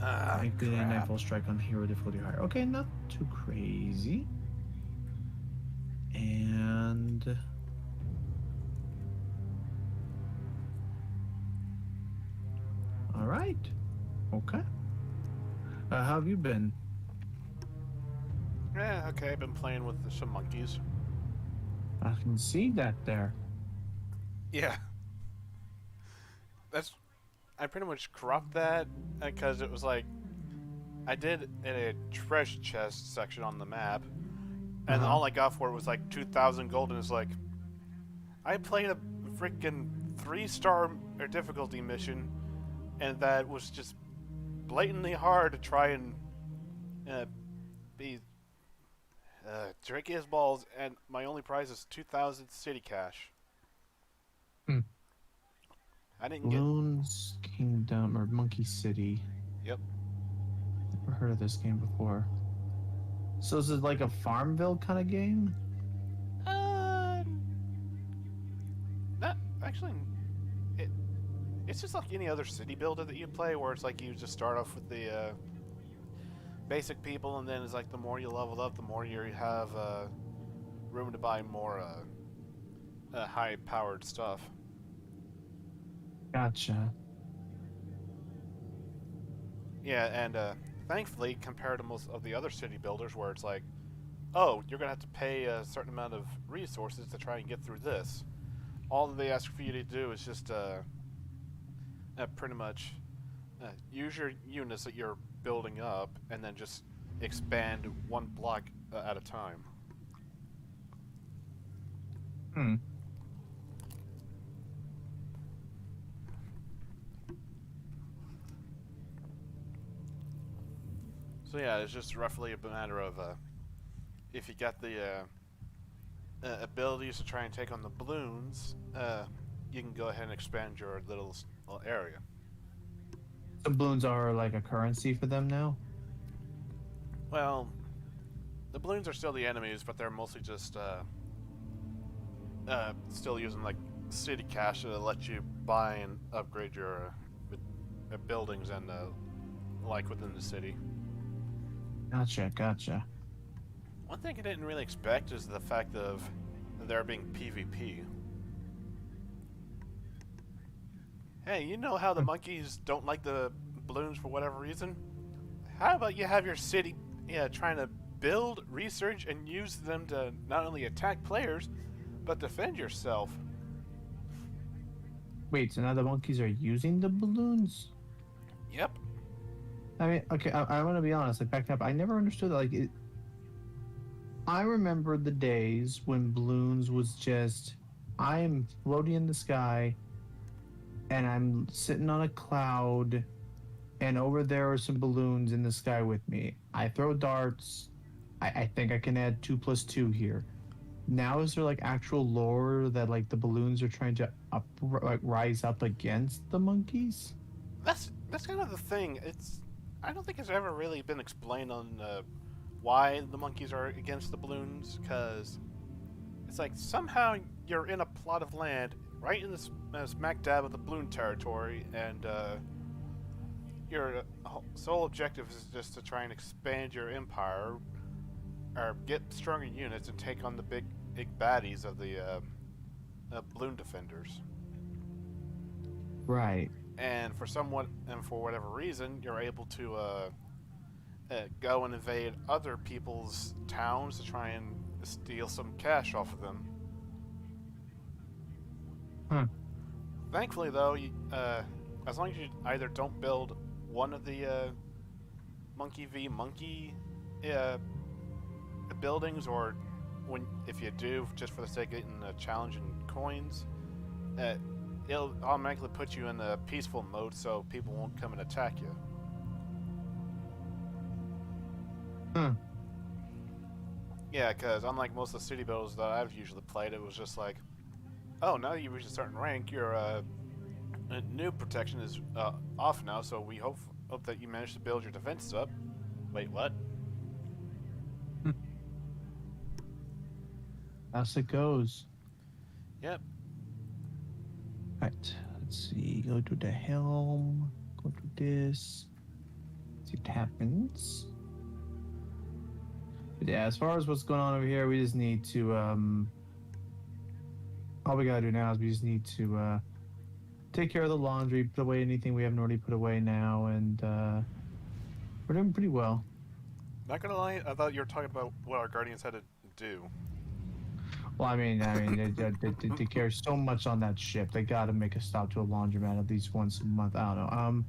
Including Crap. Nightfall Strike on hero difficulty higher. Okay, not too crazy. And all right. Okay. How have you been? Yeah, okay, I've been playing with some monkeys. I can see that there. Yeah, that's. I pretty much cropped that because it was like I did in a treasure chest section on the map, and Uh-huh. all I got for it was like 2,000 gold, and it's like I played a freaking 3-star difficulty mission, and that was just blatantly hard to try and uh, be tricky as balls, and my only prize is 2,000 city cash. Hmm. I didn't get. Bloons Kingdom or Monkey City. Yep. Never heard of this game before. So is it like a Farmville kind of game? Uh, Not actually. It, it's just like any other city builder that you play, where it's like you just start off with the basic people, and then it's like the more you level up, the more you have room to buy more high-powered stuff. Gotcha. Yeah, and thankfully, compared to most of the other city builders, where it's like, oh, you're gonna have to pay a certain amount of resources to try and get through this. All that they ask for you to do is just pretty much use your units that you're building up, and then just expand one block at a time. Hmm. So yeah, it's just roughly a matter of if you got the abilities to try and take on the balloons, you can go ahead and expand your little area. So balloons are like a currency for them now? Well, the balloons are still the enemies, but they're mostly just still using like city cash to let you buy and upgrade your buildings and like within the city. Gotcha, gotcha. One thing I didn't really expect is the fact of there being PvP. Hey, you know how the Hmm. monkeys don't like the balloons for whatever reason? How about you have your city, yeah, trying to build, research, and use them to not only attack players, but defend yourself? Wait, so now the monkeys are using the balloons? Yep. I mean, okay, I want to be honest. Like back up, I never understood that. I remember the days when balloons was just, I'm floating in the sky and I'm sitting on a cloud, and over there are some balloons in the sky with me. I throw darts. I think I can add 2 plus 2 here. Now is there like actual lore that like the balloons are trying to like rise up against the monkeys? That's kind of the thing. I don't think it's ever really been explained on why the monkeys are against the balloons, because it's like somehow you're in a plot of land right in the smack dab of the balloon territory, and your sole objective is just to try and expand your empire or get stronger units and take on the big baddies of the balloon defenders. Right. And for whatever reason, you're able to go and invade other people's towns to try and steal some cash off of them. Huh. Thankfully, though, as long as you either don't build one of the monkey v monkey uh, buildings, or when if you do, just for the sake of getting a challenge and coins, uh, it'll automatically put you in the peaceful mode, so people won't come and attack you. Huh. Yeah, because unlike most of the city builders that I've usually played, it was just like, oh, now that you reach a certain rank, your new protection is off now. So we hope that you manage to build your defenses up. Wait, what? Hmm. As it goes. Yep. Right. Let's see. Go to the helm. Go to this. it happens. But yeah, as far as what's going on over here, we just need to all we gotta do now is we just need to take care of the laundry, put away anything we haven't already put away now, and we're doing pretty well. Not gonna lie, I thought you were talking about what our guardians had to do. Well, I mean, they care so much on that ship. They gotta make a stop to a laundromat at least once a month. I don't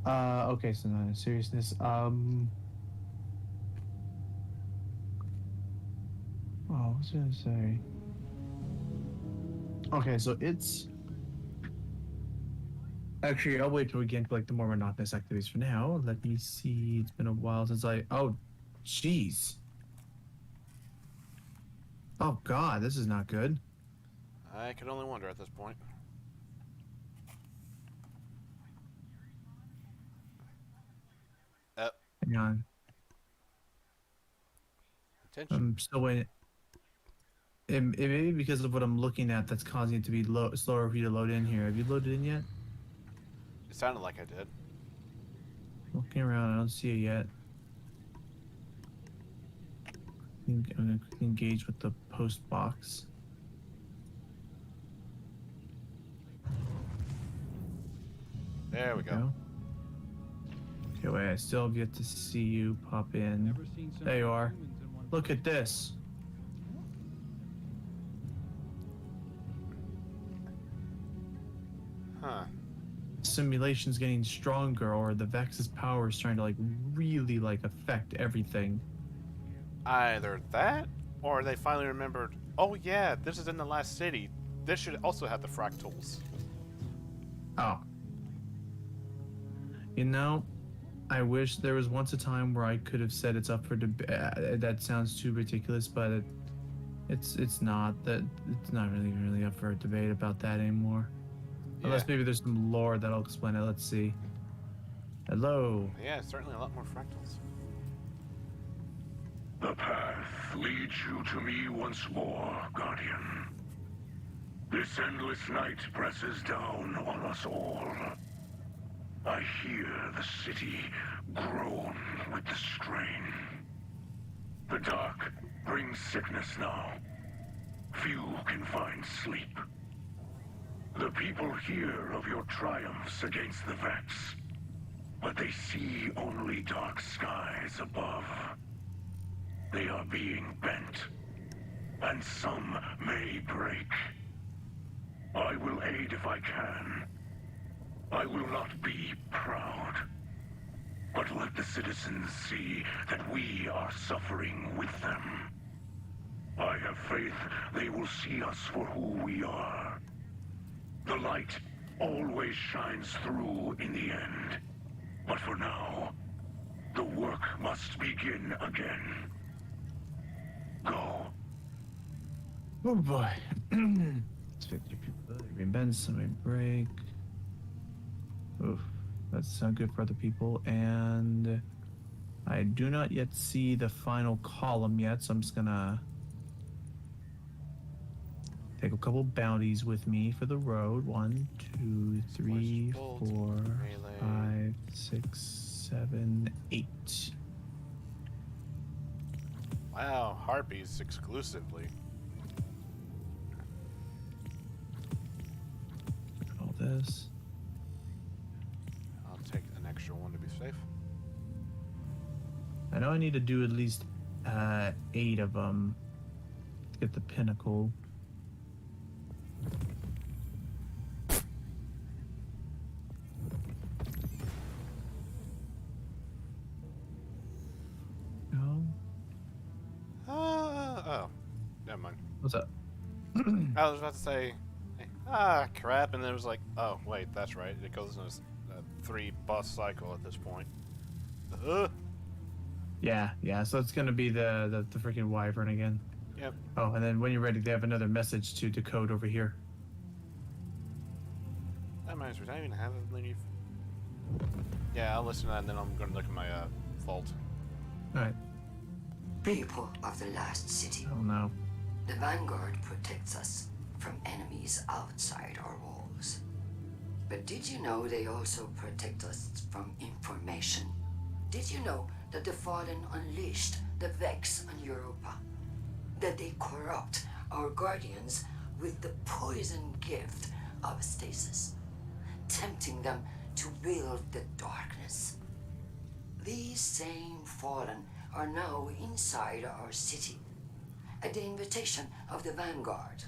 know. Okay, so no seriousness. Oh, what was I gonna say? Okay, so it's actually I'll wait till we get like the more monotonous activities for now. Let me see. It's been a while since oh, jeez. Oh God, this is not good. I can only wonder at this point. Hang on. Attention. I'm still waiting. It may be because of what I'm looking at that's causing it to be slower for you to load in here. Have you loaded in yet? It sounded like I did. Looking around, I don't see it yet. I'm gonna engage with the post box. There we go. Okay, wait, I still have yet to see you pop in. There you are. Look at this. Huh. Simulation's getting stronger, or the Vex's power is trying to like really like affect everything. Either that, or they finally remembered, oh yeah, this is in the last city. This should also have the fractals. Oh. You know, I wish there was once a time where I could have said it's up for debate. That sounds too ridiculous, but it's not. That it's not really up for a debate about that anymore. Yeah. Unless maybe there's some lore that'll explain it. Let's see. Hello. Yeah, certainly a lot more fractals. The path leads you to me once more, Guardian. This endless night presses down on us all. I hear the city groan with the strain. The dark brings sickness now. Few can find sleep. The people hear of your triumphs against the Vex, but they see only dark skies above. They are being bent, and some may break. I will aid if I can. I will not be proud, but let the citizens see that we are suffering with them. I have faith they will see us for who we are. The light always shines through in the end, but for now, the work must begin again. Go. Oh boy. It's 50 people. Bend, somebody break. Oof. That's not good for other people. And I do not yet see the final column yet, so I'm just gonna take a couple bounties with me for the road. 1, 2, 3, 4, 5, 6, 7, 8. Wow, harpies exclusively. All this. I'll take an extra one to be safe. I know I need to do at least 8 of them to get the pinnacle. No. Oh, never mind. What's up? I was about to say, hey, crap, and then it was like, oh, wait, that's right. It goes in a 3-bus cycle at this point. Yeah. So it's gonna be the freaking wyvern again. Yep. Oh, and then when you're ready, they have another message to decode over here. That reminds me, do I even have a leave? Yeah, I'll listen to that, and then I'm gonna look at my vault. All right. People of the last city. Oh no. The Vanguard protects us from enemies outside our walls. But did you know they also protect us from information? Did you know that the Fallen unleashed the Vex on Europa? That they corrupt our guardians with the poison gift of stasis, tempting them to wield the darkness. These same Fallen are now inside our city, at the invitation of the Vanguard.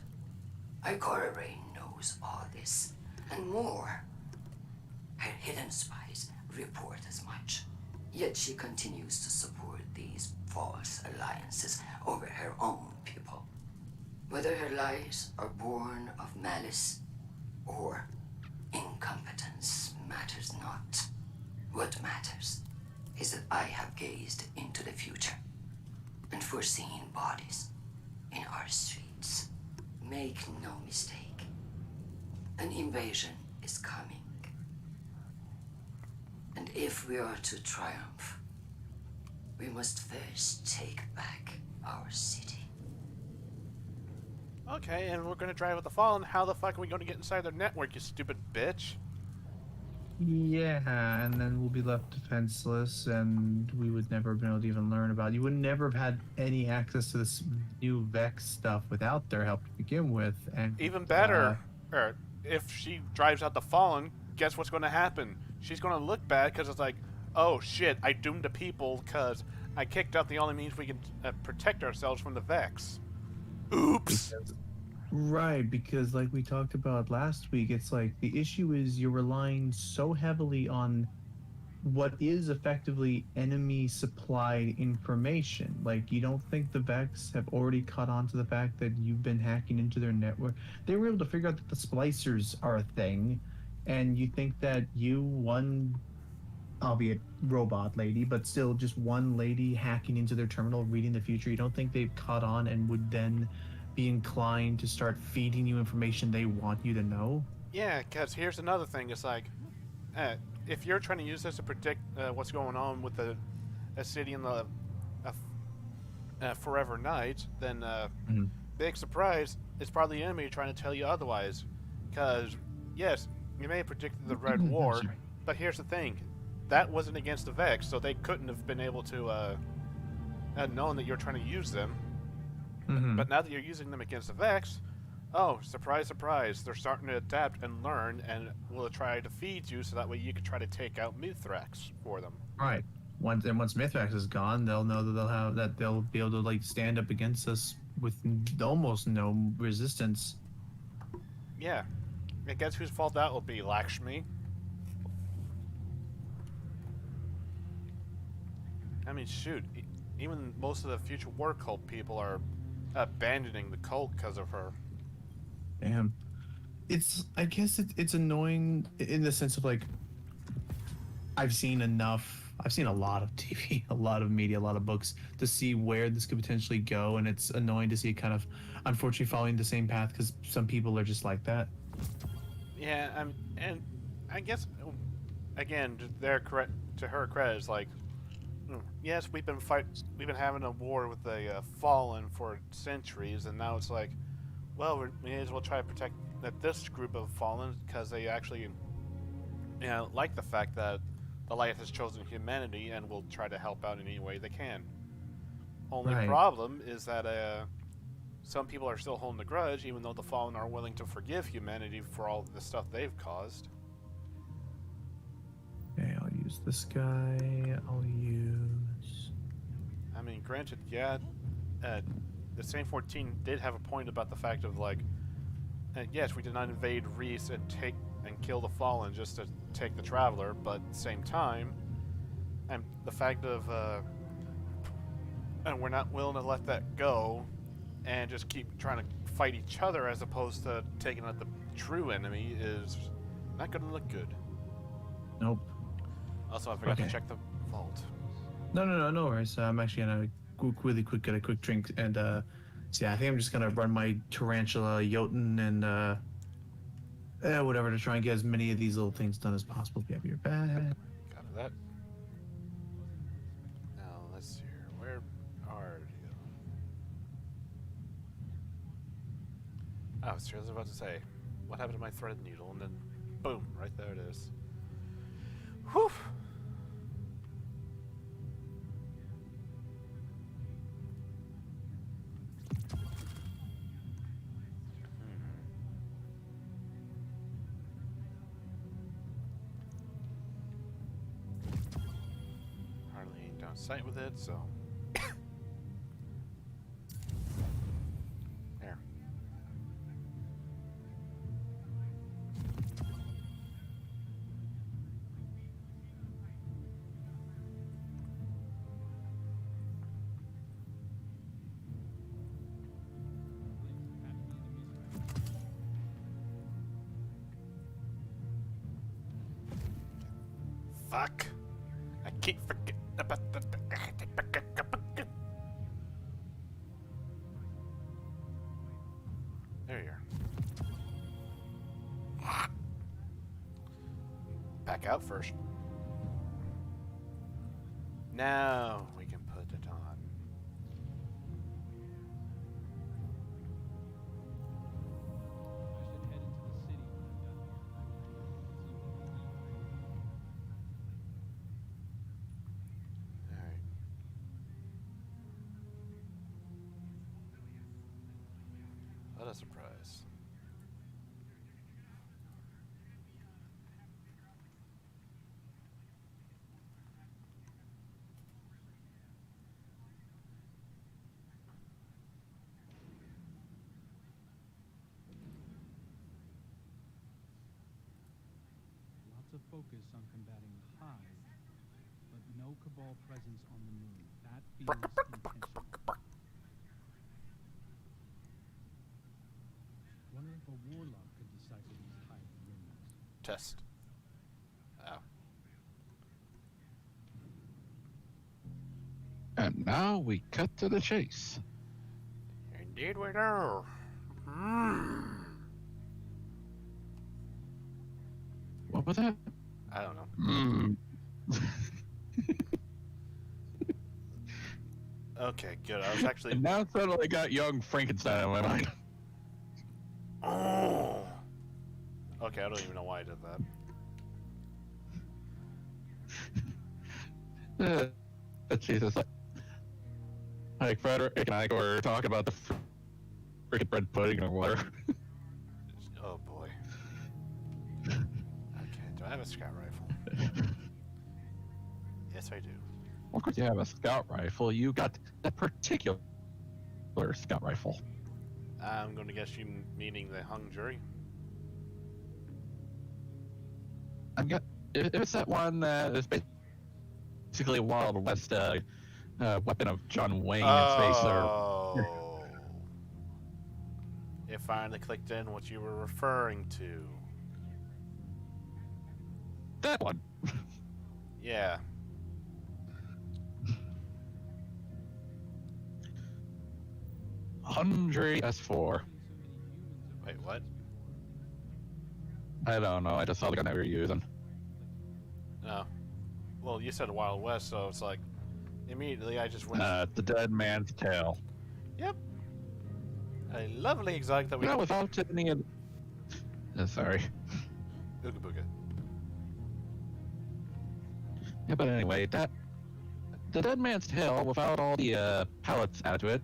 Ikora Rain knows all this, and more. Her hidden spies report as much. Yet she continues to support these false alliances over her own people. Whether her lies are born of malice or incompetence matters not. What matters is that I have gazed into the future and foreseen bodies in our streets. Make no mistake, an invasion is coming. And if we are to triumph, we must first take back our city. Okay, and we're gonna drive with the Fallen. How the fuck are we gonna get inside their network, you stupid bitch? Yeah, and then we'll be left defenseless, and we would never have been able to even learn about it. You would never have had any access to this new Vex stuff without their help to begin with. And Even better, or if she drives out the Fallen, guess what's gonna happen? She's gonna look bad because it's like, oh shit, I doomed the people because I kicked out the only means we can protect ourselves from the Vex. Oops. Right, because like we talked about last week, it's like the issue is you're relying so heavily on what is effectively enemy supplied information. Like, you don't think the Vex have already caught on to the fact that you've been hacking into their network? They were able to figure out that the splicers are a thing, and you think that you, one, albeit robot lady, but still just one lady hacking into their terminal, reading the future, you don't think they've caught on and would then be inclined to start feeding you information they want you to know? Yeah, because here's another thing. It's like, if you're trying to use this to predict what's going on with a city in the Forever Night, then big surprise, it's probably the enemy trying to tell you otherwise. Because, yes, you may have predicted the Red War, but here's the thing. That wasn't against the Vex, so they couldn't have been able to known that you're trying to use them. But now that you're using them against the Vex, oh, surprise, surprise, they're starting to adapt and learn and will try to feed you so that way you can try to take out Mithrax for them. Right. Once Mithrax is gone, they'll know that they'll be able to like stand up against us with almost no resistance. Yeah. And guess whose fault that will be, Lakshmi? I mean, shoot, even most of the future war cult people are abandoning the cult because of her. Damn. I guess it's annoying in the sense of like, I've seen a lot of TV, a lot of media, a lot of books to see where this could potentially go, and it's annoying to see it kind of, unfortunately, following the same path because some people are just like that. Yeah, and I guess, again, to her credit, it's like, yes, we've been having a war with the Fallen for centuries, and now it's like, well, we may as well try to protect this group of Fallen because they actually, like the fact that the light has chosen humanity and will try to help out in any way they can. Only problem is that some people are still holding a grudge, even though the Fallen are willing to forgive humanity for all the stuff they've caused. Okay, I'll use this guy. I mean, granted, yeah, the Saint 14 did have a point about the fact of like, yes, we did not invade Reese and kill the Fallen just to take the Traveler, but at the same time, and the fact of, and we're not willing to let that go, and just keep trying to fight each other as opposed to taking out the true enemy is not going to look good. Nope. Also, I forgot to check the vault. No worries. I'm actually gonna get a quick drink and so yeah, I think I'm just gonna run my tarantula Jotun and whatever to try and get as many of these little things done as possible. If you have your bag. Got that. Now let's see here. Where are you? Oh, I was about to say, what happened to my thread needle? And then, boom, right there it is. Whew. on sight with it, so. There. Fuck. I keep forgetting about the. There you are. Back out first. Now we can put it on. Alright. What a surprise. Lots of focus on combating the Hive, but no Cabal presence on the moon. That feels intentional. Wonder if a warlock could decipher these Hive runes. Test. Oh. And now we cut to the chase. Indeed we do. Mm. What was that? I don't know. Mm. Okay, good. I was actually. And now suddenly got young Frankenstein in my mind. Oh. Okay, I don't even know why I did that. Jesus. Like Frederick and I were talking about the freaking bread pudding or whatever. Oh boy. Okay, do I have a scout rifle? Yes, I do. Of course, you have a scout rifle. You got that particular scout rifle. I'm going to guess you meaning the hung jury. I've got. If it's that one that is basically a Wild West weapon of John Wayne in space, or Oh. It finally clicked in what you were referring to. that one. Yeah. Hundred S4. Wait, what? I don't know. I just saw the gun that we were using. No. Well, you said Wild West, so it's like immediately I just went. The Dead Man's Tale. Yep. A lovely exotic that we. No, without any. Sorry. Ooga booga. Yeah, but anyway, that the Dead Man's Tale, without all the pallets added to it,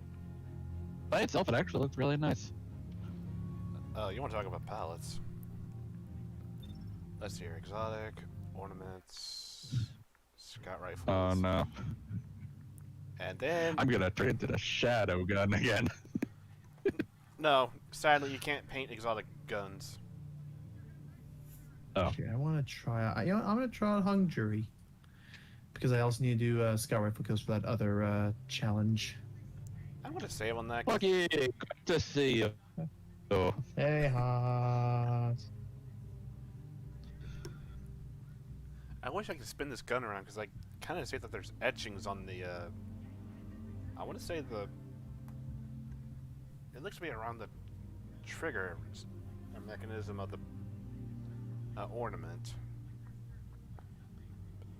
by itself, it actually looks really nice. Oh, you want to talk about palettes? Let's see here. Exotic, ornaments, scout rifles. Oh no. And then. I'm gonna turn into the shadow gun again. No, sadly, you can't paint exotic guns. Oh. Okay, I want to try. I'm gonna try out hung jury because I also need to do scout rifle kills for that other challenge. I'm going to save on that. 'cause Lucky, good to see you. Oh. Hey, Haas. I wish I could spin this gun around because I kind of say that there's etchings on the. I want to say the. It looks to be around the trigger mechanism of the ornament.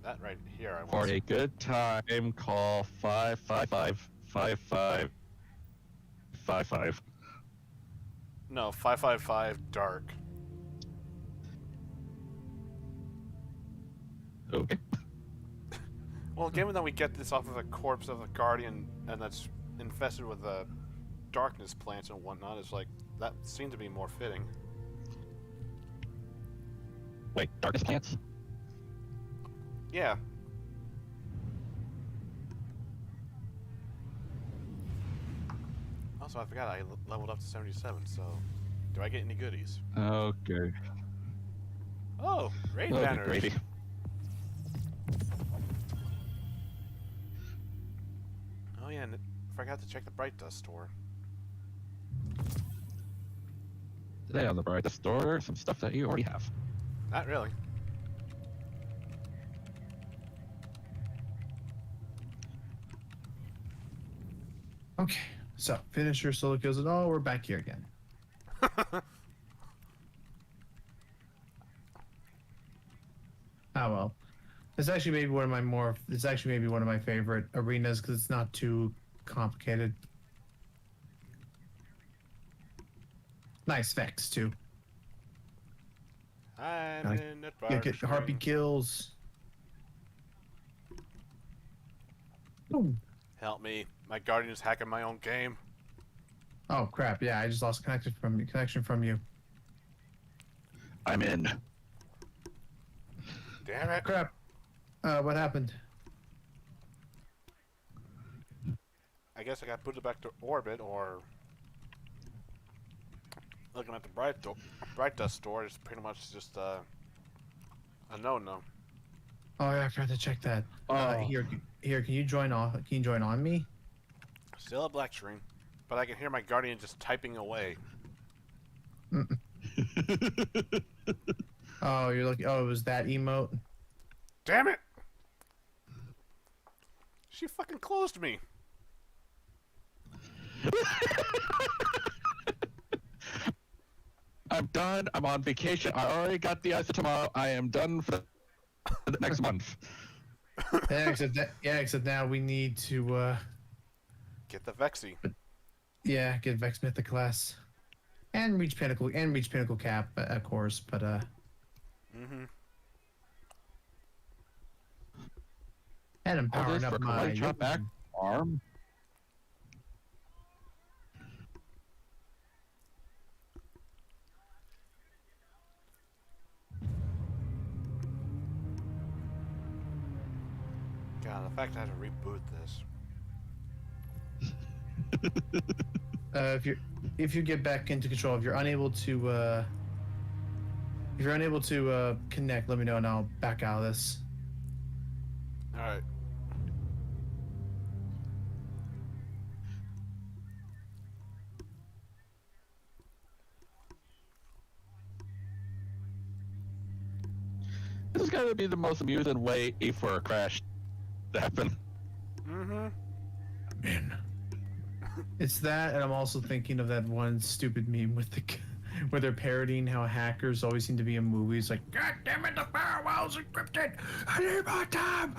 That right here, I For want a good time, call 555-5555. No, 555 dark. Okay. Well, given that we get this off of a corpse of a guardian and that's infested with darkness plants and whatnot, it's like that seemed to be more fitting. Wait, darkness plants? Yeah. Also, I forgot I leveled up to 77, so do I get any goodies? Okay. Oh, raid Okay, banners. Grady. Oh yeah, and forgot to check the Bright Dust store. Today on the Bright Store, some stuff that you already have. Not really. Okay, so finish your solo kills, and oh, we're back here again. Oh well, it's actually maybe one of my more. It's actually maybe one of my favorite arenas because it's not too complicated. Nice Vex too. I'm Like, in the You get harpy kills. Ooh. Help me. My Guardian's hacking my own game. Oh crap! Yeah, I just lost connection from you. I'm in. Damn it. Crap. What happened? I guess I got booted back to orbit, or looking at the Bright Dust store is pretty much just a no-no. Oh yeah, I forgot to check that. Here, can you join off? Can you join on me? Still a black screen, but I can hear my Guardian just typing away. Oh, you're looking. Oh, it was that emote. Damn it! She fucking closed me. I'm done. I'm on vacation. I already got the ISO tomorrow. I am done for the next month. Yeah, except now we need to Get the Vexy. get Vex Mythic class. And reach pinnacle cap, of course, but Mm-hmm. and I'm All powering this for up my Karate chop back arm. God, the fact I had to reboot this. if you get back into control, if you're unable to connect, let me know and I'll back out of this. Alright. This is gonna be the most amusing way for a crash to happen. Mm-hmm. Man. It's that, and I'm also thinking of that one stupid meme with where they're parodying how hackers always seem to be in movies. Like, God damn it, the firewall's encrypted. I need more time.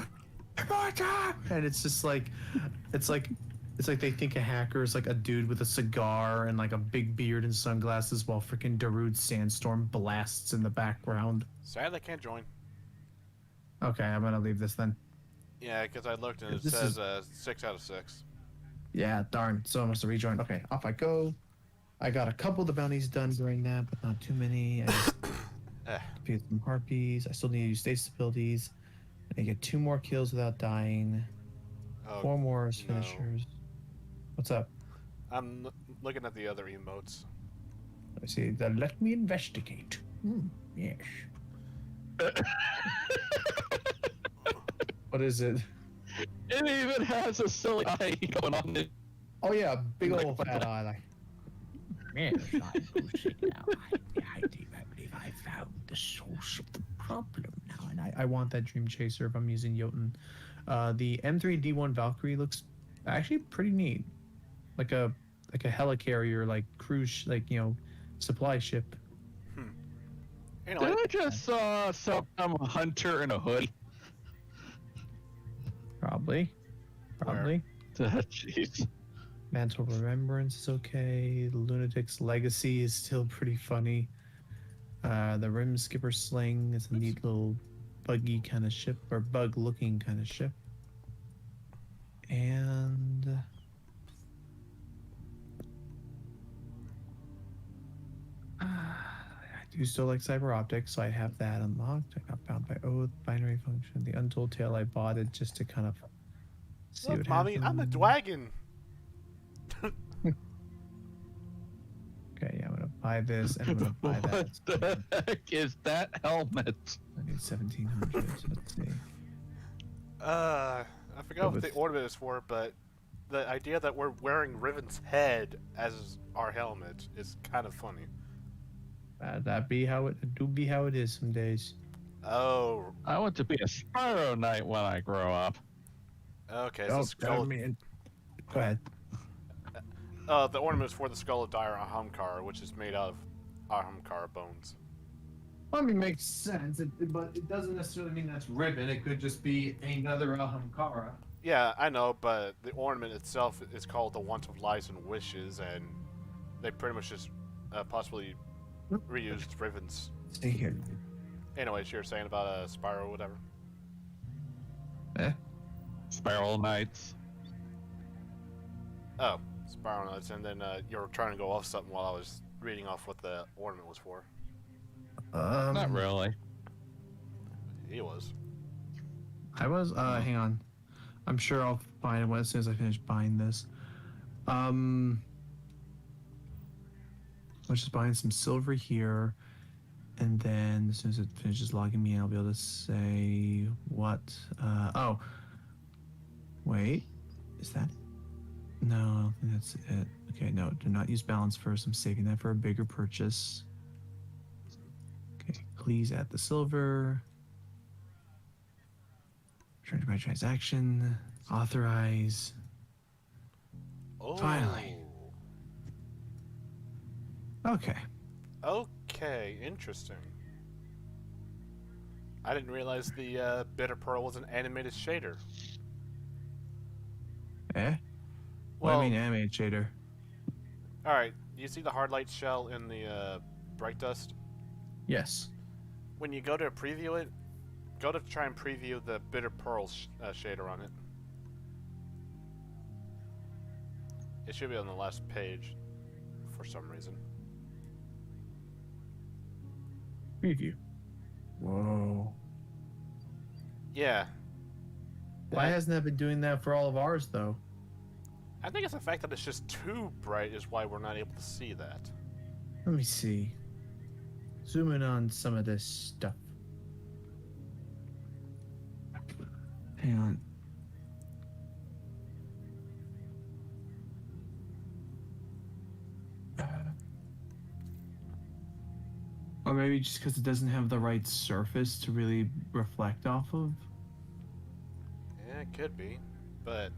More time. And it's just like, it's like they think a hacker is like a dude with a cigar and like a big beard and sunglasses, while freaking Darude Sandstorm blasts in the background. Sad I can't join. Okay, I'm gonna leave this then. Yeah, because I looked and it This says 6 out of 6. Yeah, darn. So I must have rejoined. Okay, off I go. I got a couple of the bounties done during that, but not too many. I just defeated some harpies. I still need to use stasis abilities. I get 2 more kills without dying. Oh, 4 more as no. finishers. What's up? I'm looking at the other emotes. I see that. Let me investigate. Yes. What is it? It even has a silly eye going on it. Oh yeah, big Like, old what fat the- eye. Like, yes, I'm losing now. I believe I found the source of the problem now, and I want that Dream Chaser if I'm using Jotun. The M3D1 Valkyrie looks actually pretty neat, like a helicarrier, like cruise, like supply ship. Anyway, Did I just saw some hunter in a hoodie? Probably. Jeez. Mantle Remembrance is okay. The Lunatic's Legacy is still pretty funny. The Rim Skipper Sling is a neat little buggy kind of ship, or bug-looking kind of ship. And I do still like Cyber Optics, so I have that unlocked. I got Bound by Oath, Binary Function, the Untold Tale. I bought it just to kind of see look, what mommy, happens. I'm a dragon. buy this and I'm gonna buy that. What the heck is that helmet? I need 1700. Let's see. I forgot what the ornament is for, but the idea that we're wearing Riven's head as our helmet is kind of funny. That be how it do be how it is some days. Oh, I want to be a Spyro Knight when I grow up. okay. Oh, So skull, go ahead. the ornament is for the skull of Dire Ahamkar, which is made out of Ahamkar bones. I mean, makes sense, but it doesn't necessarily mean that's ribbon. It could just be another Ahamkara. Yeah, I know, but the ornament itself is called the Want of Lies and Wishes, and they pretty much just possibly reused Riven's. Stay here. Anyways, you were saying about Spyro or whatever. Spiral Knights. Oh, Spyro Nuts, and then you were trying to go off something while I was reading off what the ornament was for. Not really. He was. I was. Hang on. I'm sure I'll find it as soon as I finish buying this. Let's just buying some silver here, and then as soon as it finishes logging me in, I'll be able to say what. Oh, wait, is that? No, I don't think that's it. Okay, no, do not use balance first. I'm saving that for a bigger purchase. Okay, please add the silver. Return to my transaction. Authorize. Oh. Finally. Okay. Okay, interesting. I didn't realize the Bitter Pearl was an animated shader. Eh? What do you mean animated shader? Alright, you see the hard light shell in the Bright Dust? Yes. When you go to preview it, go to try and preview the Bitter Pearl shader on it. It should be on the last page for some reason. Preview. Whoa. Yeah. Why hasn't that been doing that for all of ours, though? I think it's the fact that it's just too bright is why we're not able to see that. Let me see. Zoom in on some of this stuff. Hang on. Or maybe just because it doesn't have the right surface to really reflect off of. Yeah, it could be, but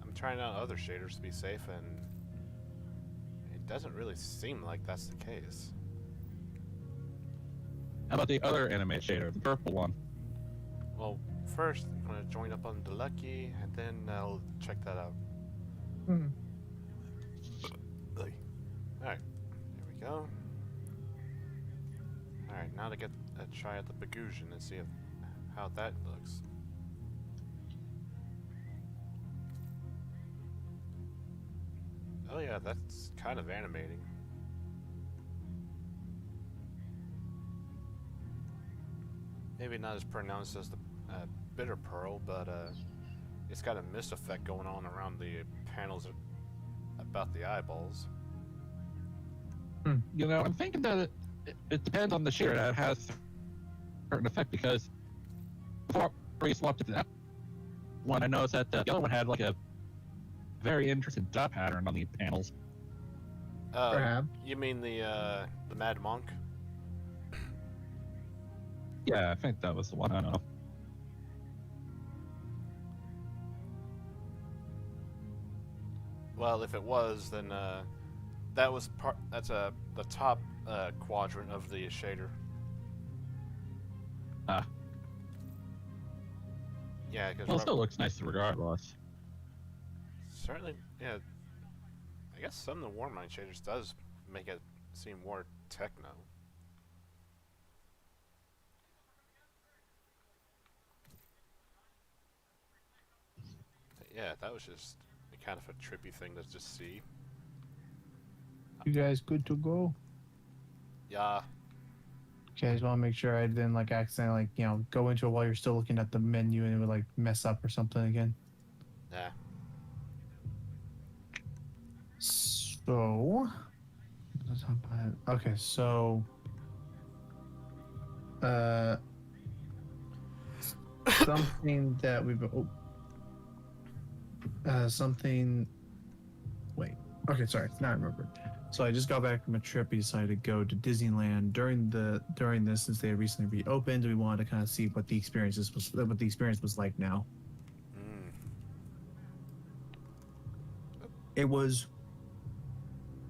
I'm trying out other shaders to be safe, and it doesn't really seem like that's the case. How about the other anime shader, the purple one? Well, first I'm gonna join up on Delucky, and then I'll check that out. Hmm. Alright, here we go. Alright, now to get a try at the Bagoosion and see how that looks. Oh yeah, that's kind of animating. Maybe not as pronounced as the Bitter Pearl, but it's got a mist effect going on around the panels about the eyeballs. You know, I'm thinking that it depends on the shader that has a certain effect, because before we swapped it to that one, I noticed that the yellow one had like a very interesting dot pattern on the panels. Perhaps. You mean the Mad Monk? Yeah, I think that was the one. I don't know. Well, if it was, then that was part. That's the top quadrant of the shader. Ah. Yeah, because Well, it still looks nice regardless. certainly, yeah. I guess some of the Warmind shaders does make it seem more techno. But yeah, that was just kind of a trippy thing to just see. You guys good to go? Yeah. Okay, I just want to make sure I didn't like accidentally, go into it while you're still looking at the menu and it would like mess up or something again. Yeah. So, Okay, so uh something that we've something wait. Okay, sorry, now I remember. So I just got back from a trip. We decided to go to Disneyland during this, since they had recently reopened. We wanted to kind of see what the experience was like now. Mm. It was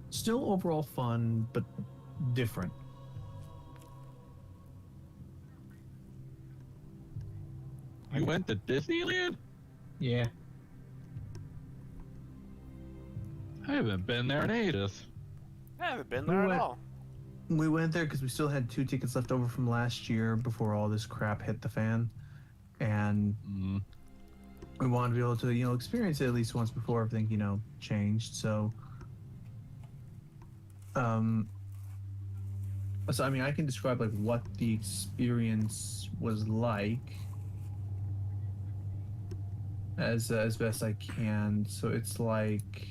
still overall fun, but different. You went to Disneyland? Yeah. I haven't been there in ages. I haven't been We there at went- all. We went there because we still had 2 tickets left over from last year before all this crap hit the fan, and Mm. we wanted to be able to, experience it at least once before everything, changed. So, I mean, I can describe like what the experience was like as best I can. So it's like.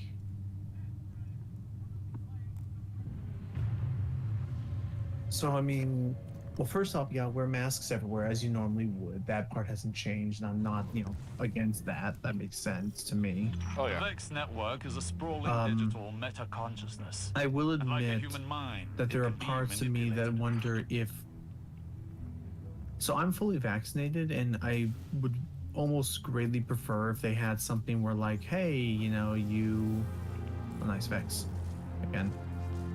So, I mean, well, first off, yeah, wear masks everywhere as you normally would. That part hasn't changed, and I'm not, against that. That makes sense to me. Oh The yeah. Vex network is a sprawling digital meta-consciousness. I will And like a admit human mind, that it there are can be parts of me that manipulated. wonder if. So I'm fully vaccinated, and I would almost greatly prefer if they had something where, like, hey, a nice Vex, again.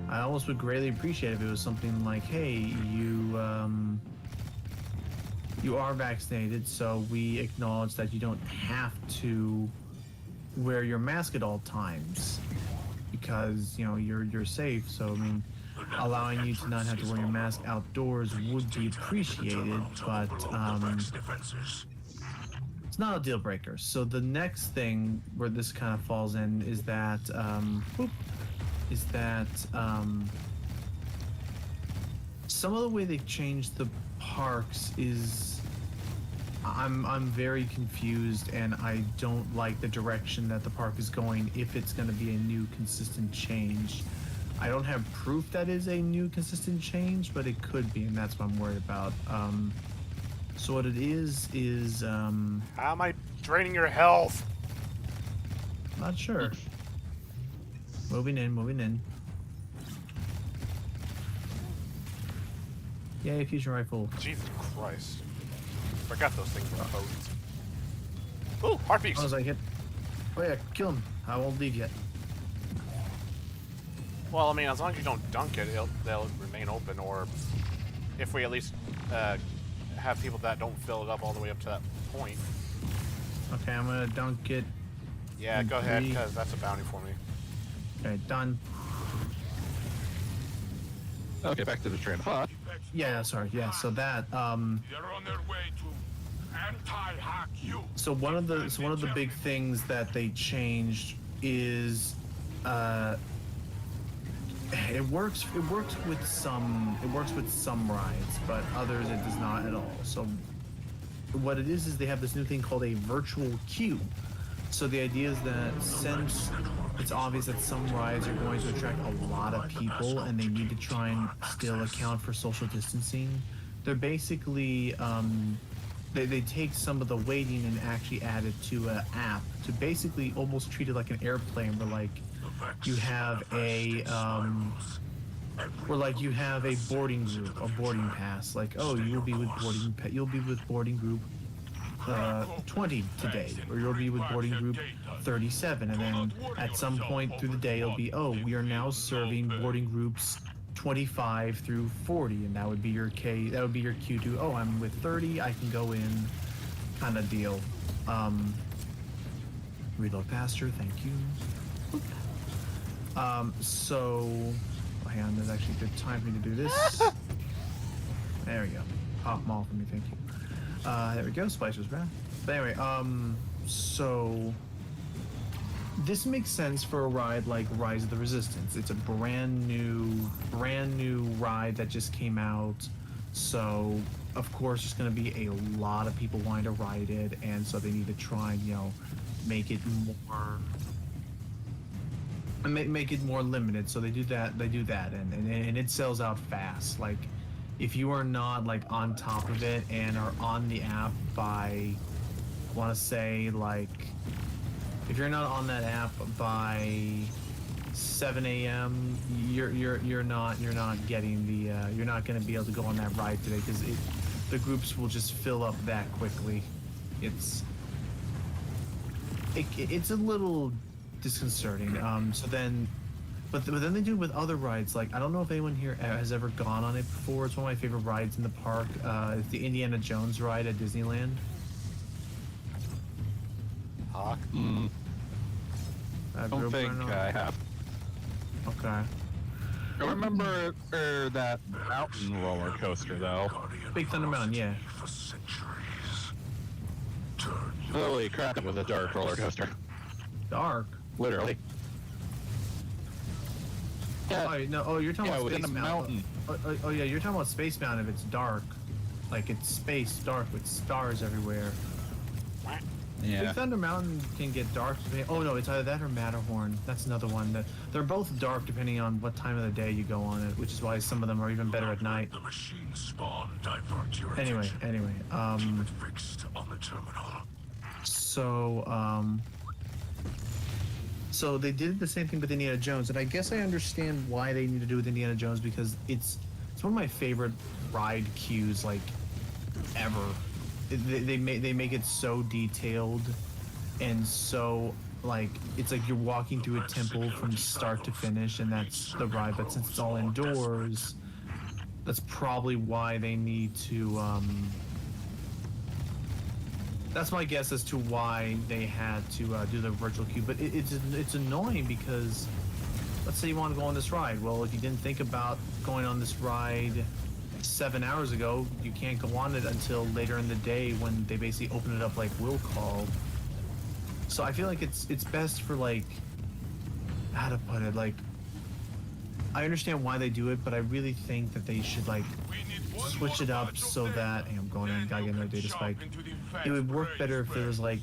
I almost would greatly appreciate if it was something like, hey, you are vaccinated, so we acknowledge that you don't have to wear your mask at all times because you're safe. So I mean, allowing you to not have to wear your mask outdoors would be appreciated, but it's not a deal breaker. So the next thing where this kind of falls in is that some of the way they changed the parks is I'm very confused, and I don't like the direction that the park is going if it's going to be a new consistent change. I don't have proof that is a new consistent change, but it could be, and that's what I'm worried about. So what it is How am I draining your health? not sure. Moving in. Yay, fusion rifle. Jesus Christ. Forgot those things were potent. Ooh, heartbeats. I was like, oh yeah, kill him. I won't leave yet. Well, I mean, as long as you don't dunk it, they'll remain open, or if we at least have people that don't fill it up all the way up to that point. Okay, I'm gonna dunk it. Yeah, go ahead, 3. because that's a bounty for me. Okay, done. Okay, back to the train of thought. Yeah, sorry. Yeah, so that They're on their way to anti-hack you. so one of the big things that they changed is it works with some rides, but others it does not at all. So what it is they have this new thing called a virtual queue. So the idea is that since it's obvious that some rides are going to attract a lot of people and they need to try and still account for social distancing, they're basically they take some of the waiting and actually add it to an app to basically almost treat it like an airplane where like you have a boarding group, a boarding pass. Like, oh, you'll be with boarding group 20 today, or you'll be with boarding group 37, and then at some point through the day it'll be, oh, we are now serving boarding groups 25 through 40, and that would be your cue to, oh, I'm with 30, I can go in, kind of deal. Reload faster, thank you. So hang on, there's actually a good time for me to do this. There we go. Pop them all for me, thank you. There we go, Spicer's Wrath. But anyway, so this makes sense for a ride like Rise of the Resistance. It's a brand new ride that just came out. So of course there's gonna be a lot of people wanting to ride it, and so they need to try and, make it more and make it more limited. So they do that, and it sells out fast. Like, if you are not like on top of it and are on the app by, I want to say like, if you're not on that app by 7 a.m., you're not getting the you're not going to be able to go on that ride today because the groups will just fill up that quickly. It's a little disconcerting. So then, but then they do it with other rides. Like, I don't know if anyone here has ever gone on it before. It's one of my favorite rides in the park. It's the Indiana Jones ride at Disneyland. Hawk. I don't think I have. Okay. I remember that mountain roller coaster though. Big Thunder Mountain, yeah. For centuries. Turn your Holy crap! It was a dark roller coaster. Dark. Literally. Yeah. Oh no! Oh, you're talking Yeah, about within Space a mountain. Oh yeah, you're talking about Space Mountain if it's dark, like it's space dark with stars everywhere. Yeah. Big Thunder Mountain can get dark. Oh no, it's either that or Matterhorn. That's another one. They're both dark depending on what time of the day you go on it, which is why some of them are even better at night. The machine spawn divert your Anyway, attention. Keep it fixed on the terminal. So they did the same thing with Indiana Jones, and I guess I understand why they need to do with Indiana Jones because it's one of my favorite ride queues like ever. They make it so detailed and so like it's like you're walking through a temple from start to finish, and that's the ride. But since it's all indoors, that's probably why they need to. That's my guess as to why they had to do the virtual queue. But it's annoying because let's say you want to go on this ride. Well, if you didn't think about going on this ride 7 hours ago, you can't go on it until later in the day when they basically open it up like will call. So I feel like it's best for like, how to put it, like, I understand why they do it, but I really think that they should like switch it up so that, hey, I'm going in, gotta get another data spike. It would work better if there was like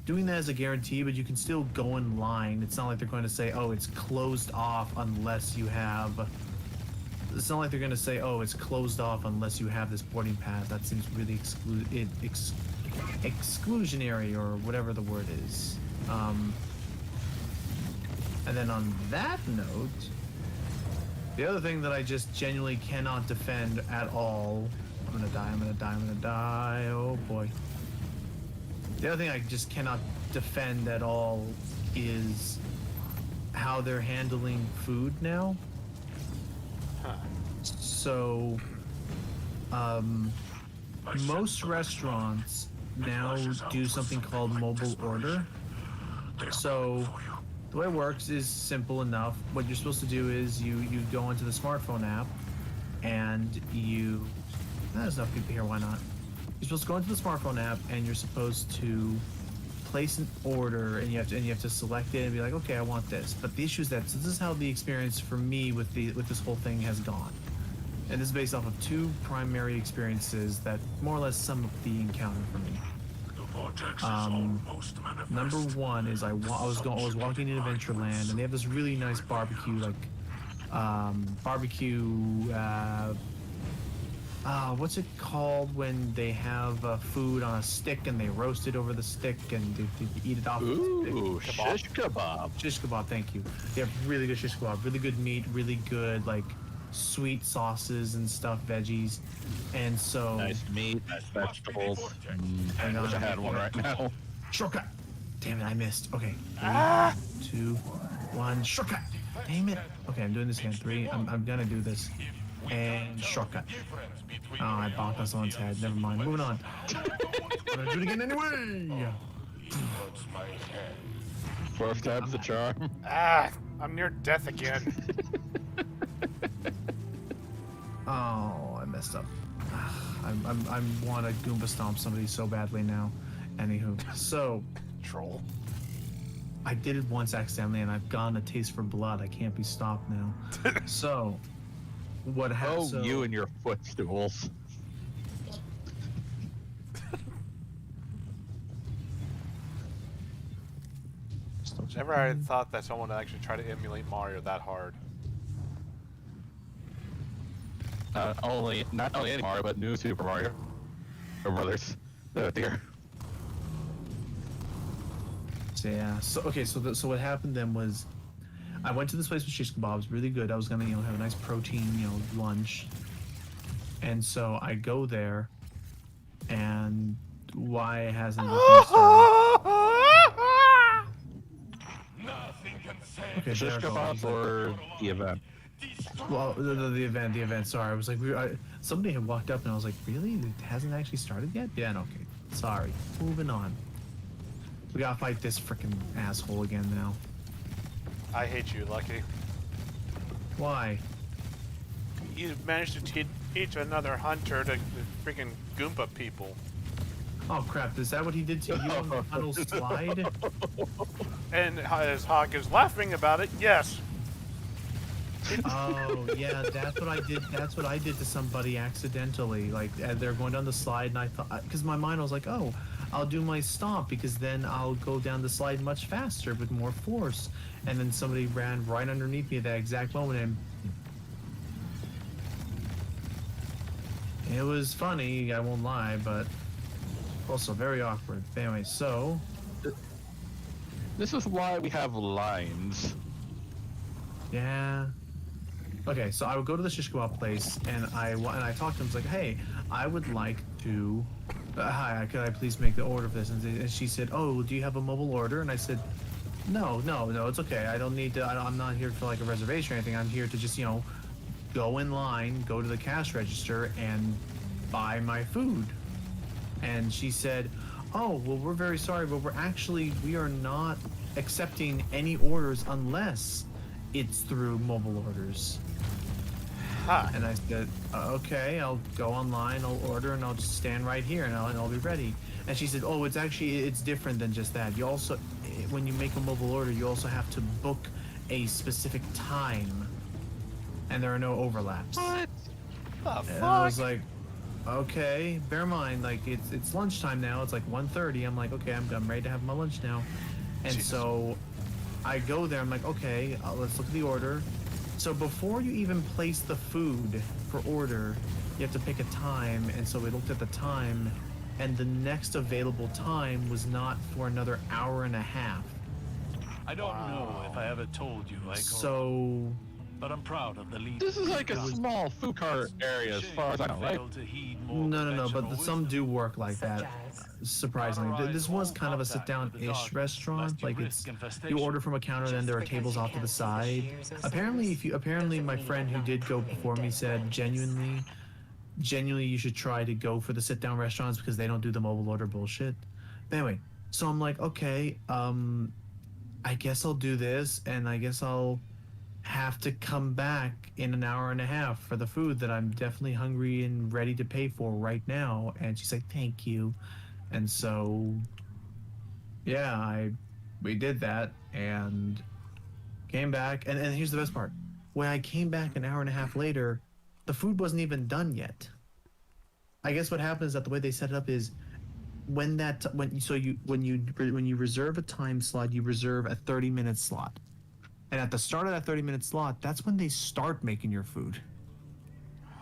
doing that as a guarantee, but you can still go in line. It's not like they're going to say, oh, it's closed off unless you have. It's not like they're going to say, oh, it's closed off unless you have this boarding pass. That seems really exclusionary or whatever the word is. And then on that note, the other thing that I just genuinely cannot defend at all. I'm gonna die. Oh boy. The other thing I just cannot defend at all is how they're handling food now. So, most restaurants now do something called mobile order. So, the way it works is simple enough. What you're supposed to do is you go into the smartphone app, and there's enough people here. Why not? You're supposed to go into the smartphone app, and you're supposed to place an order, and you have to select it and be like, okay, I want this. But the issue is that this is how the experience for me with this whole thing has gone. And this is based off of two primary experiences that more or less sum up the encounter for me. Number one is I was walking into Adventureland, and they have this really nice barbecue, like what's it called when they have food on a stick and they roast it over the stick and they eat it off Ooh, the stick? shish kebab. Shish kebab, thank you. They have really good shish kebab, really good meat, really good like sweet sauces and stuff, veggies, and so Nice meat, nice vegetables. Hang I on, wish I had one right now. shortcut. Damn it, I missed. Okay, 3, 2, 1, shortcut. Damn it. Okay, I'm doing this again. 3. I'm gonna do this. And shortcut. Oh, I bonked on someone's head. Never mind. Moving on. I'm gonna do it again anyway. First time's the charm. I'm near death again. Oh, I messed up. I want to Goomba stomp somebody so badly now. Anywho, so Troll. I did it once accidentally, and I've gotten a taste for blood. I can't be stopped now. So, what happened? Oh, you and your footstools. Still Never I checking. thought that someone would actually try to emulate Mario that hard. Not only any Mario, but New Super Mario Brothers. Oh dear. So yeah. So okay. So what happened then was, I went to this place with shish kebabs, really good. I was gonna have a nice protein lunch, and so I go there, and why hasn't the thing started? Nothing can save Okay, Shish there it goes. kebabs or the event? Well, the event. Sorry, I was like, somebody had walked up and I was like, really? It hasn't actually started yet? Yeah, no, okay. Sorry. Moving on. We gotta fight this freaking asshole again now. I hate you, Lucky. Why? You managed to teach another hunter to freaking Goomba people. Oh crap! Is that what he did to you on the final slide? And as Hawk is laughing about it, yes. Oh yeah, that's what I did. That's what I did to somebody accidentally. Like they're going down the slide, and I thought, because my mind was like, oh, I'll do my stomp because then I'll go down the slide much faster with more force. And then somebody ran right underneath me at that exact moment, and it was funny. I won't lie, but also very awkward. Anyway, so This is why we have lines. yeah. Okay, so I would go to the shish kebab place, and I talked to him. I was like, "Hey, I would like to. Hi, could I please make the order of this?" And she said, "Oh, do you have a mobile order?" And I said, "No, it's okay. I don't need to. I'm not here for like a reservation or anything. I'm here to just go in line, go to the cash register, and buy my food." And she said, "Oh, well, we're very sorry, but we are not accepting any orders unless it's through mobile orders." Huh. And I said, "Okay, I'll go online, I'll order, and I'll just stand right here, and I'll be ready." And she said, "Oh, it's different than just that. You also, when you make a mobile order, you also have to book a specific time, and there are no overlaps." What? The And fuck? I was like, "Okay, bear in mind, like it's lunchtime now. It's like 1:30. I'm like, okay, I'm ready to have my lunch now." And Jesus. so I go there. I'm like, okay, let's look at the order. So before you even place the food for order, you have to pick a time. And so we looked at the time, and the next available time was not for another hour and a half. I don't know if I ever told you, Icor, So but I'm proud of the lead. This is like a small food cart area as far as I know, right? no, but some do work like that. Surprisingly, this was kind of a sit-down-ish restaurant. Like you order from a counter, then there are tables off to the side. Apparently, my friend who did go before me said genuinely, you should try to go for the sit-down restaurants because they don't do the mobile order bullshit. But anyway, so I'm like, okay, I guess I'll do this, and I guess I'll have to come back in an hour and a half for the food that I'm definitely hungry and ready to pay for right now. And she's like, "Thank you." And so, yeah, we did that and came back. And here's the best part: when I came back an hour and a half later, the food wasn't even done yet. I guess what happens is that the way they set it up is when you reserve a time slot, you reserve a 30-minute slot. And at the start of that 30-minute slot, that's when they start making your food.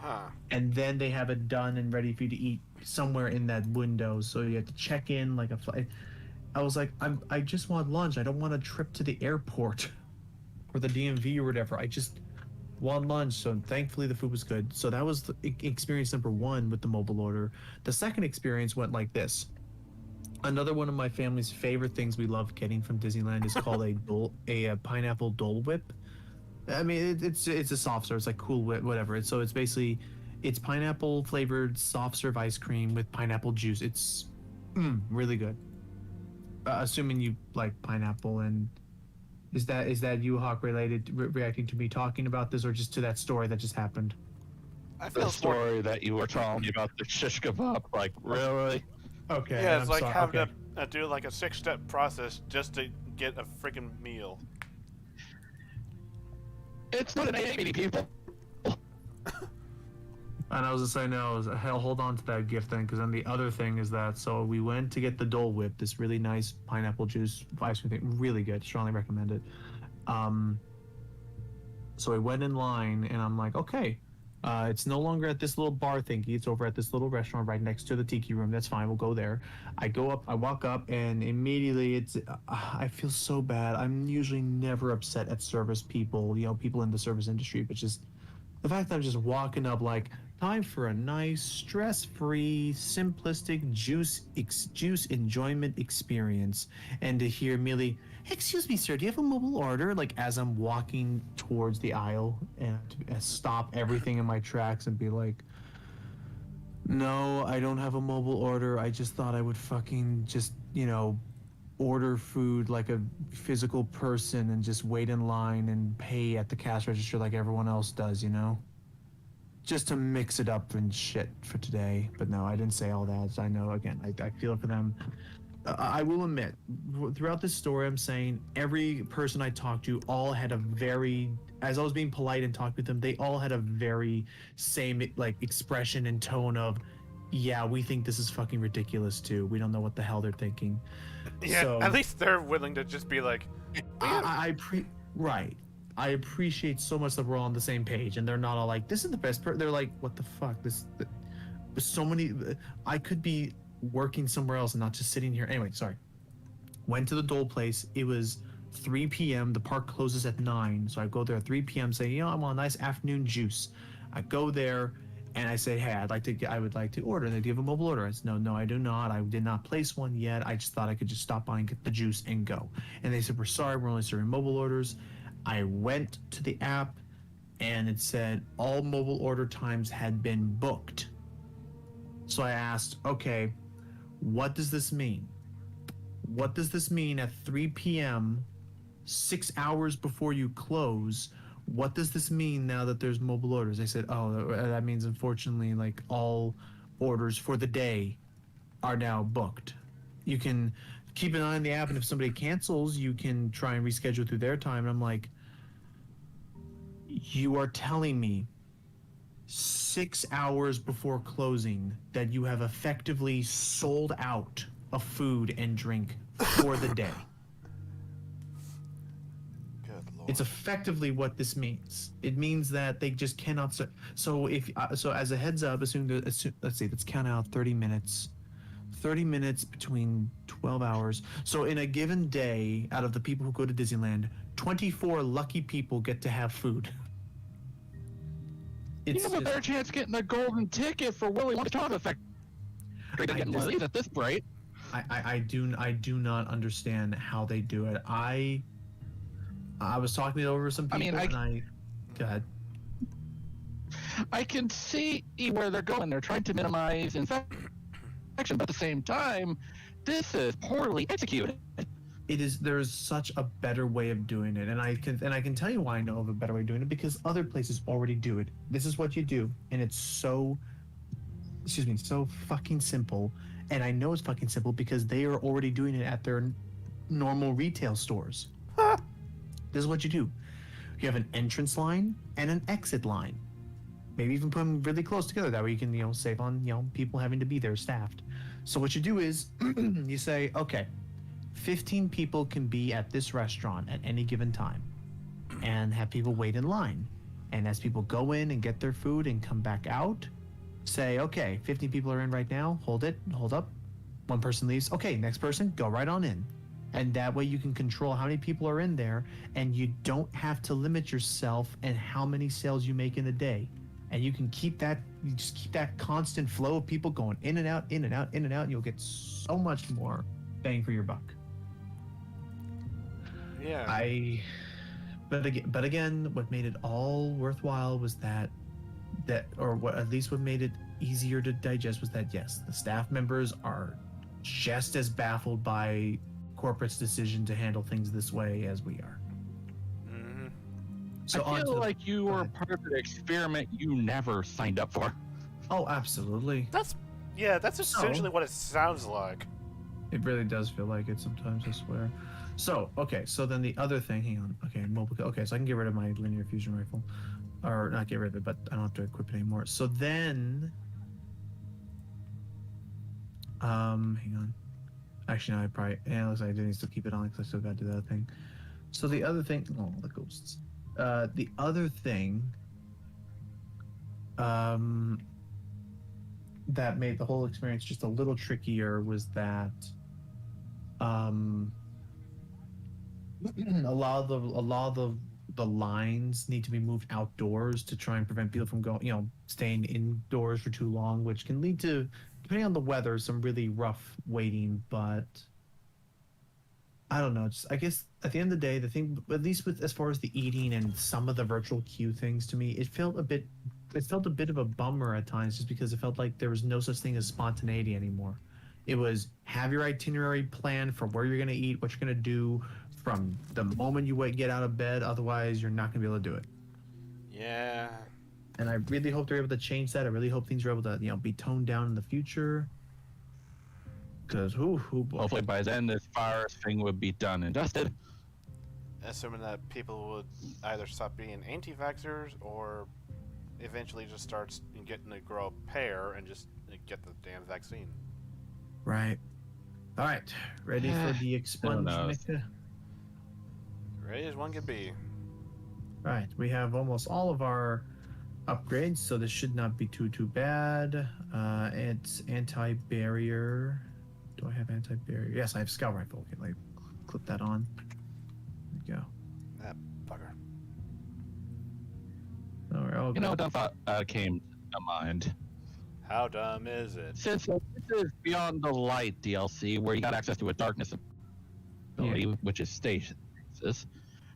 Huh. And then they have it done and ready for you to eat somewhere in that window. So you have to check in like a flight. I was like, I just want lunch. I don't want a trip to the airport or the DMV or whatever. I just want lunch. So thankfully the food was good. So that was experience number one with the mobile order. The second experience went like this. Another one of my family's favorite things we love getting from Disneyland is called a pineapple Dole Whip. I mean, it's a soft serve. It's like Cool Whip, whatever. It's basically pineapple flavored soft serve ice cream with pineapple juice. It's really good. Assuming you like pineapple, and is that you, Hawk, related reacting to me talking about this, or just to that story that just happened? I The feel story that you were telling me about the shish kebab, like really? Okay. Yeah, it's I'm like sorry. having Okay. to do like a 6-step process just to get a freaking meal. It's not an AA meeting, people. And I was just saying, no, hell, hold on to that gift thing, because then the other thing is that, so we went to get the Dole Whip, this really nice pineapple juice ice cream thing, really good, strongly recommend it. So I went in line, and I'm like, okay, it's no longer at this little bar thingy, it's over at this little restaurant right next to the tiki room, that's fine, we'll go there. I walk up, and immediately I feel so bad. I'm usually never upset at service people, people in the service industry, but just the fact that I'm just walking up like, time for a nice, stress-free, simplistic juice enjoyment experience, and to hear merely, "Excuse me, sir, do you have a mobile order?" Like as I'm walking towards the aisle, and to stop everything in my tracks and be like, "No, I don't have a mobile order. I just thought I would fucking just, order food like a physical person and just wait in line and pay at the cash register like everyone else does, just to mix it up and shit for today." But no, I didn't say all that. So I know, again, I feel for them. I will admit, throughout this story, I'm saying every person I talked to all had a very, as I was being polite and talking with them, they all had a very same expression and tone of, yeah, we think this is fucking ridiculous too. We don't know what the hell they're thinking. Yeah, So, at least they're willing to just be like, right. I appreciate so much that we're all on the same page, and they're not all like, "This is the best." They're like, "What the fuck? There's so many. I could be working somewhere else and not just sitting here." Anyway, sorry. Went to the Dole place. It was 3 p.m. The park closes at 9, so I go there at 3 p.m. Say, I want a nice afternoon juice. I go there and I say, "Hey, I would like to order." And they give a mobile order. I said, "No, I do not. I did not place one yet. I just thought I could just stop by and get the juice and go." And they said, "We're sorry, we're only serving mobile orders." I went to the app and it said all mobile order times had been booked. So I asked, okay, what does this mean? What does this mean at 3 p.m., 6 hours before you close? What does this mean now that there's mobile orders? They said, oh, that means unfortunately like all orders for the day are now booked. You can keep an eye on the app, and if somebody cancels, you can try and reschedule through their time. And I'm like, you are telling me 6 hours before closing that you have effectively sold out of food and drink for the day. Good Lord. It's effectively what this means. It means that they just cannot. So as a heads up, let's see, let's count out 30 minutes. 30 minutes between 12 hours. So in a given day, out of the people who go to Disneyland, 24 lucky people get to have food. You have a better chance getting a golden ticket for Willy Wonka's Chocolate Factory at this rate. I do not understand how they do it. I was talking it over with some people, go ahead. I can see where they're going. They're trying to minimize infection, but at the same time, this is poorly executed. It is. There's such a better way of doing it, and I can tell you why I know of a better way of doing it, because other places already do it. This is what you do, and it's so fucking simple. And I know it's fucking simple because they are already doing it at their normal retail stores. This is what you do. You have an entrance line and an exit line. Maybe even put them really close together. That way you can, save on, people having to be there staffed. So what you do is you say, okay, 15 people can be at this restaurant at any given time, and have people wait in line. And as people go in and get their food and come back out, say, okay, 15 people are in right now. Hold up. One person leaves. Okay, next person, go right on in. And that way you can control how many people are in there, and you don't have to limit yourself and how many sales you make in a day. And you can keep that constant flow of people going in and out, in and out, in and out, and you'll get so much more bang for your buck. Yeah. But again, what made it all worthwhile was that at least what made it easier to digest was that, yes, the staff members are just as baffled by corporate's decision to handle things this way as we are. Mm-hmm. So I feel like you were part of an experiment you never signed up for. Oh, absolutely. That's essentially what it sounds like. It really does feel like it sometimes, I swear. So, okay, so then the other thing, hang on. Okay, so I can get rid of my linear fusion rifle. or not get rid of it, but I don't have to equip it anymore. So then, hang on. Actually, no, I probably, yeah, it looks like I do need to keep it on because I still got to do that thing. So the other thing, oh, the ghosts. The other thing, that made the whole experience just a little trickier was that, a lot of the lines need to be moved outdoors to try and prevent people from going, staying indoors for too long, which can lead to, depending on the weather, some really rough waiting. But I don't know. Just I guess at the end of the day, the thing, at least with as far as the eating and some of the virtual queue things, to me, it felt a bit of a bummer at times, just because it felt like there was no such thing as spontaneity anymore. It was have your itinerary planned for where you're going to eat, what you're going to do from the moment you get out of bed. Otherwise, you're not going to be able to do it. Yeah. And I really hope they're able to change that. I really hope things are able to, be toned down in the future. Because, boy. Hopefully by then this virus thing would be done and dusted. Assuming that people would either stop being anti-vaxxers or eventually just start getting to grow a pair and just get the damn vaccine. Right. All right. Ready for the expunge, Mika? Ready as one could be. Right. We have almost all of our upgrades, so this should not be too bad. It's anti-barrier. Do I have anti-barrier? Yes, I have scout rifle. Okay, let me clip that on. There we go. That bugger. All right, all You know, good. a dumb thought came to mind. How dumb is it? Since this is Beyond the Light DLC, where you got access to a darkness ability, which is stasis,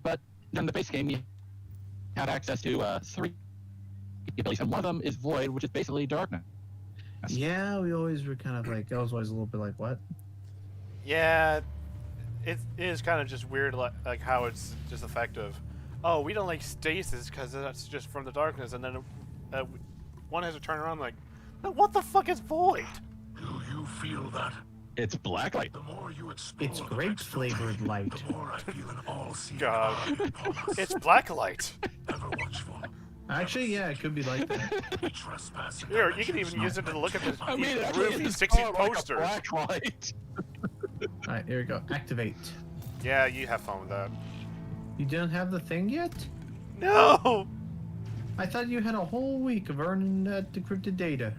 but in the base game you had access to 3 abilities, and one of them is Void, which is basically darkness. Yeah, we always were kind of like, I was always a little bit like, what? Yeah, it is kind of just weird, like how it's just effective. Oh, we don't like stasis because that's just from the darkness, and then one has to turn around like, what the fuck is Void? Do you feel that? It's Blacklight. The more you explore It's the grape Vex flavored domain, light. The more I feel an all-seeing God. eye upon us. It's Blacklight. Ever watchful. Actually, yeah, it could be like that. We trespass in Here, you can dimensions even use it to not look at meant the I mean, it roof actually these is 16 called like a posters. Blacklight. All right, here we go. Activate. Yeah, you have fun with that. You didn't have the thing yet? No! I thought you had a whole week of earning that decrypted data.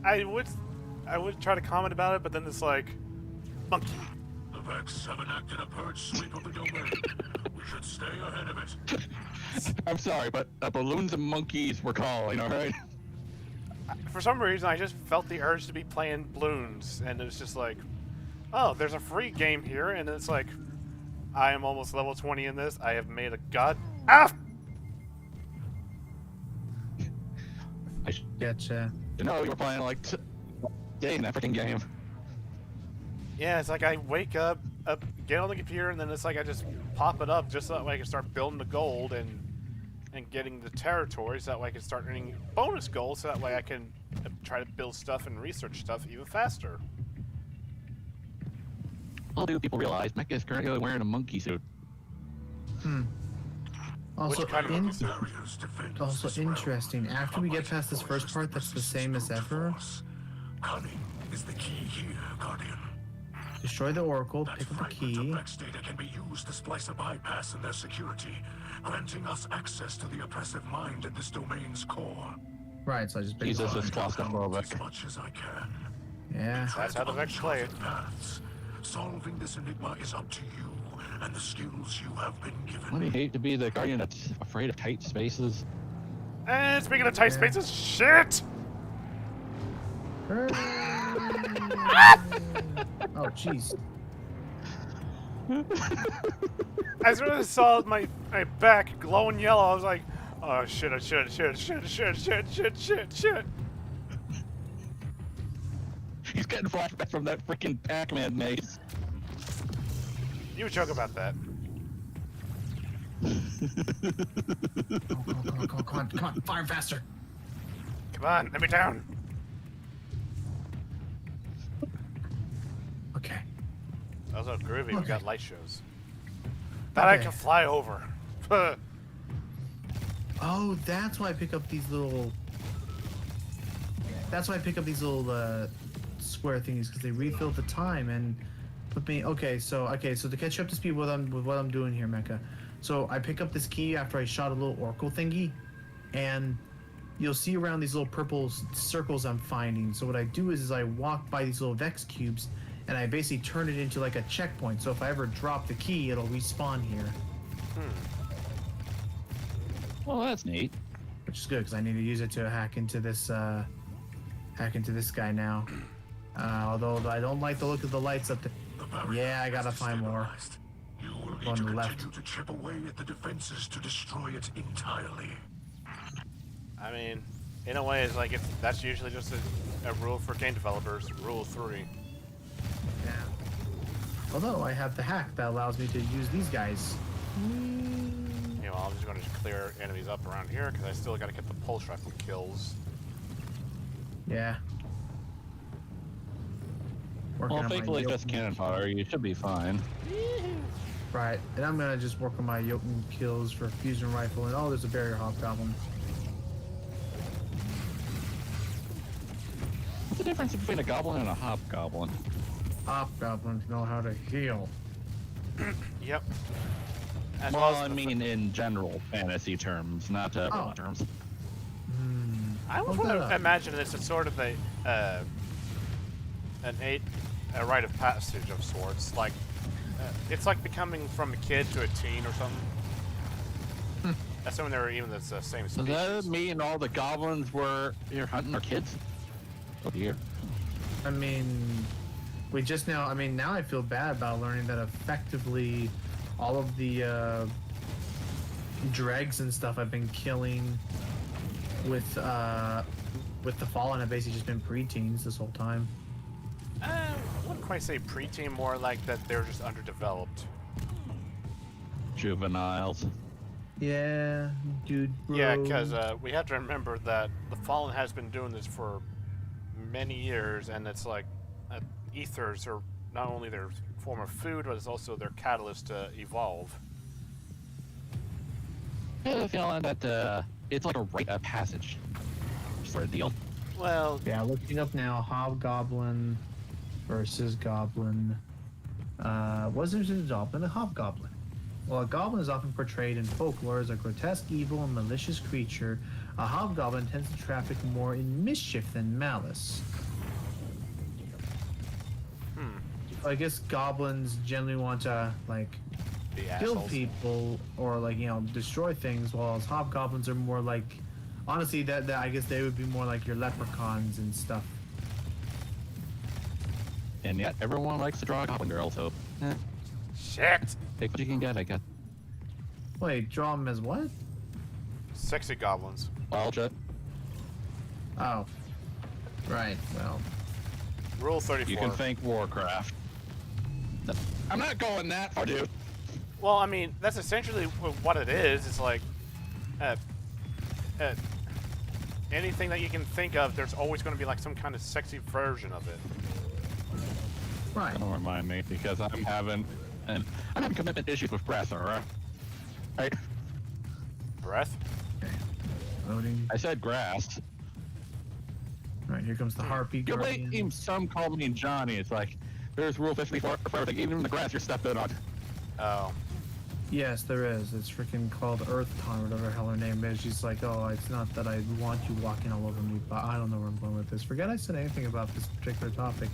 I would try to comment about it, but then it's like, monkey. The Vex have enacted a purge sweep of the domain. We should stay ahead of it. I'm sorry, but balloons and monkeys were calling, alright? For some reason, I just felt the urge to be playing balloons, and it was just like, oh, there's a free game here, and it's like, I am almost level 20 in this. I have made a god. Ah! Gotcha. You know, you were playing like day in that freaking game. Yeah, it's like I wake up, get on the computer, and then it's like I just pop it up just so that way I can start building the gold and getting the territories. That way I can start earning bonus gold, so that way I can try to build stuff and research stuff even faster. Little do people realize Mecha is currently wearing a monkey suit. Also, Which kind of monkey suit? Barriers defend us also as well. interesting. After we get Almighty past this first forces part, that's the same as persist ever. force. Cunning is the key here, Guardian. Destroy the Oracle, That pick up the fragment key. of Vex data can be used to splice a bypass in their security, granting us access to the oppressive mind at this domain's core. Right, so I just pick Jesus it up. is Find out claustrophobic. as much as I can. Yeah. That's how the Vex play it. Uncharted paths. Solving this enigma is up to you and the skills you have been given. Wouldn't you hate to be the guardian that's afraid of tight spaces? And speaking of tight spaces, shit! Oh, jeez. As soon as I saw my back glowing yellow, I was like, oh shit, shit. He's getting flashbacks from that freaking Pac-Man maze. You joke about that. Come on, fire faster. Come on, let me down. Okay. Also groovy, we Okay. got light shows. That I Okay. can fly over. Oh, that's why I pick up these little. That's why I pick up these little square thingies, because they refill the time and put me. Okay, so to catch you up to speed with what I'm doing here, Mecha. So I pick up this key after I shot a little oracle thingy, and you'll see around these little purple circles I'm finding. So what I do is I walk by these little Vex cubes, and I basically turn it into like a checkpoint. So if I ever drop the key, it'll respawn here. Well, that's neat. Which is good, because I need to use it to hack into this guy now. Although I don't like the look of the lights up there. Yeah, I gotta find more. You will need On to the left. continue to chip away at the defenses to destroy it entirely. I mean, in a way, it's like that's usually just a rule for game developers. Rule 3. Yeah. Although I have the hack that allows me to use these guys. You know, I'm just going to clear enemies up around here because I still got to get the pulse rifle kills. Yeah. Working Well, on my thankfully, yoke- just cannon fodder. You should be fine. Right, and I'm gonna just work on my Jotun kills for fusion rifle, and oh, there's a barrier hobgoblin. What's the difference between a goblin and a hobgoblin? Hobgoblins know how to heal. Yep. As Well, as I the- mean in general fantasy terms, not Oh. terms. I almost Hold want that to up. imagine it's a sort of a rite of passage of sorts. Like it's like becoming from a kid to a teen or something. Assuming they were even the same Does species. that mean all the goblins were you're hunting our kids? Oh dear. I mean, now I feel bad about learning that effectively all of the dregs and stuff I've been killing with the Fallen have basically just been preteens this whole time. I wouldn't quite say preteen, more like that they're just underdeveloped. Juveniles. Yeah, dude. Yeah, bro. because we have to remember that the Fallen has been doing this for many years, and it's like ethers are not only their form of food, but it's also their catalyst to evolve. I have a feeling that it's like a rite of passage sort of deal. Well, Yeah, looking up now, Hobgoblin versus Goblin. What is a goblin? A Hobgoblin. While a goblin is often portrayed in folklore as a grotesque, evil, and malicious creature, a hobgoblin tends to traffic more in mischief than malice. I guess goblins generally want to, like, the kill assholes. people or, like, destroy things, while hobgoblins are more like, honestly, that I guess they would be more like your leprechauns and stuff. And yet everyone likes to draw a goblin girl, so Shit! take what you can get, I guess. Wait, draw them as what? Sexy goblins. Well, just Oh. Right, well. Rule 34. you can thank Warcraft. I'm not going that far, dude. Well, I mean, that's essentially what it is. It's like, anything that you can think of, there's always going to be like some kind of sexy version of it. Right. Don't remind me, because I'm having commitment issues with breath, alright? Right? Breath? Loading. I said grass. Right, here comes the Harpy You'll Guardian. blame some call me Johnny. It's like, there's Rule 54 for everything, even the grass you're stepping on. Oh. Yes, there is. It's freaking called EarthCon, whatever the hell her name is. She's like, oh, it's not that I want you walking all over me, but I don't know where I'm going with this. Forget I said anything about this particular topic.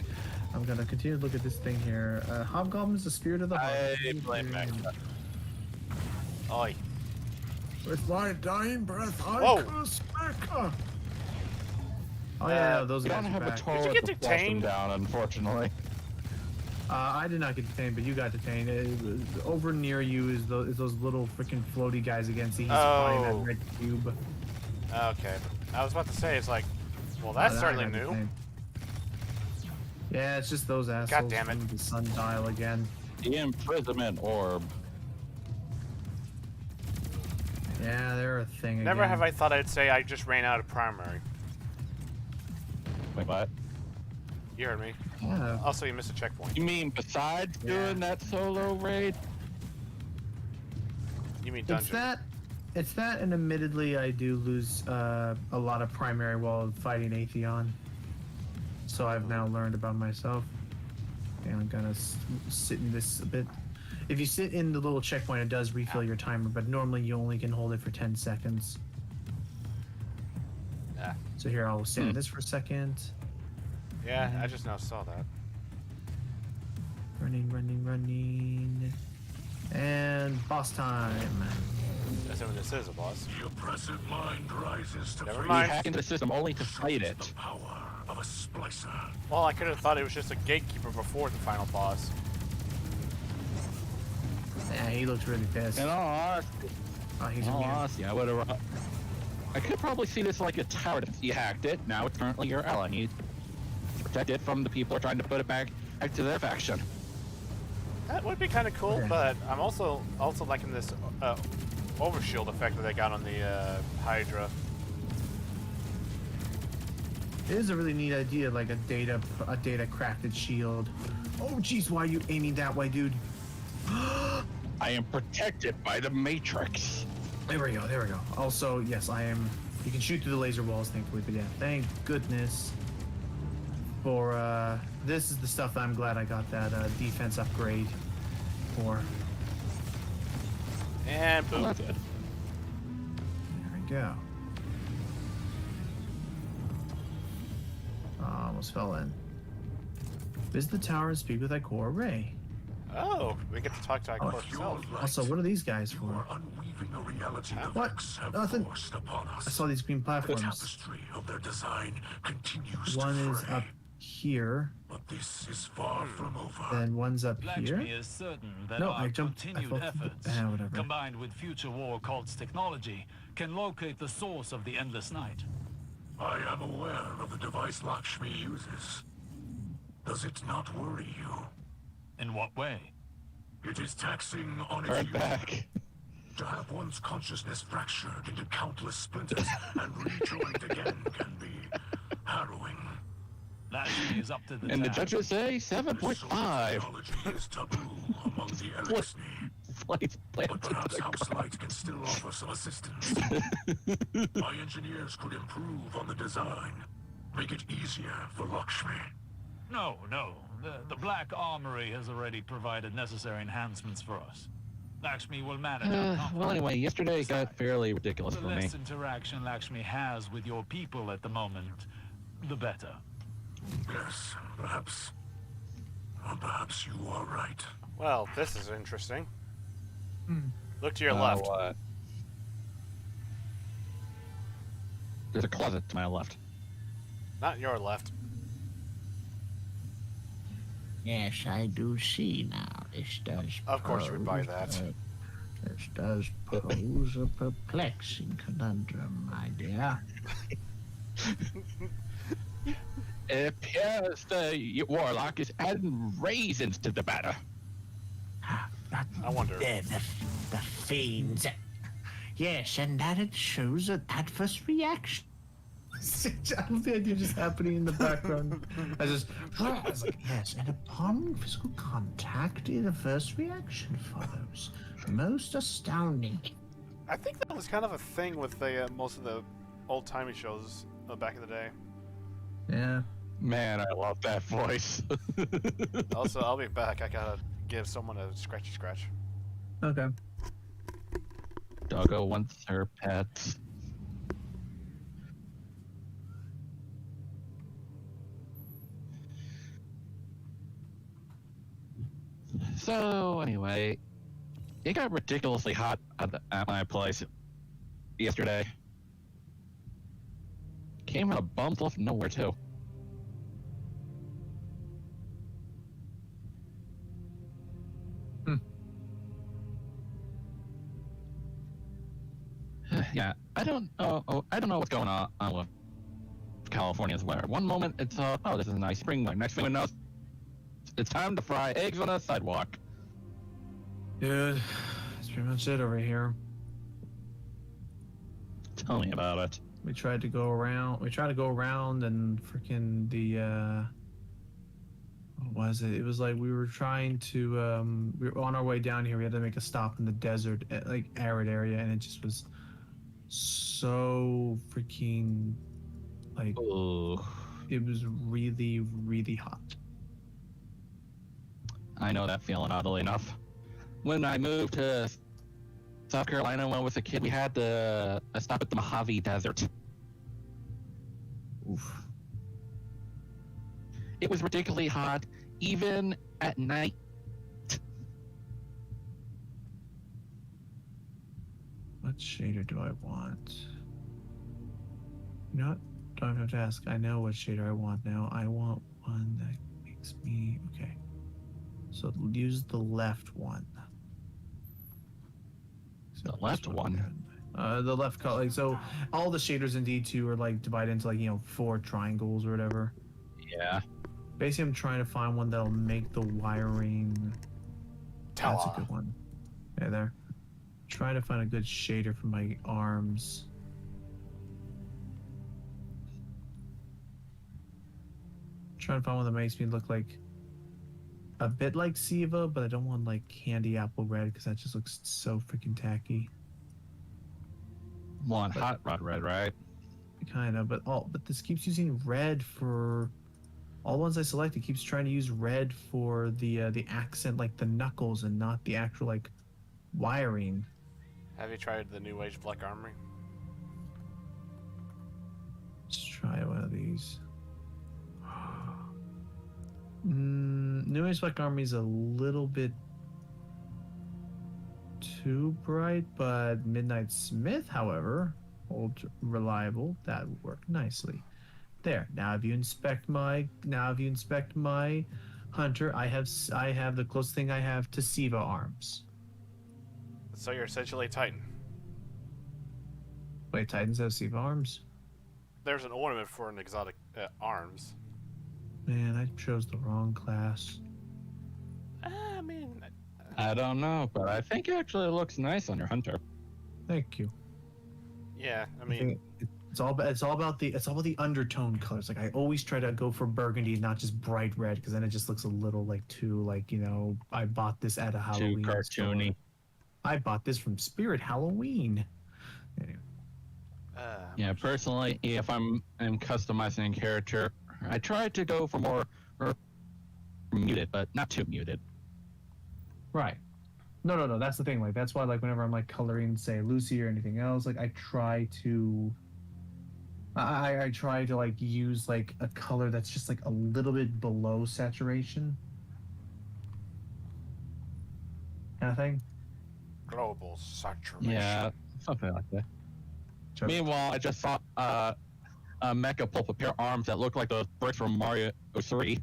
I'm going to continue to look at this thing here. Hobgoblin is the spirit of the I Harpy. blame Mecha. Oi. With my dying breath, I Whoa. curse Mecha. Oh, yeah, no, those You guys don't are have a back. toilet get to flush them detained? down, unfortunately. I did not get detained, but you got detained. Over near you is those little freaking floaty guys again. See, he's flying Oh. that red cube. Okay. I was about to say, it's like, well, that's Oh, certainly I got new. detained. Yeah, it's just those assholes damn it. from the sundial again. The imprisonment orb. Yeah, they're a thing again. Never have I thought I'd say I just ran out of primary. Wait, what? You heard me. Yeah. Also, you missed a checkpoint. You mean besides Yeah. doing that solo raid? You mean dungeon? It's that, and admittedly, I do lose a lot of primary while fighting Atheon. So I've now learned about myself. And I'm gonna sit in this a bit. If you sit in the little checkpoint, it does refill your timer, but normally you only can hold it for 10 seconds. Yeah. So here, I'll stand in this for a second. Yeah, I just now saw that. Running. And boss time. Assuming this is a boss. The oppressive mind rises to Never face We mind. hack into the system only to fight it. the power of a splicer. Well, I could have thought it was just a gatekeeper before the final boss. Yeah, he looks really pissed. In all honesty, Oh, he's in all immune. honesty, I could probably see this like a tower. If you hacked it, now it's currently your ally. You need to protect it from the people who are trying to put it back to their faction. That would be kind of cool, Okay. but I'm also liking this overshield effect that they got on the Hydra. It is a really neat idea, like a data crafted shield. Oh, jeez, why are you aiming that way, dude? I am protected by the Matrix. There we go. Also, yes, I am. You can shoot through the laser walls, thankfully, but yeah, thank goodness for, this is the stuff that I'm glad I got that, defense upgrade for. And Well, boom. that's good. There we go. Almost fell in. Visit the tower and speak with Ikora Ray. Oh, we get to talk to Ikora With your herself. light, Also, what are these guys you for? are unweaving a reality the What? Vex have Nothing. forced upon us. I saw these green The platforms. tapestry of their design continues One to is fray. up here, But this is far from over. then one's up Lakshmi here. is certain that No, our I jumped. I continued felt. efforts, Whatever. combined with future war cult's technology, can locate the source of the Endless Night. I am aware of the device Lakshmi uses. Does it not worry you? In what way? It is taxing on its Right user. back. To have one's consciousness fractured into countless splinters and rejoined again can be harrowing. Lakshmi is up to the And the task. judges say This sort of 7.5. technology is taboo among the Elixni. Flight But planted perhaps to the House ground. Light can still offer some assistance. My engineers could improve on the design. Make it easier for Lakshmi. No. The Black Armory has already provided necessary enhancements for us. Lakshmi will manage our conflict. Well, anyway, yesterday got fairly ridiculous The for me. less interaction Lakshmi has with your people at the moment, the better. Yes, perhaps. Perhaps you are right. Well, this is interesting. Look to your left. What? There's a closet to my left. Not your left. Yes, I do see now. This does. Of course you would buy pose, that. This does pose a perplexing conundrum, my dear. It appears the warlock is adding raisins to the batter. I wonder. The fiends. Yes, and that it shows an adverse reaction. I love the idea just happening in the background. I was like, Yes, and upon physical contact, an adverse reaction follows. Most astounding. I think that was kind of a thing with the most of the old-timey shows back in the day. yeah. Man, I love that voice. Also, I'll be back. I gotta give someone a scratchy scratch. Okay. Doggo wants her pets. So, anyway, it got ridiculously hot at my place yesterday. Came out of bums left nowhere, too. Yeah, I don't know. I don't know what's going on with California's weather. One moment it's oh, this is a nice spring weather. Next thing we know, it's time to fry eggs on a sidewalk. Dude, that's pretty much it over here. Tell me about it. We tried to go around. We tried to go around, and freaking What was it? It was like we were trying to we were on our way down here. We had to make a stop in the desert, like arid area, and it just was so freaking like Oh, it was really, really hot. I know that feeling, oddly enough. When I moved to South Carolina when I was a kid, we had to stop at the Mojave Desert. Oof. It was ridiculously hot, even at night. What shader do I want? You know what? Don't have to ask. I know what shader I want now. I want one that makes me okay. So use the left one. The left one? The left color. Like, so all the shaders in D2 are like divided into like 4 triangles or whatever. Yeah. Basically, I'm trying to find one that'll make the wiring. That's a Tala. good one. Yeah, there. Trying to find a good shader for my arms. Trying to find one that makes me look like a bit like Siva, but I don't want like candy apple red because that just looks so freaking tacky. One hot rod red, right? Kind of, but this keeps using red for all the ones I select. It keeps trying to use red for the accent, like the knuckles, and not the actual like wiring. Have you tried the New Age Black Armory? Let's try one of these. New Age Black Army is a little bit too bright, but Midnight Smith, however, old reliable, that would work nicely. There. Now, if you inspect my hunter, I have the closest thing I have to Siva arms. So you're essentially a Titan. Wait, Titans have Siva arms? There's an ornament for an exotic arms. Man, I chose the wrong class. I mean, I don't know, but I think it actually looks nice on your hunter. Thank you. yeah, I I mean, think it's all about the undertone colors. Like I always try to go for burgundy, not just bright red, because then it just looks a little like too like I bought this at a Halloween Too cartoony. store. I bought this from Spirit Halloween. Anyway, Yeah, personally, if I'm customizing a character, I try to go for more muted, but not too muted. right. No. That's the thing. Like that's why like whenever I'm like coloring, say Lucy or anything else, like I try to like use like a color that's just like a little bit below saturation. Kind of thing. global saturation. Yeah, something like that. Sure. Meanwhile, I just saw a mecha pull up a pair of arms that look like those bricks from Mario 3.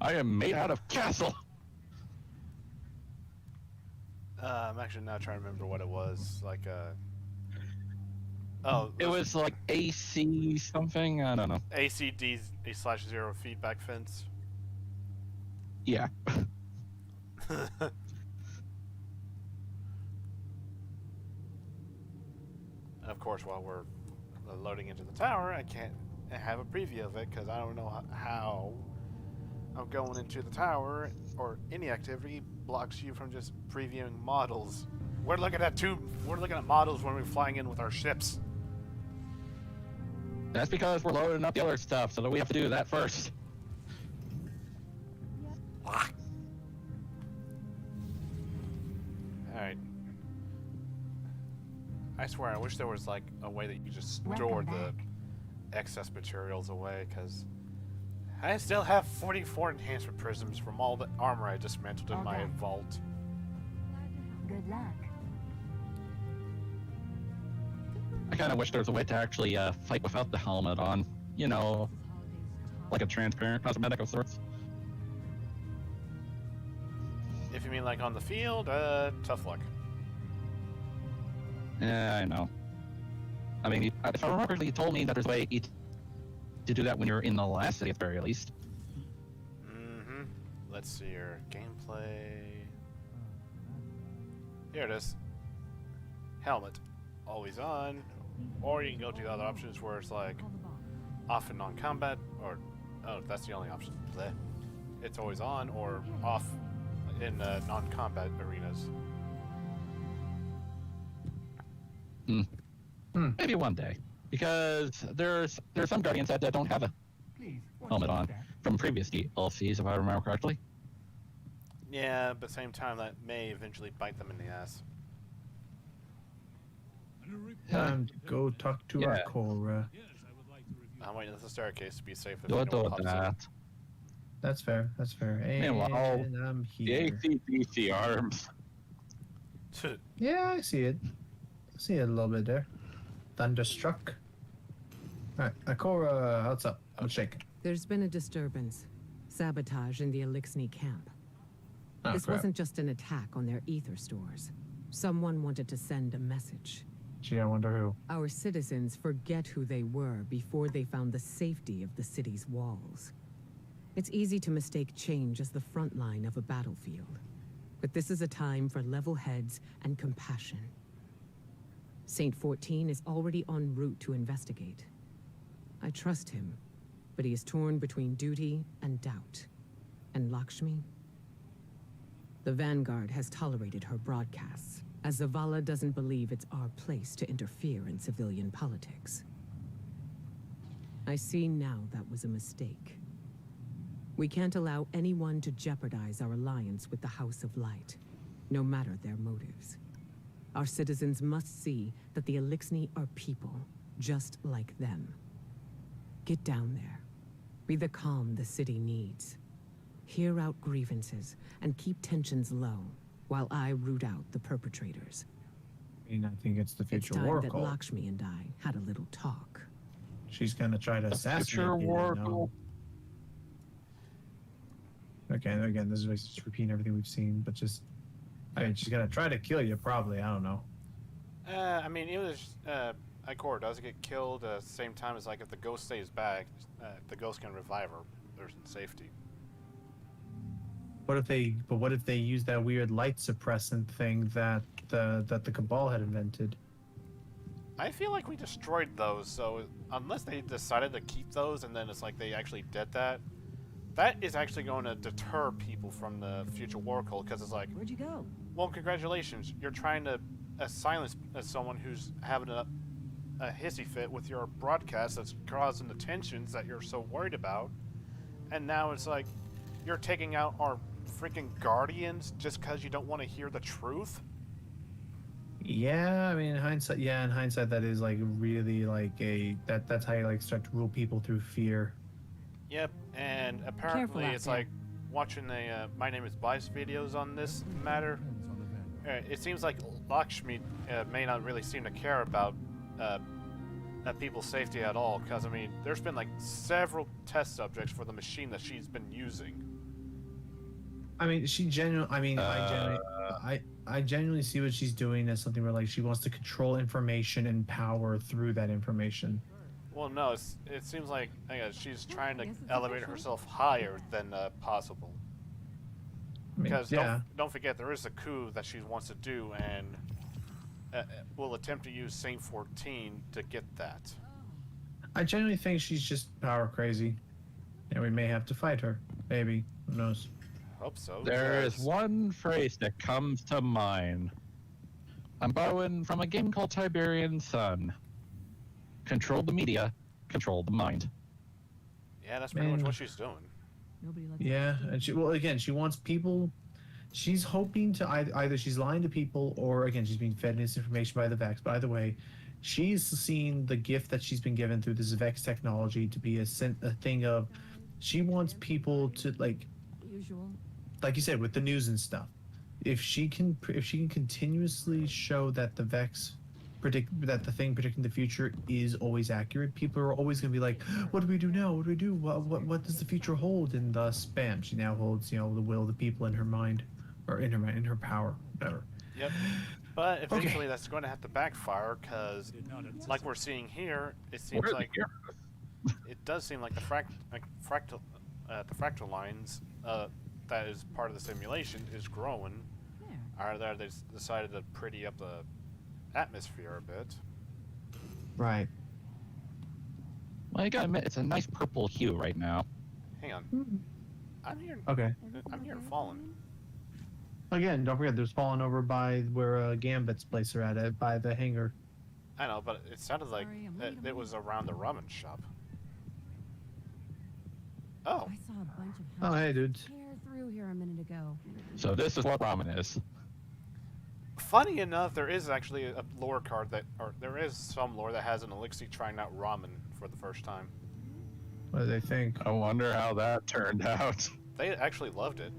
I am made out of castle. I'm actually not trying to remember what it was. Like, oh, It was like AC something. I don't know. ACD/0 feedback fence. Yeah. Of course, while we're loading into the tower, I can't have a preview of it because I don't know how I'm going into the tower or any activity blocks you from just previewing models. We're looking at models when we're flying in with our ships. That's because we're loading up the other stuff, so that we have to do that first. Alright. I swear, I wish there was like a way that you just store the excess materials away, because I still have 44 enhancement prisms from all the armor I dismantled in my vault. Good luck. I kind of wish there was a way to actually fight without the helmet on. You know, like a transparent cosmetic of sorts. If you mean like on the field, tough luck. Yeah, I know. I mean, if I remember correctly, he told me that there's a way to do that when you're in the last city at the very least. Mm-hmm. Let's see your gameplay. Here it is. Helmet. Always on. Or you can go to the other options where it's like off in non-combat, or oh, that's the only option. Bleh. It's always on or off in non-combat arenas. Maybe one day, because there's some Guardians that don't have a helmet on from previous DLCs, if I remember correctly. Yeah, but same time that may eventually bite them in the ass. Time to go talk to Yeah. Akora. I'm waiting at the staircase to be safe if Do anyone pops up. that. That's fair. That's fair. Meanwhile, And I'm The here. ACDC arms. Yeah, I see it. I see it a little bit there. Thunderstruck. Alright, Akora, what's up? What's shaking? There's been a disturbance. Sabotage in the Elixni camp. Oh, This crap. wasn't just an attack on their ether stores. Someone wanted to send a message. Gee, I wonder who. Our citizens forget who they were before they found the safety of the city's walls. It's easy to mistake change as the front line of a battlefield. But this is a time for level heads and compassion. Saint 14 is already en route to investigate. I trust him, but he is torn between duty and doubt. And Lakshmi? The Vanguard has tolerated her broadcasts, as Zavala doesn't believe it's our place to interfere in civilian politics. I see now that was a mistake. We can't allow anyone to jeopardize our alliance with the House of Light, no matter their motives. Our citizens must see that the Elixni are people, just like them. Get down there. Be the calm the city needs. Hear out grievances and keep tensions low while I root out the perpetrators. I mean, I think it's the It's future time war that cult. Lakshmi and I had a little talk. She's gonna try to assassinate Future you, war you know? cult. Okay, again, this is just repeating everything we've seen, but just, I mean, she's gonna try to kill you, probably. I don't know. I mean, it was Ikora does get killed at the same time as like if the ghost stays back, the ghost can revive her. There's safety. What if they use that weird light suppressant thing that the Cabal had invented? I feel like we destroyed those, so unless they decided to keep those and then it's like they actually did that, that is actually going to deter people from the future war cult, because it's like, Where'd you go? well, congratulations, you're trying to silence someone who's having a hissy fit with your broadcast that's causing the tensions that you're so worried about, and now it's like you're taking out our freaking guardians just because you don't want to hear the truth. Yeah, I mean, in hindsight, that is like really like that's how you like start to rule people through fear. Yep, and apparently out it's there. like watching the My Name is Bice videos on this matter. It seems like Lakshmi may not really seem to care about people's safety at all, because I mean, there's been like several test subjects for the machine that she's been using. I mean, I genuinely see what she's doing as something where like she wants to control information and power through that information. Well, no, it seems like she's trying to elevate herself higher than possible. I mean, Because yeah, don't forget, there is a coup that she wants to do, and will attempt to use Saint 14 to get that. I genuinely think she's just power crazy, and we may have to fight her. Maybe, who knows? Hope so. There is because- one phrase that comes to mind. I'm borrowing from a game called Tiberian Sun. Control the media, control the mind. Yeah, that's pretty much Man. what she's doing. Nobody lets Yeah, and she she wants people. She's hoping to either she's lying to people or again she's being fed misinformation by the Vex. By the way, she's seen the gift that she's been given through this Vex technology to be a thing of. She wants people to like usual. you said with the news and stuff. If she can continuously show that the Vex that the thing predicting the future is always accurate, people are always going to be like, what do we do now? What do we do? What does the future hold? And thus, bam, she now holds the will of the people in her mind, or in her power, whatever. Yep. But eventually that's going to have to backfire, because like we're seeing here, it seems Where like here? it does seem like the fractal lines that is part of the simulation is growing. There. Either they decided to pretty up the atmosphere a bit. Right. Well, I gotta admit, it's a nice purple hue right now. Hang on. I'm here. Okay. I'm here in Fallen. Again, don't forget, there's fallen over by where Gambit's place are at, by the hangar. I know, but it sounded like Sorry, I'm late, it was around the ramen shop. Oh, I saw a bunch of Oh, hey, dudes. tear through here a minute ago. So this is what ramen is. funny enough, there is actually a lore card that, or there is some lore that has an Elixir trying out ramen for the first time. What do they think? I wonder how that turned out. They actually loved it.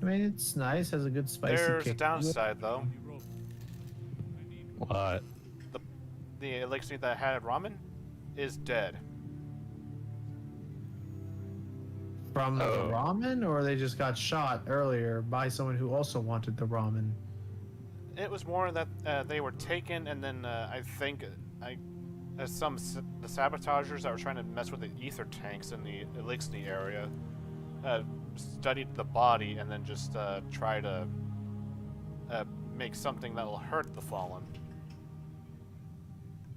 I mean, it's nice, has a good spicy There's a kick. downside though. What? The Elixir that had ramen is dead. From the Oh. ramen, or they just got shot earlier by someone who also wanted the ramen? It was more that they were taken, and then I think the sabotagers that were trying to mess with the ether tanks in the Elixir area studied the body and then just try to make something that will hurt the Fallen.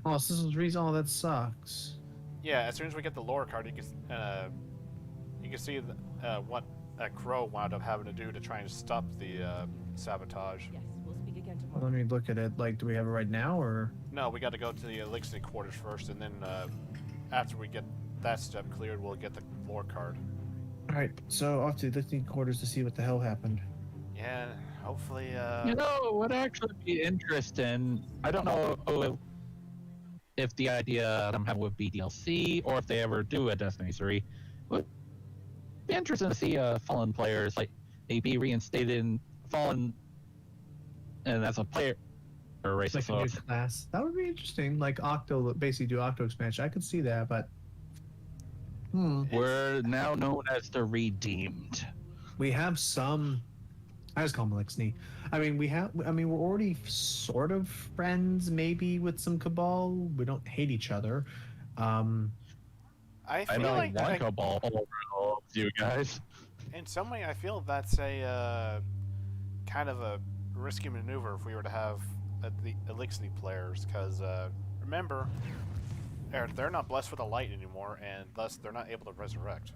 Oh, so this is the reason all that sucks. Yeah, as soon as we get the lore card, you can see what Crow wound up having to do to try and stop the sabotage. Yes, we'll speak again Well, tomorrow. let me look at it. Like, do we have it right now, or? No, we got to go to the Elixir quarters first, and then after we get that step cleared, we'll get the lore card. Alright, so off to the listening quarters to see what the hell happened. Yeah, hopefully. You know, it would actually be interesting. I don't know if the idea I'm having would be DLC or if they ever do a Destiny 3. Would be interesting to see Fallen players like maybe reinstated in Fallen and as a player or race. Like So a new class. That would be interesting. Like Octo, basically do Octo expansion. I could see that, but we're now known as the Redeemed. we have some. I just call them Elixir. I mean, we're already sort of friends, maybe with some Cabal. We don't hate each other. I I feel know like one Cabal over all of you guys. in some way, I feel that's a kind of a risky maneuver if we were to have the Elixir players, because remember, they're not blessed with the light anymore, and thus they're not able to resurrect.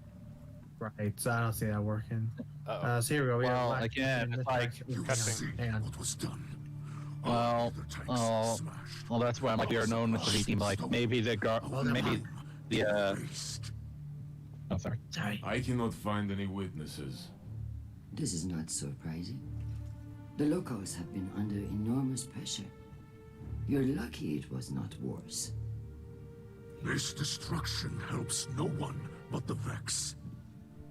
Right, so I don't see that working. Uh-oh. So here we go. We have Well, Black again, Knight, it's like- You Cutting. see Hang on. what was done. Well, All the tanks smashed. Well, that's why I'm like you're known as the Redeemed. Like maybe the maybe the Waste. Oh, sorry. Sorry. I cannot find any witnesses. This is not surprising. The locals have been under enormous pressure. You're lucky it was not worse. This destruction helps no one but the Vex.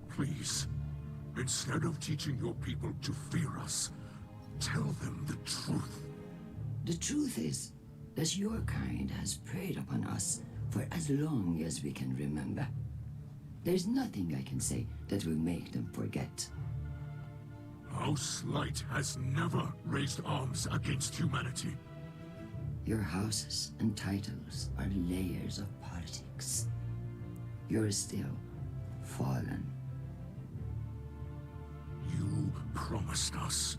Please, instead of teaching your people to fear us, tell them the truth. The truth is that your kind has preyed upon us for as long as we can remember. There's nothing I can say that will make them forget. House Light has never raised arms against humanity. Your houses and titles are layers of politics. You're still fallen. You promised us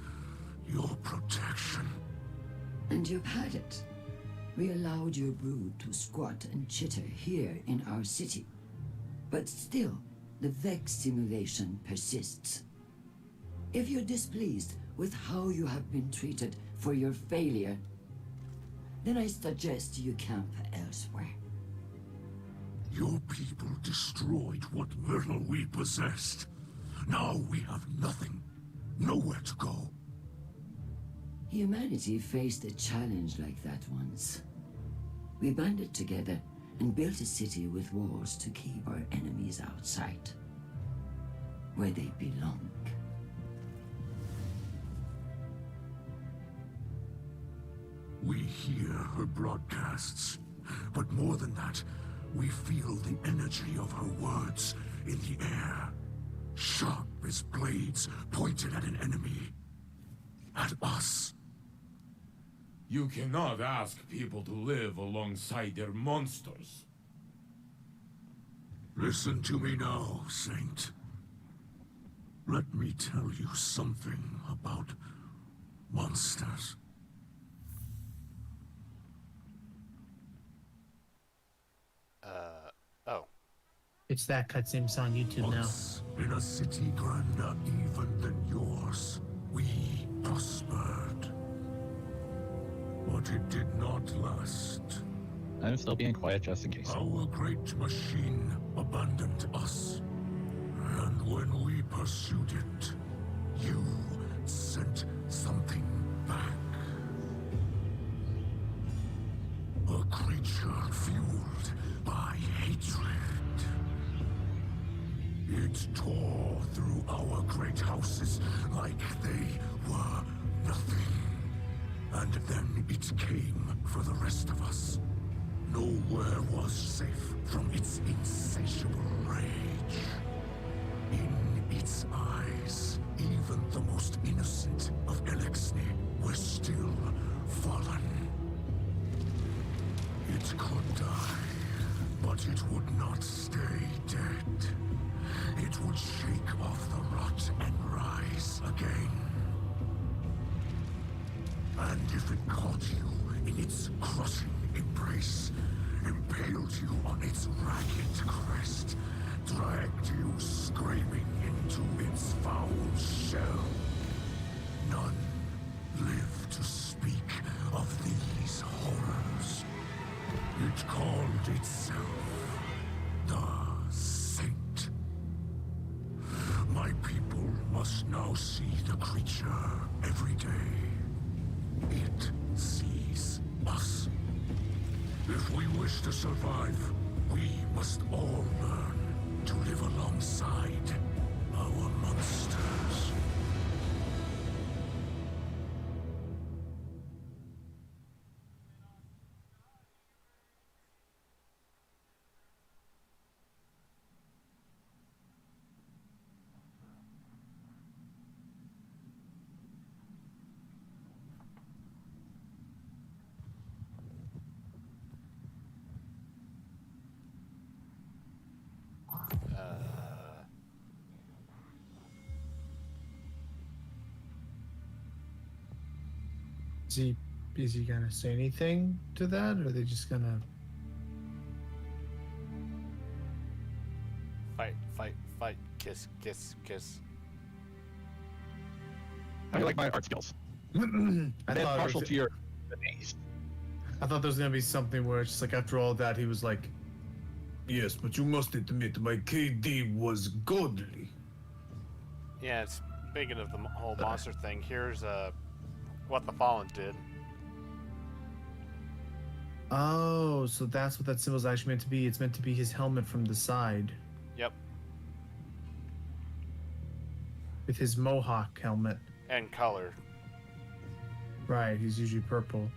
your protection. And you've had it. We allowed your brood to squat and chitter here in our city. But still, the Vex simulation persists. If you're displeased with how you have been treated for your failure, then I suggest you camp elsewhere. Your people destroyed what little we possessed. Now we have nothing. Nowhere to go. Humanity faced a challenge like that once. We banded together and built a city with walls to keep our enemies outside, where they belong. We hear her broadcasts, but more than that, we feel the energy of her words in the air. Sharp as blades pointed at an enemy. At us. You cannot ask people to live alongside their monsters. Listen to me now, Saint. Let me tell you something about monsters. It's that cutscene on YouTube now. Once, in a city grander even than yours, we prospered. But it did not last. I'm still being quiet just in case. Our great machine abandoned us. And when we pursued it, you sent something back. A creature fueled by hatred. It tore through our great houses like they were nothing. And then it came for the rest of us. Nowhere was safe from its insatiable rage. In its eyes, even the most innocent of Elixni were still fallen. It could die, but it would not stay dead. It would shake off the rot and rise again. And if it caught you in its crushing embrace, impaled you on its ragged crest, dragged you screaming into its foul shell, none live to speak of these horrors. It called itself the Saint. My people must now see the creature every day. It sees us. If we wish to survive, we must all learn to live alongside our monsters. Is he gonna say anything to that, or are they just gonna Fight, kiss, kiss, kiss. I like my art skills. I I'm thought partial it was- to your taste. I thought there was gonna be something where it's just like after all that he was like, yes, but you must admit my KD was godly. Yeah, it's speaking of the whole monster thing. Here's what the Fallen did. Oh, so that's what that symbol's actually meant to be. It's meant to be his helmet from the side Yep, with his mohawk helmet. and color. Right, he's usually purple.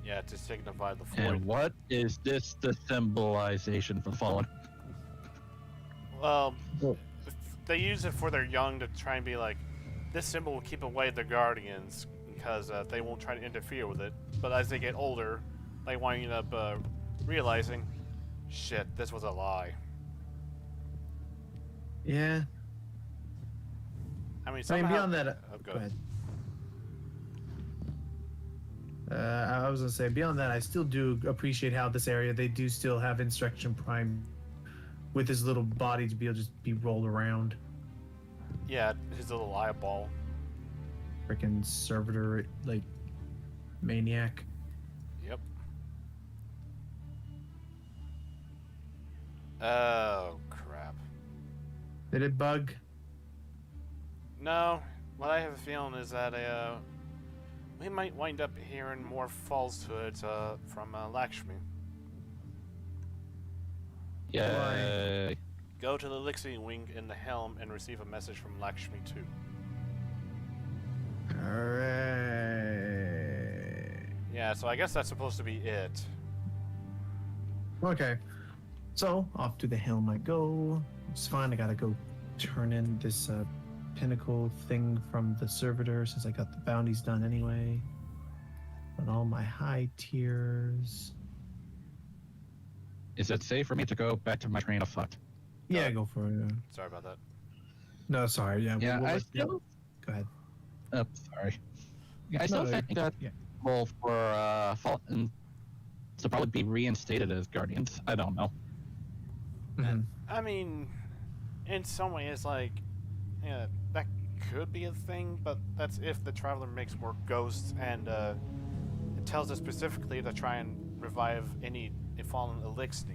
Yeah, to signify the void. And what is this the symbolization for Fallen? Well, they use it for their young to try and be like, this symbol will keep away the guardians because they won't try to interfere with it. But as they get older, they wind up realizing, shit, this was a lie. Yeah. I mean, I mean, somehow... beyond that, Oh, go ahead. I was gonna say, beyond that, I still do appreciate how this area, they do still have Insurrection Prime with his little body to be able to just be rolled around. Yeah, his little eyeball. Freaking servitor, like, maniac. Yep. Oh, crap. Did it bug? No, what I have a feeling is that we might wind up hearing more falsehoods from Lakshmi. Yeah. Go to the Elixir Wing in the helm and receive a message from Lakshmi too. Alright. Yeah, so I guess that's supposed to be it. Okay. So, off to the helm I go. It's fine, I gotta go turn in this pinnacle thing from the servitor since I got the bounties done anyway. On all my high tiers. Is it safe for me to go back to my train of thought? Yeah, go for it. Sorry about that. No, sorry. Yeah, Yeah, I yeah. still. Go ahead. Oh, sorry. Yeah, I still No, think that yeah. role for Fallen to probably be reinstated as Guardians. I don't know. And, I mean, in some ways, like, yeah, that could be a thing, but that's if the Traveler makes more ghosts and it tells us specifically to try and revive any fallen Elixir.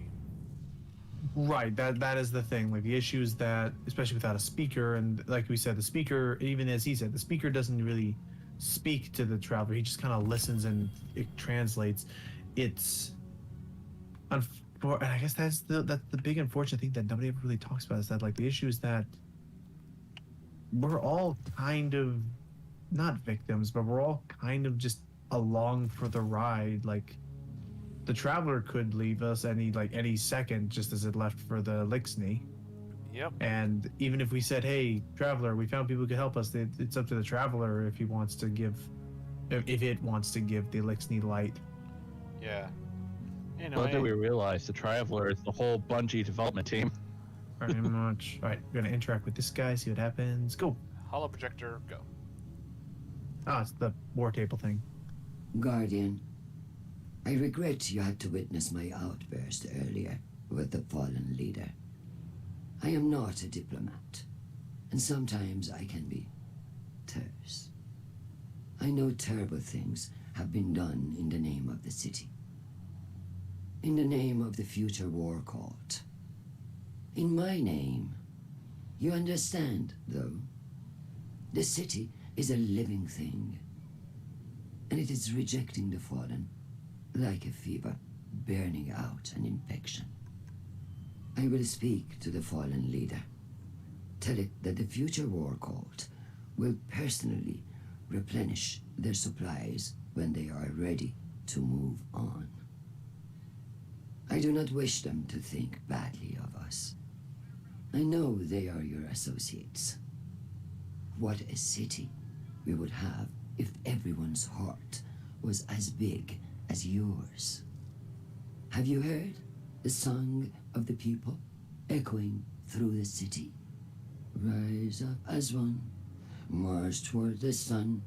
Right, that is the thing. Like the issue is that, especially without a speaker, and like we said, the speaker, even as he said, the speaker doesn't really speak to the Traveler. He just kind of listens and it translates. It's, and I guess that's the big unfortunate thing that nobody ever really talks about, is that like the issue is that we're all kind of not victims, but we're all kind of just along for the ride. Like the Traveler could leave us any second, just as it left for the Elixir. Yep. And even if we said, "Hey, Traveler, we found people who could help us," it's up to the Traveler if he wants to give, if it wants to give the Elixir light. Yeah. Well, do we realize the Traveler is the whole Bungie development team? Very much. All right, we're gonna interact with this guy, see what happens. Go. Holo projector, go. Ah, it's the war table thing. Guardian, I regret you had to witness my outburst earlier with the fallen leader. I am not a diplomat, and sometimes I can be terse. I know terrible things have been done in the name of the city. In the name of the future war court. In my name. You understand, though? The city is a living thing, and it is rejecting the fallen, like a fever burning out an infection. I will speak to the fallen leader. Tell it that the future war court will personally replenish their supplies when they are ready to move on. I do not wish them to think badly of us. I know they are your associates. What a city we would have if everyone's heart was as big as yours. Have you heard the song of the people echoing through the city? Rise up as one, march toward the sun.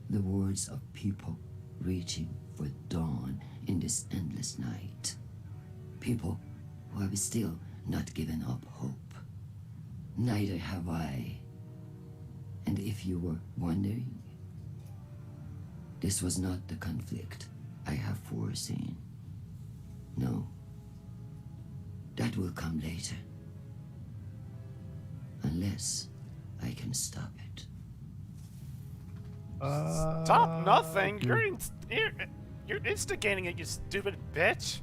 The words of people reaching for dawn in this endless night. People who have still not given up hope. Neither have I. And if you were wondering, this was not the conflict I have foreseen. No. That will come later. Unless I can stop it. Stop nothing! You're instigating it, you stupid bitch!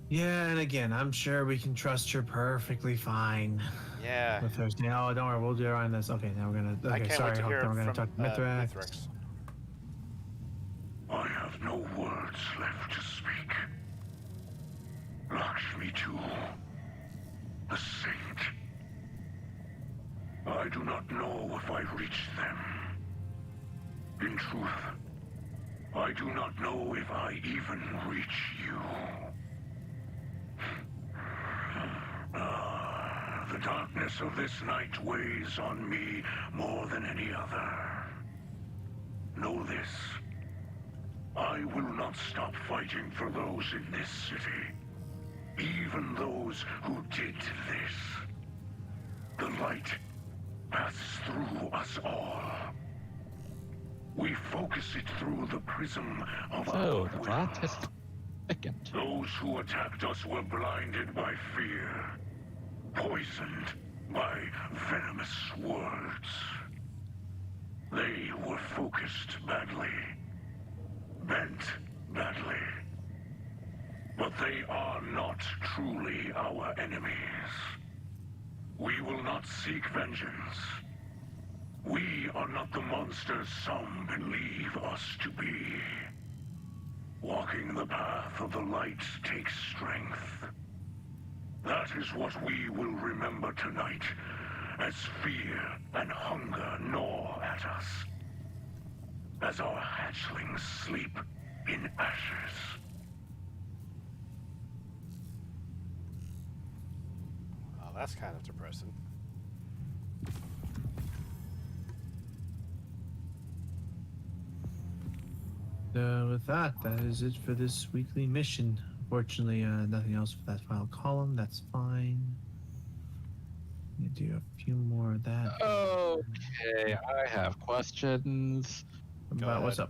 Yeah, and again, I'm sure we can trust her perfectly fine. Yeah. With her saying, "Oh, don't worry, we'll do it on this." Okay, now we're gonna. Okay, I can't sorry, wait to hear we're gonna from talk to Mithrax. I have no words left to speak. Lakshmi too, the saint. I do not know if I reached them. In truth, I do not know if I even reach you. The darkness of this night weighs on me more than any other. Know this. I will not stop fighting for those in this city. Even those who did this. The light passes through us all. We focus it through the prism of our So, the will. plot has thickened. Those who attacked us were blinded by fear, poisoned by venomous words. They were focused badly, bent badly. But they are not truly our enemies. We will not seek vengeance. We are not the monsters some believe us to be. Walking the path of the light takes strength. That is what we will remember tonight, as fear and hunger gnaw at us. As our hatchlings sleep in ashes. Oh, that's kind of depressing. with that, that is it for this weekly mission. Fortunately, nothing else for that file column. That's fine. You do a few more of that. Okay, I have questions. About what's up?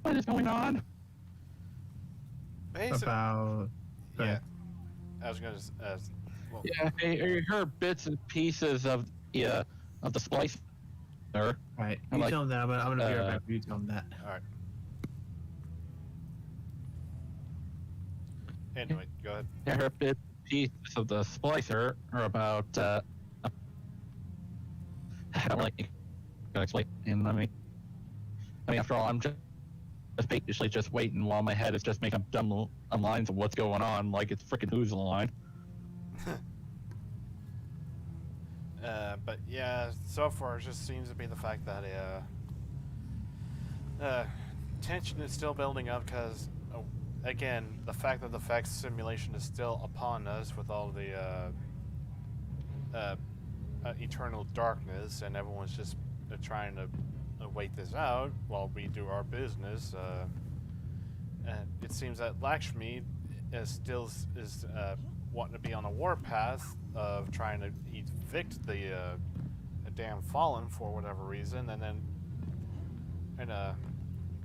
What is going on? About Yeah. I was gonna. Well, Yeah, I heard bits and pieces of the splicer. Right. I'm You like, tell him that. I'm gonna be right back. You tell him that. all right. Anyway, go ahead. I heard bits and pieces of the splicer are about. I don't like to explain. And I mean, after all, I'm just basically just waiting while my head is just making up dumb lines of what's going on, like it's freaking Who's the Line. But yeah, so far it just seems to be the fact that tension is still building up because, again, the fact that the Vex simulation is still upon us with all the eternal darkness, and everyone's just trying to wait this out while we do our business. And it seems that Lakshmi is wanting to be on a warpath of trying to evict the damn Fallen for whatever reason, and then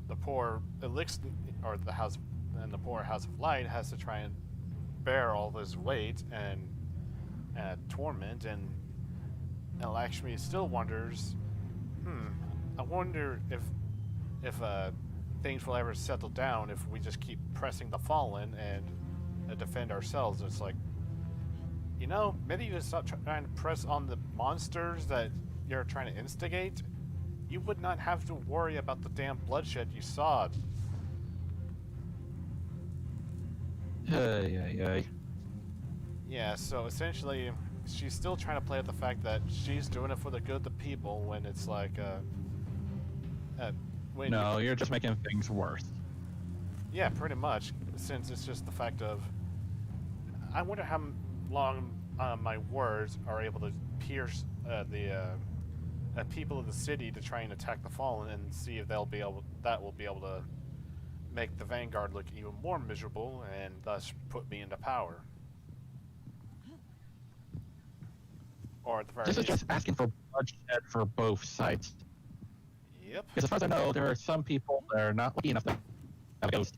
the poor Elixir, or the house, and the poor House of Light has to try and bear all this weight and torment, and Lakshmi still wonders, I wonder if things will ever settle down if we just keep pressing the Fallen and defend ourselves. It's like, maybe you just stop trying to press on the monsters that you're trying to instigate. You would not have to worry about the damn bloodshed you saw. Yeah, so essentially, she's still trying to play at the fact that she's doing it for the good of the people when it's like, No, you're just making things worse. Yeah, pretty much, since it's just the fact of, I wonder how long my words are able to pierce the people of the city to try and attack the Fallen, and see if that will be able to make the Vanguard look even more miserable, and thus put me into power. Or at the very This is least, just asking for bloodshed for both sides. Yep. Because as far as I know, there are some people that are not lucky enough to have a ghost.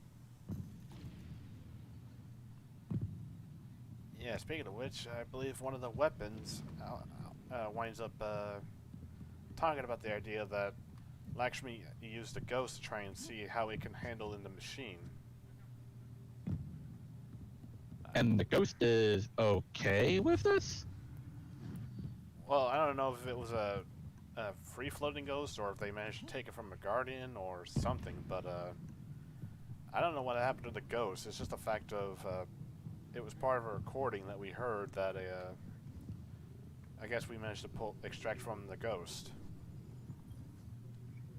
Yeah, speaking of which, I believe one of the weapons winds up talking about the idea that Lakshmi used a ghost to try and see how it can handle in the machine. And the ghost is okay with this? Well, I don't know if it was a free-floating ghost or if they managed to take it from a guardian or something, but I don't know what happened to the ghost. It's just a fact of it was part of a recording that we heard that I guess we managed to extract from the ghost.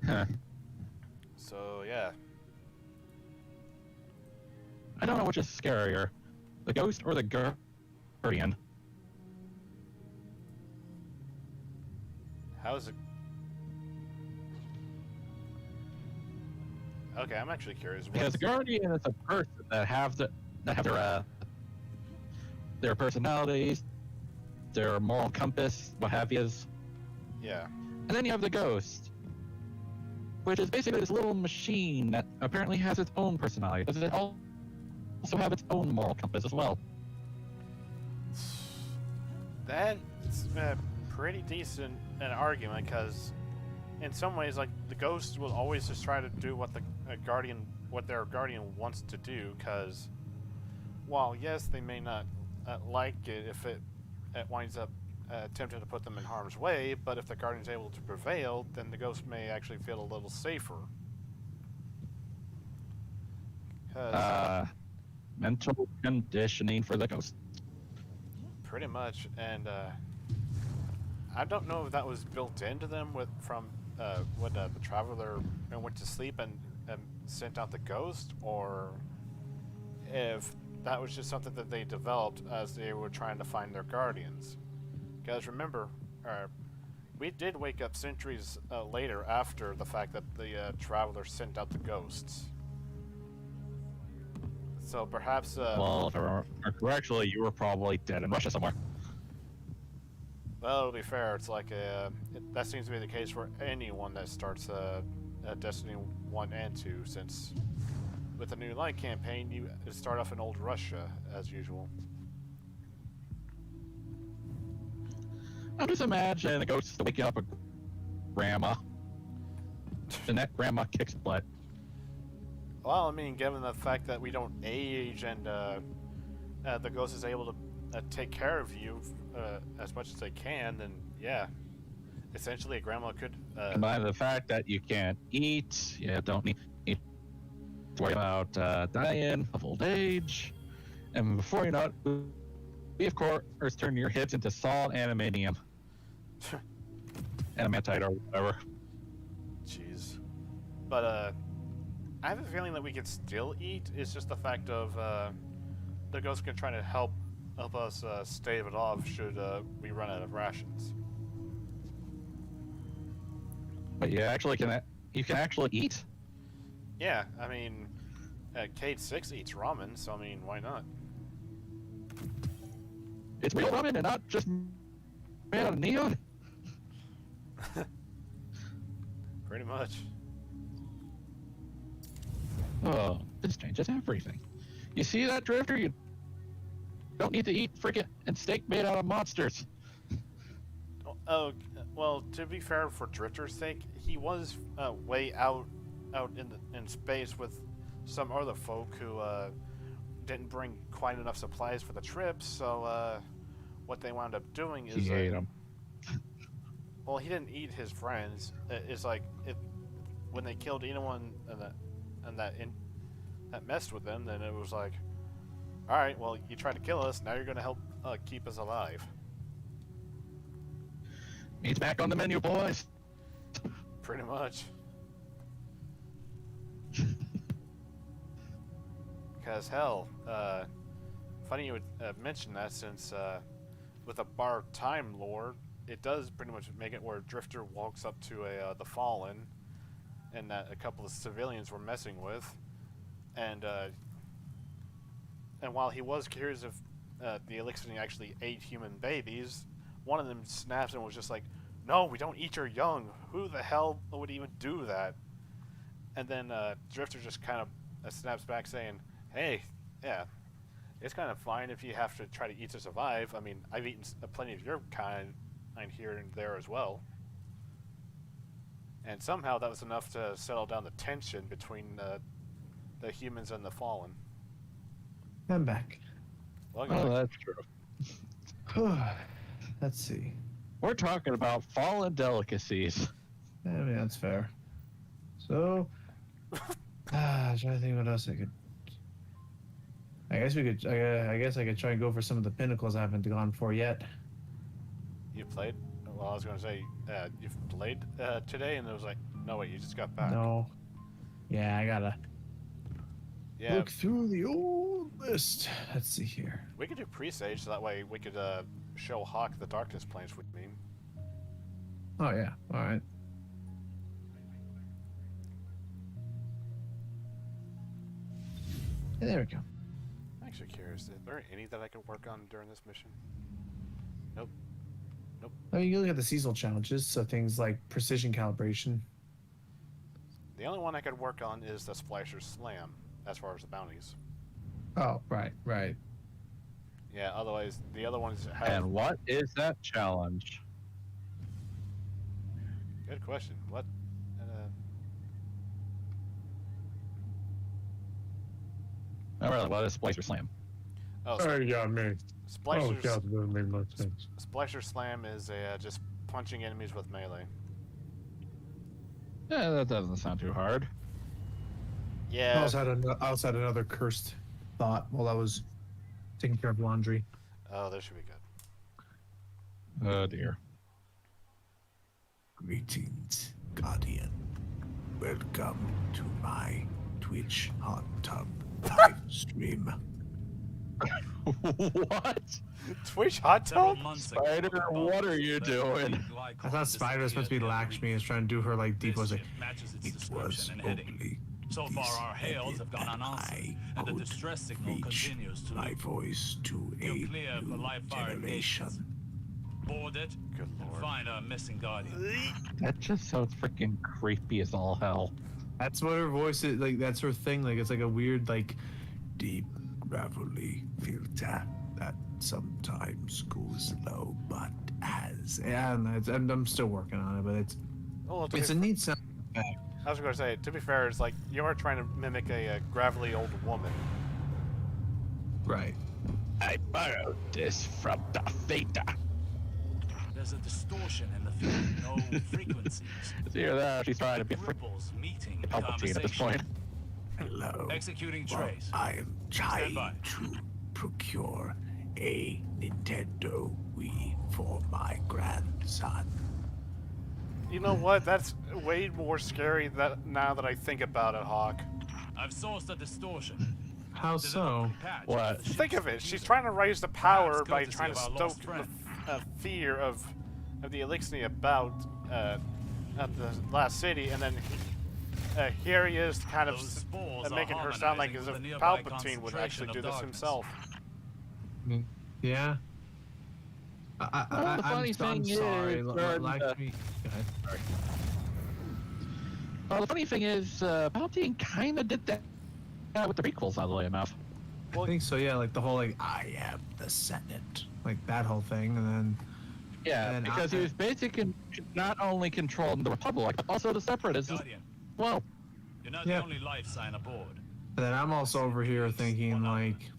Huh. So yeah. I don't know which is scarier, the ghost or the guardian. How is it? Okay, I'm actually curious. Because the guardian is a person that have their personalities, their moral compass, what have yous. Yeah. And then you have the ghost, which is basically this little machine that apparently has its own personality. Does it also have its own moral compass as well? That's pretty decent an argument, because in some ways, like, the ghost will always just try to do what their guardian wants to do, because while yes, they may not like it if it winds up attempting to put them in harm's way, but if the guardian's able to prevail, then the ghost may actually feel a little safer. Mental conditioning for the ghost. Pretty much, and I don't know if that was built into them from when the traveler went to sleep and sent out the ghost, or if that was just something that they developed as they were trying to find their guardians. Because remember, We did wake up centuries later after the fact that the travelers sent out the ghosts. So perhaps. Well, if I remember correctly, you were probably dead in Russia somewhere. Well, to be fair, it's like that seems to be the case for anyone that starts Destiny 1 and 2, since with the New Light campaign, you start off in old Russia, as usual. I'm just imagining a ghost waking up a grandma, and that grandma kicks butt. Well, I mean, given the fact that we don't age and the ghost is able to take care of you as much as they can, then yeah, essentially a grandma could. Combined with the fact that you can't eat, you don't need to worry about dying of old age, and before you know it, we of course turn your hips into solid animanium. Adamantite or whatever. Jeez. But I have a feeling that we could still eat. It's just the fact of the ghost can try to help us stave it off should we run out of rations. But you actually can actually eat? Yeah, I mean, Cade 6 eats ramen, so I mean, why not? It's real ramen and not just made out of neon? Pretty much. Oh, this changes everything. You see that, Drifter? You don't need to eat freaking steak made out of monsters. Oh, well, to be fair, for Drifter's sake, he was way out in space with some other folk who didn't bring quite enough supplies for the trip, so what they wound up doing is... He ate them. Well, he didn't eat his friends. It's like when they killed anyone and that messed with them, then it was like, all right, well, you tried to kill us. Now you're going to help keep us alive. He's back on the menu, boys. Pretty much. Because hell, funny you would mention that, since with a bar time lore, it does pretty much make it where Drifter walks up to the Fallen, and that a couple of civilians were messing with, and while he was curious if the Elixir actually ate human babies, one of them snaps and was just like, "No, we don't eat your young. Who the hell would even do that?" And then Drifter just kind of snaps back, saying, "Hey, yeah, it's kind of fine if you have to try to eat to survive. I mean, I've eaten plenty of your kind here and there as well." And somehow that was enough to settle down the tension between the humans and the Fallen. I'm back. Well, Oh, that's true. Let's see. We're talking about fallen delicacies. I mean, that's fair. So, I'm trying to think what else I could. I guess we could. I guess I could try and go for some of the pinnacles I haven't gone for yet. You played? Well, I was going to say, you've played today, and it was like, no, wait, you just got back. No. Yeah, I gotta Yeah, look through the old list. Let's see here. we could do presage, so that way we could show Hawk the Darkness Plains with me. Oh yeah. All right. Yeah, there we go. I'm actually curious, is there any that I could work on during this mission? Nope. I mean, you look at the seasonal challenges, so things like precision calibration. The only one I could work on is the Splasher Slam, as far as the bounties. Oh, right. Yeah, otherwise, the other ones have... And what is that challenge? Good question. What? Oh, really? What is Splicer Slam? Oh, got me. Splasher, doesn't make much sense. Splasher Slam is just punching enemies with melee. Yeah, that doesn't sound too hard. I Yeah, also had another cursed thought while I was taking care of laundry. oh, that should be good. Oh dear. Greetings, Guardian. Welcome to my Twitch hot tub live stream. What? Twitch hot Several tub? months ago, Spider, the what are you Balkans doing? glycol I thought Spider was supposed to be disappeared Lakshmi, is trying to do her like deep voice. This Like, ship matches its It was description and heading. only So far, this our hails have gone edit that unanswered, I and the could distress signal reach continues to my loop. voice to a You're clear for new live-fire generation. engagements. Board it Good and lord. find our missing guardian. That just sounds freaking creepy as all hell. that's what her voice is like. That's her thing. Like it's like a weird like. Deep, gravelly filter that sometimes goes low, but has Yeah, and I'm still working on it, but Well, to it's be a neat sound. effect. I was going to say, to be fair, it's like you are trying to mimic a gravelly old woman. Right. I borrowed this from the Theta. There's a distortion in the field, no frequencies. It's either that or she's trying to be freaking Ripples meeting Palpatine at this conversation. point. hello. Executing Well, trace. I am Stand by. trying to procure a Nintendo Wii for my grandson. You know what? That's way more scary now that I think about it, Hawk. I've sourced a distortion. How There's an so? open patch What? of the Think ship's of it. She's fusion. trying to raise the power Perhaps by courtesy trying to of our stoke lost friend. the fear of the Elixir about at the last city, and then here he is, kind of Those spores are making her sound like harmonizing as with if the nearby Palpatine would concentration actually of do this darkness. himself. Yeah. Well, the funny I'm thing sorry. is, Lakshmi. Go ahead. Sorry. Well, the funny thing is, Palpatine kind of did that with the prequels, oddly enough. I think so. Yeah, like the whole like I am the Senate, like that whole thing, and then Yeah, And because he was basically not only controlling the Republic, but also the Separatists as Guardian, well. you're not Yeah. the only life sign aboard. and then I'm also over here thinking like,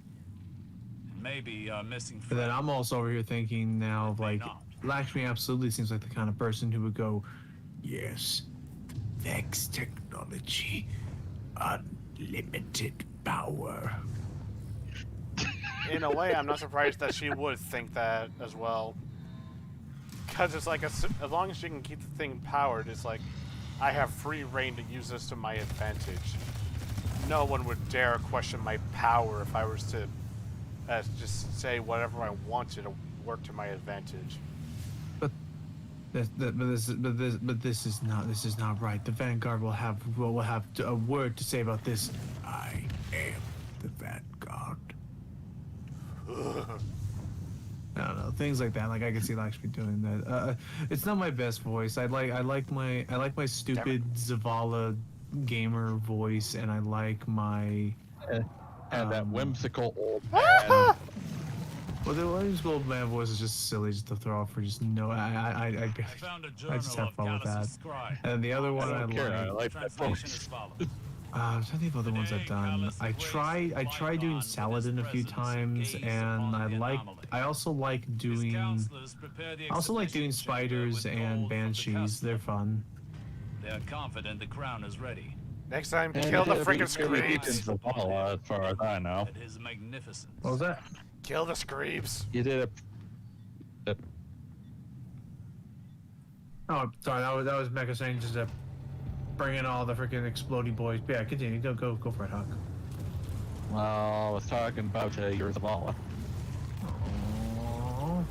Maybe missing but then friend. I'm also over here thinking now of May like not. Lakshmi absolutely seems like the kind of person who would go, Yes, Vex technology, unlimited power. In a way, I'm not surprised that she would think that as well. Because it's like, as long as she can keep the thing powered, it's like, I have free reign to use this to my advantage. No one would dare question my power if I was to just say whatever I wanted to work to my advantage. but this is not right. The Vanguard will have a word to say about this. I am the Vanguard. I don't know, things like that. Like I can see Lakshmi doing that. It's not my best voice. I like my stupid Zavala gamer voice, and I like my And that Um, whimsical old Ah! man. well, the whimsical old man voice is just silly, just to throw off for just no. I I found a journal just have of fun with Gallus' that. scribe. And the other one I don't care, I like. like that Translation voice. as follows. I'm trying to think of other ones I've done. I tried doing Saladin a few times, and I also like His doing counselors prepare the I also like doing exhibition chamber spiders with and gold from the banshees. custom. They're fun. They are confident the crown is ready. Next time, And kill the it'll be freaking really deep Screebs. into Zavala, as far as I know. At his magnificence. What was that? Kill the Screebs. You did a Oh, sorry. That was Mecha saying just to bring in all the freaking exploding boys. But yeah, continue. Go for it, Hawk. well, I was talking about your Zavala. Aww.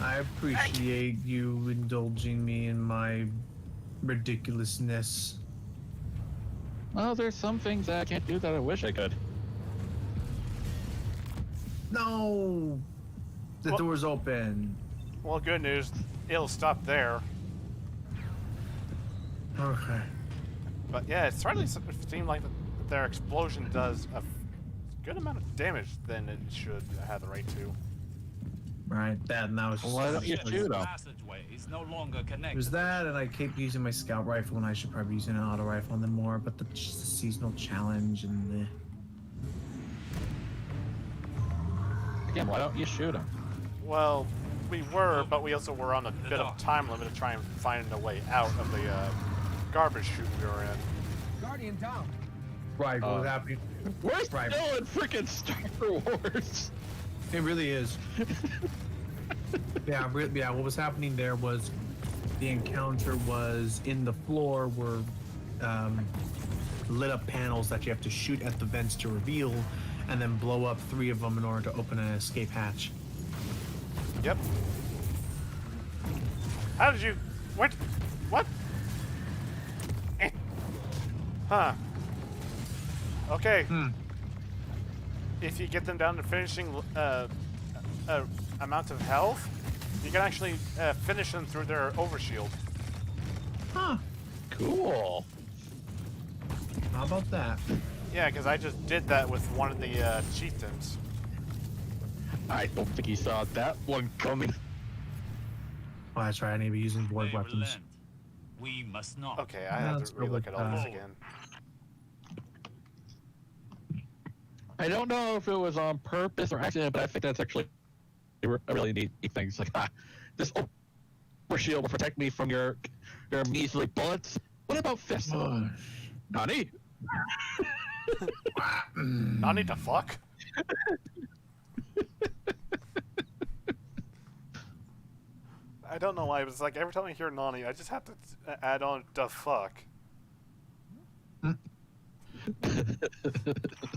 I appreciate you indulging me in my ridiculousness. Well, there's some things that I can't do that I wish I could. No! The Well- door's open. Well, good news. It'll stop there. Okay. But yeah, it certainly seemed like their explosion does a good amount of damage than it should have the right to. Right, that and that was just. Why don't you Ship's shoot 'em? passageways no longer It connected. was that, and I keep using my scout rifle when I should probably be using an auto rifle on them more, but just the seasonal challenge and the. Again, why don't you shoot him? Well, we were, but we also were on a bit of time limit to try and find a way out of the garbage chute we were in. Guardian down. Right, what was Uh, happening? We're Right. still in freaking Star Wars. It really is. yeah, what was happening there was the encounter was in the floor were lit up panels that you have to shoot at the vents to reveal, and then blow up 3 of them in order to open an escape hatch. Yep. How did you... What? What? Eh. Huh. Okay. If you get them down to finishing amount of health, you can actually finish them through their overshield. Huh. Cool. How about that? Yeah, because I just did that with one of the chieftains. I don't think he saw that one coming. Oh, that's right. I need to be using void They weapons. relent. We must not. Okay, I have Let's to go relook with at all this that. again. I don't know if it was on purpose or accident, but I think that's actually a really neat thing. It's like, this overshield will protect me from your measly bullets. What about fists? Nani? Nani the fuck? I don't know why, but it's like every time I hear Nani, I just have to add on the fuck.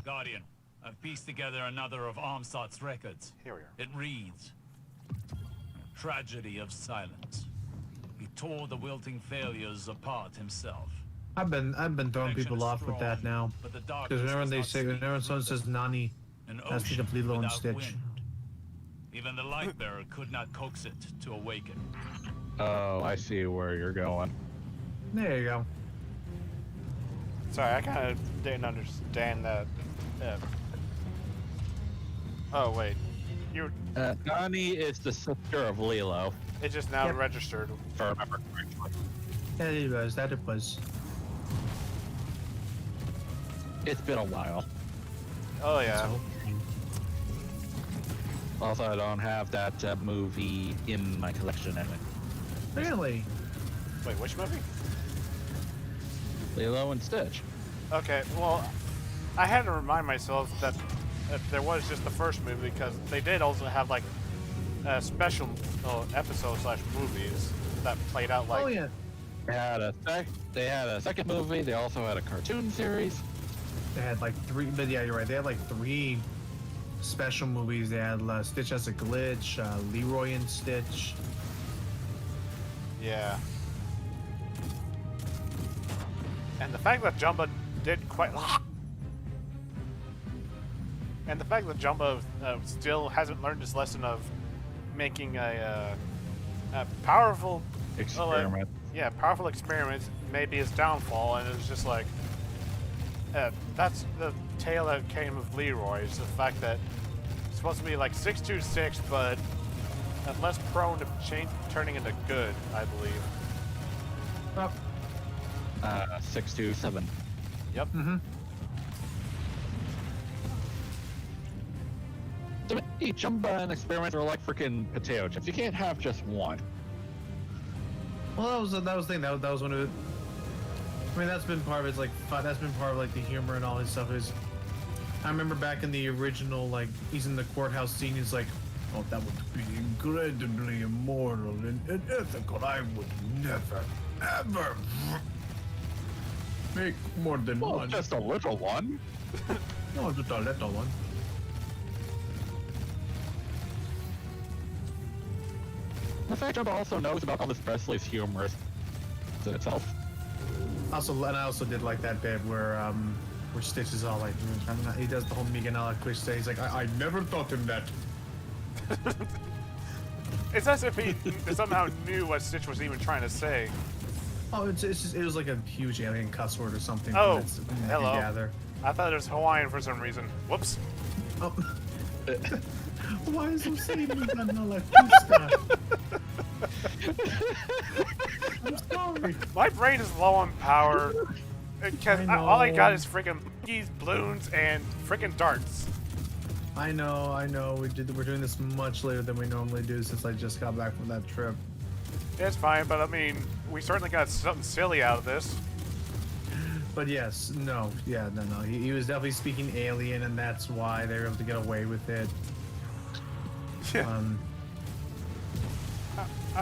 Guardian, I've pieced together another of Armstadt's records. Here we are. It reads, "Tragedy of silence. He tore the wilting failures apart himself. I've been throwing Connection people is off with that strong, now. but the Because darkness whenever does they not say, speak whenever someone says Nani, An that's the ocean complete Lilo and without Stitch. wind. Even the light bearer could not coax it to awaken. Oh, I see where you're going. There you go. Sorry, I kind of didn't understand that. Oh, wait. Nani is the sister of Lilo, It just now Yep. registered. if I remember correctly. That it was. That it was. It's been a while. Oh, yeah. So, Also, I don't have that movie in my collection anyway. really? Wait, which movie? Lilo and Stitch. Okay, well, I had to remind myself that there was just the first movie because they did also have like special episodes / movies that played out like. Oh yeah. They had a second movie. They also had a cartoon series. They had like 3, but yeah, you're right. They had like 3 special movies. They had Stitch Has a Glitch, Leroy and Stitch. Yeah. And the fact that Jumbo did quite. And the fact that Jumbo still hasn't learned his lesson of making a powerful Experiment. powerful experiment may be his downfall, and it's just like that's the tale that came of Leroy. Is the fact that it's supposed to be like 626, but less prone to turning into good, I believe. Oh. 627. Yep. Mm-hmm. To me, Jumbo and Experiment are like freaking potato chips. You can't have just one. Well, that was the thing. That was one of it. I mean, that's been part of it. It's like that's been part of like the humor and all this stuff. Is I remember back in the original, like he's in the courthouse scene. He's like, "Oh, that would be incredibly immoral and unethical. I would never, ever make more than Well, one. just a little one. No, just a little one." The fact Jumbo also knows about Elvis Presley's humor in itself. Also, and I also did like that bit where Stitch is all like, he does the whole Miguel cliche. He's like, I never thought him that. It's as if he somehow knew what Stitch was even trying to say. Oh, it was like a huge alien cuss word or something. Oh, from that you hello. gather. I thought it was Hawaiian for some reason. Whoops. Oh. Why is he saying that now like Puska? I'm sorry. My brain is low on power. Because I all I got know. is freaking monkeys, balloons, and freaking darts. I know. We're doing this much later than we normally do since I just got back from that trip. It's fine, but I mean, we certainly got something silly out of this. But yes, no. He was definitely speaking alien, and that's why they were able to get away with it. I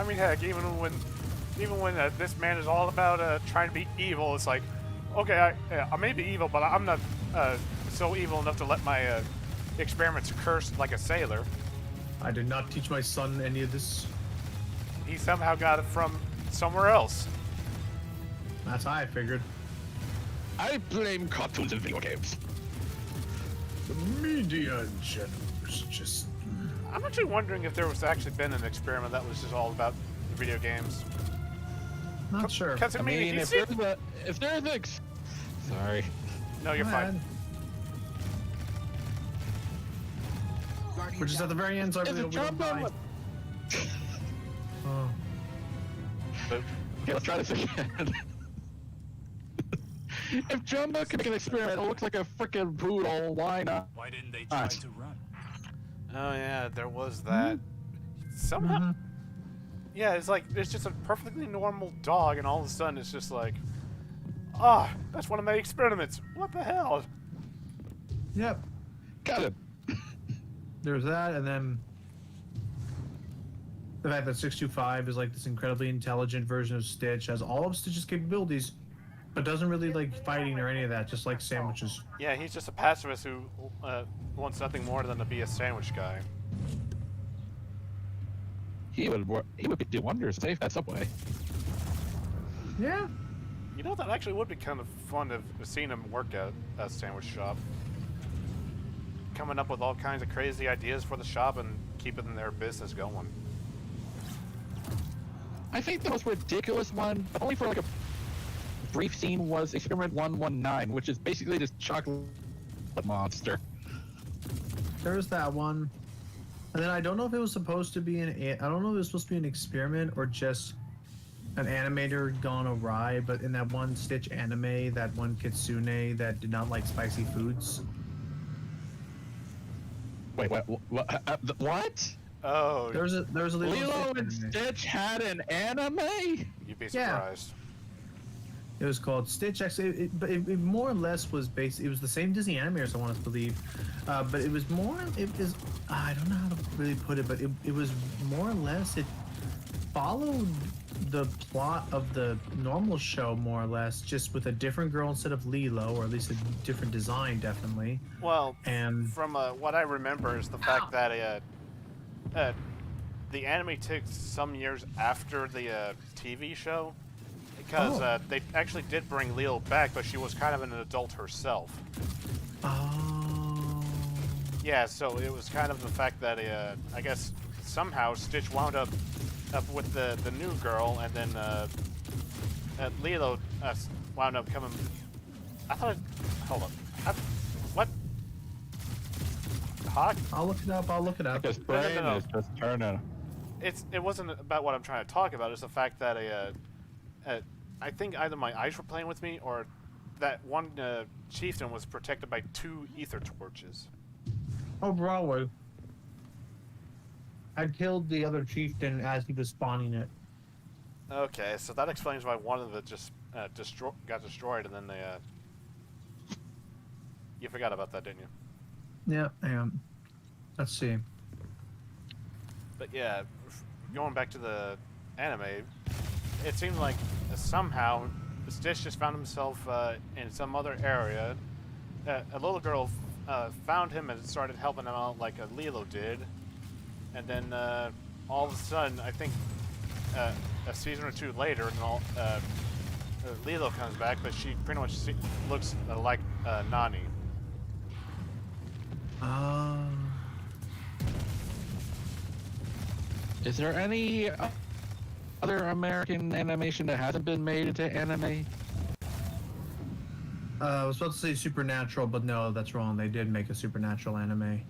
mean, heck, even when this man is all about trying to be evil, it's like, Okay, I may be evil, but I'm not so evil enough to let my experiments curse like a sailor. I did not teach my son any of this. He somehow got it from somewhere else. That's how I figured. I blame cartoons and video games. The media in general is just... I'm actually wondering if there was actually been an experiment that was just all about video games. Not sure. Because I I mean, mean, you if see- there's a, sorry. no, you're Go fine. ahead. We're just at the very end, so I Is really it hope we don't John die. Oh. Okay, let's try this again. If Jumbo can make an experiment, it looks like a freaking poodle. Why not? Why didn't they try to run? Oh yeah, there was that. Somehow, yeah, it's like it's just a perfectly normal dog, and all of a sudden it's just like, that's one of my experiments. What the hell? Yep. Got it. There's that, and then the fact that 625 is like this incredibly intelligent version of Stitch, has all of Stitch's capabilities, but doesn't really like fighting or any of that, just like sandwiches. Yeah, he's just a pacifist who wants nothing more than to be a sandwich guy. He would do wonders safe at Subway. Yeah. You know, that actually would be kind of fun to see him work at a sandwich shop. Coming up with all kinds of crazy ideas for the shop and keeping their business going. I think the most ridiculous one, but only for like a brief scene, was Experiment 119, which is basically this chocolate monster. There's that one. And then I don't know if it was supposed to be I don't know if it was supposed to be an experiment or just an animator gone awry, but in that one Stitch anime, that one Kitsune that did not like spicy foods. Wait, what? Oh, There's a Lilo and anime. Stitch had an anime? You'd be Yeah. surprised. It was called Stitch X. It more or less was based. It was the same Disney animators, I want to believe, but it was more. It was. I don't know how to really put it, but it was more or less. It followed the plot of the normal show more or less, just with a different girl instead of Lilo, or at least a different design, definitely. Well, And from what I remember is the fact that the anime took some years after the TV show, because they actually did bring Lilo back, but she was kind of an adult herself. oh, Yeah, so it was kind of the fact that I guess somehow Stitch wound up with the new girl, and then Lilo wound up coming. I thought. Hold up. What? Hawk? I'll look it up. I'll look it up. His brain is just turning. It wasn't about what I'm trying to talk about. It's the fact that I think either my eyes were playing with me, or that one chieftain was protected by 2 ether torches. Oh, Broadway. I killed the other chieftain as he was spawning it. Okay, so that explains why one of it just got destroyed, and then they you forgot about that, didn't you? Yeah, I am. Let's see. But yeah, going back to the anime, it seemed like somehow Stitch just found himself in some other area. A little girl found him and started helping him out like Lilo did. And then all of a sudden, I think a season or 2 later, and Lilo comes back, but she pretty much looks like Nani. Is there any other American animation that hasn't been made into anime? I was supposed to say Supernatural, but no, that's wrong. They did make a Supernatural anime.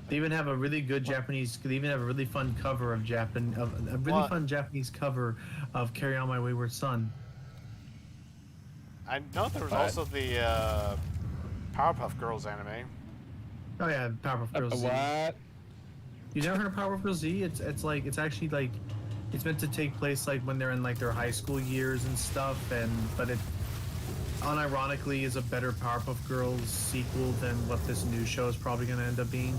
They even have a really good Japanese. They even have a really fun cover of a really fun Japanese cover of "Carry On My Wayward Son." I know there was also the Powerpuff Girls anime. Oh yeah, Powerpuff Girls Z. What? You never heard of Powerpuff Girls Z? It's actually like it's meant to take place like when they're in like their high school years and stuff, but it unironically is a better Powerpuff Girls sequel than what this new show is probably going to end up being.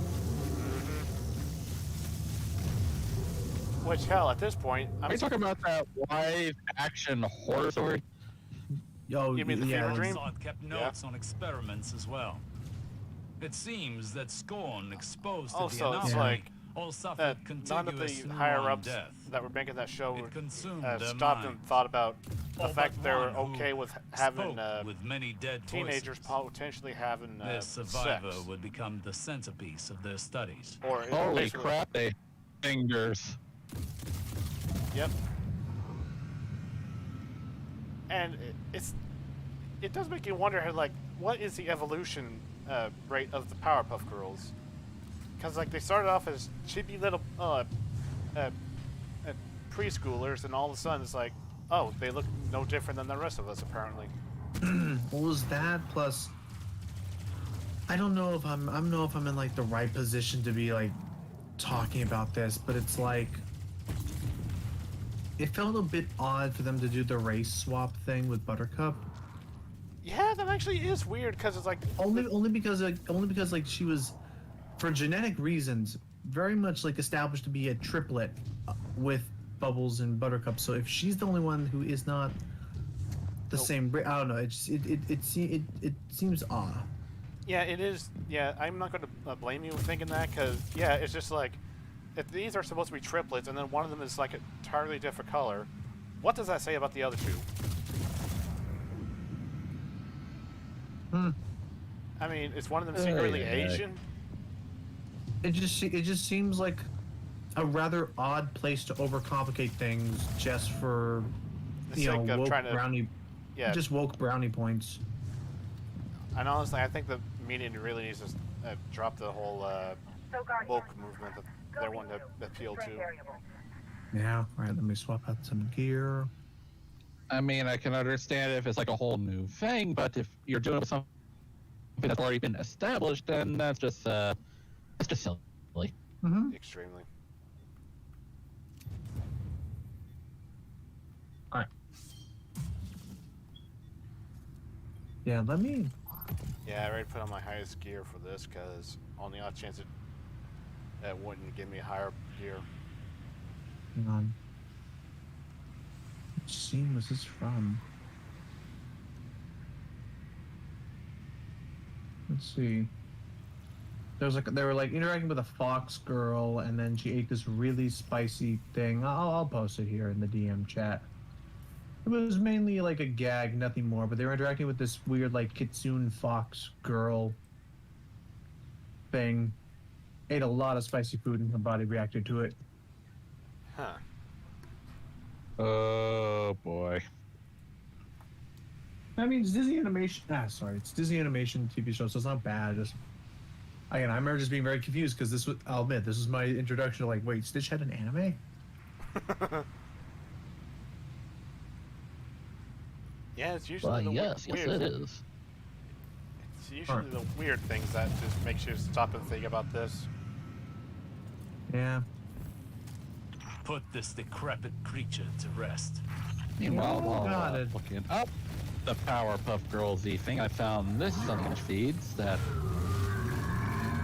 Which, hell, at this point, Are you talking about that live action horror story? Oh, You mean the yeah. fever dream? Zod kept notes on experiments as well. It seems that Scorn exposed to the Also, anomaly it's like all suffered none of contiguous the higher neuron ups death. that were making that show It consumed their stopped and minds. thought about the All fact but they were one who okay with having spoke with many dead teenagers voices. potentially having Their survivor sex. would become the centerpiece of their studies. Or Holy crap, they fingers. Yep. And it does make you wonder, like, what is the evolution rate of the Powerpuff Girls? Because like they started off as chibi little preschoolers, and all of a sudden it's like, oh, they look no different than the rest of us apparently. What was that? Plus, I don't know if I'm in like the right position to be like talking about this, but it's like it felt a bit odd for them to do the race swap thing with Buttercup. Yeah, that actually is weird because it's like Only because like she was, for genetic reasons, very much like established to be a triplet with Bubbles and Buttercup. So if she's the only one who is not the same, I don't know. It seems odd. Yeah, it is. Yeah, I'm not going to blame you for thinking that, because, yeah, it's just like, if these are supposed to be triplets, and then one of them is like an entirely different color, what does that say about the other two? I mean, is one of them secretly Asian? It just seems like a rather odd place to overcomplicate things just for The sake of woke trying to- brownie, Yeah. just woke brownie points. And honestly, I think the media really needs to drop the whole woke movement that they're wanting to appeal to. Yeah. All right. Let me swap out some gear. I mean, I can understand if it's like a whole new thing, but if you're doing it with something that's already been established, then that's just silly. Mm-hmm. Extremely. All right. Yeah. Let me. Yeah, I already put on my highest gear for this, because on the odd chance it wouldn't give me higher gear. Hang on. Which scene was this from? Let's see. They were like interacting with a fox girl, and then she ate this really spicy thing. I'll post it here in the DM chat. It was mainly like a gag, nothing more. But they were interacting with this weird like kitsune fox girl thing. Ate a lot of spicy food, and her body reacted to it. Huh. Oh boy. I mean, it's Disney Animation. It's Disney Animation TV show, so it's not bad. Just again, I remember just being very confused because this was. I'll admit, this was my introduction to like, wait, Stitch had an anime? Yeah, it's usually Well, the yes, weird. it is. It's usually the weird things that just makes you stop and think about this. Yeah. Put this decrepit creature to rest. Meanwhile, while got it. looking up the Powerpuff Girls thing, I found this on the feeds that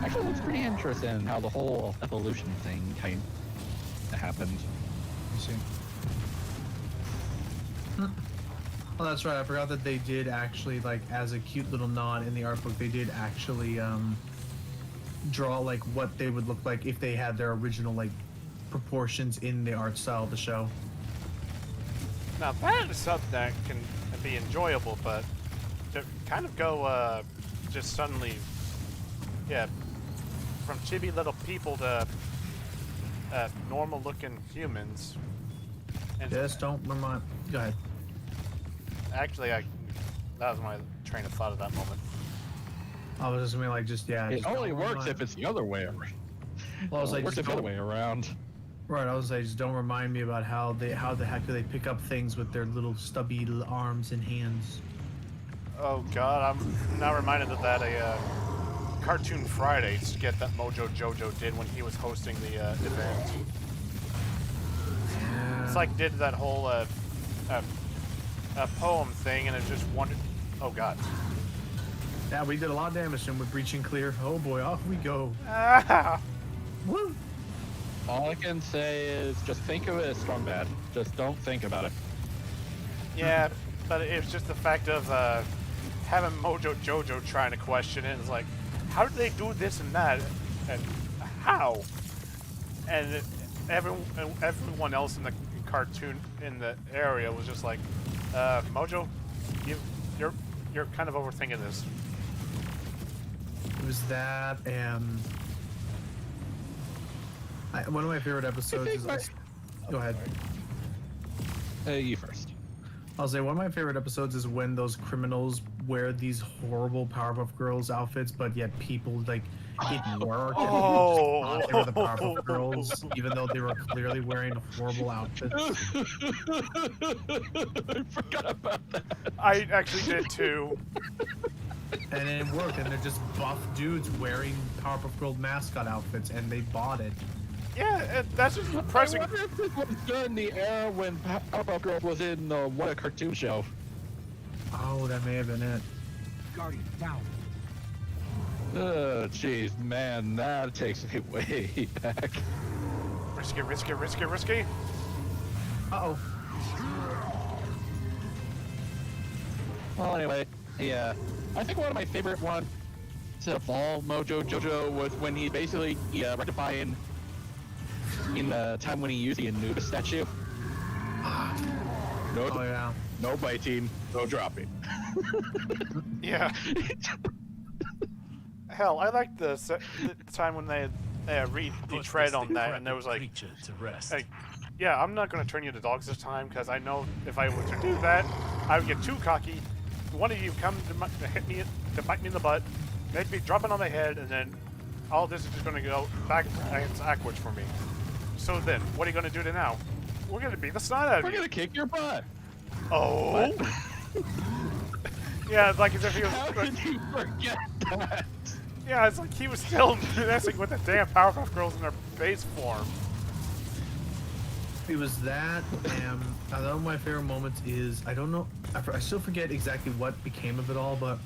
actually looks pretty interesting. How the whole evolution thing kind of happened. Let's see. Oh, that's right. I forgot that they did actually, like, as a cute little nod in the art book, they did actually draw like what they would look like if they had their original like proportions in the art style of the show. Now that is something that can be enjoyable, but to kind of go just suddenly, yeah, from chibi little people to normal looking humans. And Just don't remind. Go ahead. actually, that was my train of thought at that moment. I was just gonna be like, It just only don't works remind- if it's the other way around. Well, I was It like, works just the other don't- way around. Right, I was like, just don't remind me about how the heck do they pick up things with their little stubby little arms and hands. Oh God, I'm now reminded of that Cartoon Friday skit that Mojo Jojo did when he was hosting the event. It's like did that whole poem thing, and it just wanted. Oh God. Yeah, we did a lot of damage to him with breaching clear. Oh boy, off we go. Ah! Woo! All I can say is just think of it as strong bad. Just don't think about it. Yeah, But it was just the fact of having Mojo Jojo trying to question it. It's like, how did they do this and that? And how? And everyone else in the cartoon in the area was just like, Mojo, you're kind of overthinking this. It was that, and one of my favorite episodes is. Go ahead. You first. I'll say one of my favorite episodes is when those criminals wear these horrible Powerpuff Girls outfits, but yet people like it work. And people just thought they were the Powerpuff Girls, even though they were clearly wearing horrible outfits. I forgot about that. I actually did too. And it worked, and they're just buff dudes wearing Powerpuff Girl mascot outfits, and they bought it. Yeah, that's just depressing. I wonder if this was during the era when Powerpuff Girls was in the What a Cartoon Show. Oh, that may have been it. Guardian, down. Jeez, man, that takes me way back. Risky, risky, risky, risky. Uh-oh. Well, anyway, yeah. I think one of my favorite ones of all Mojo Jojo was when he basically rectifying in the time when he used the Anubis statue. No, Oh, yeah. no biting, no dropping. Yeah. Hell, I liked the time when they read the Put tread this on that, and there decrepit was like, creature to rest. hey, yeah, I'm not gonna turn you to dogs this time because I know if I were to do that, I would get too cocky. One of you come to hit me, to bite me in the butt, make me drop it on my head, and then all this is just gonna go backwards for me. So then, what are you gonna do to now? We're gonna beat the snot out of We're you. gonna kick your butt. Oh. Yeah, it's like as if he was. How like, could you forget that? yeah, it's like he was still messing with the damn Powerpuff Girls in their base form. It was that, and one of my favorite moments is, I don't know, I still forget exactly what became of it all, but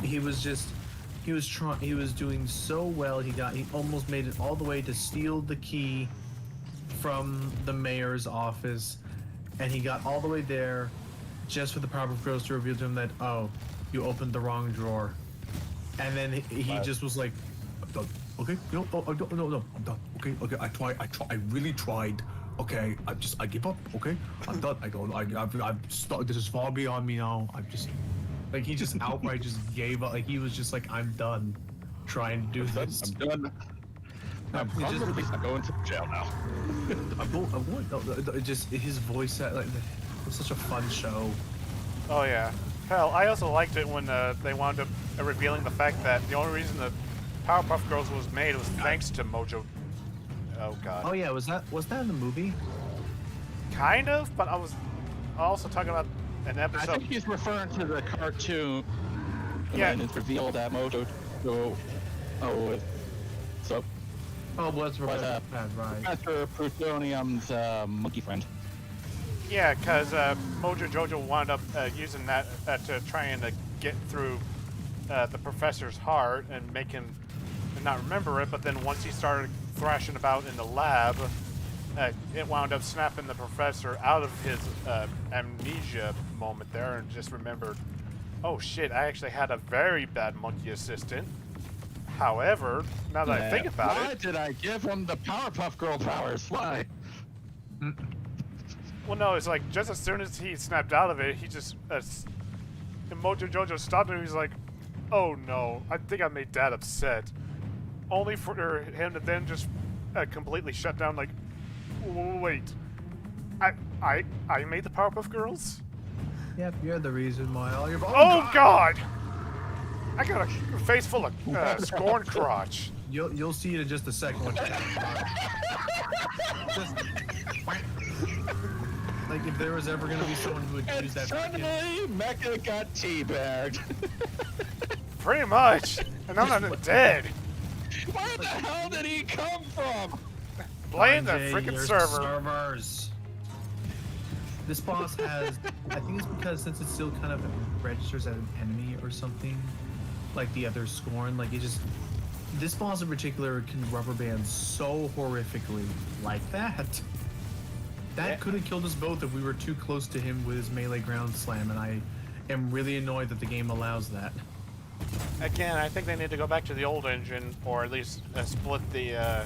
he was doing so well, he almost made it all the way to steal the key from the mayor's office, and he got all the way there just for the Powerpuff Girls to reveal to him that, oh, you opened the wrong drawer. And then he just was like, I'm done. Okay, no, I'm done. Okay, I really tried. Okay, I give up. Okay, I'm done. This is far beyond me now. I'm just, like, he just outright just gave up. Like, he was just like, I'm done trying to do this. I'm done. I'm probably not going to jail now. Just his voice, like, it was such a fun show. Oh yeah. Hell, I also liked it when they wound up revealing the fact that the only reason the Powerpuff Girls was made was thanks to Mojo. Oh god. Oh yeah, was that in the movie? Kind of, but I was also talking about an I episode. think he's referring to the cartoon. Yeah. And it's revealed that Mojo. So. Oh, what's But, right? Professor Plutonium's monkey friend. Yeah, because Mojo Jojo wound up using that to try and get through the professor's heart and make him not remember it. But then once he started thrashing about in the lab, it wound up snapping the professor out of his amnesia moment there and just remembered, oh shit, I actually had a very bad monkey assistant. However, now that I think about Why did I give him the Powerpuff Girl powers? Why? Well, no, it's like just as soon as he snapped out of it, he just and Mojo Jojo stopped him. He's like, "Oh no, I think I made Dad upset." Only for him to then just completely shut down. Like, wait, I made the Powerpuff Girls? Yep, you're the reason why all your. Oh God! I got a face full of scorn crotch. You'll see it in just a second. When just, like if there was ever gonna be someone who would use that. Suddenly, Mecha got teabagged. Pretty much, and I'm not dead. Where the hell did he come from? Blame the Sanjay, freaking your server. Servers. This boss has, I think it's because since it still kind of registers as an enemy or something, like the other Scorn, like it just, this boss in particular can rubber band so horrifically like that. That could have killed us both if we were too close to him with his melee ground slam, and I am really annoyed that the game allows that. Again, I think they need to go back to the old engine, or at least split the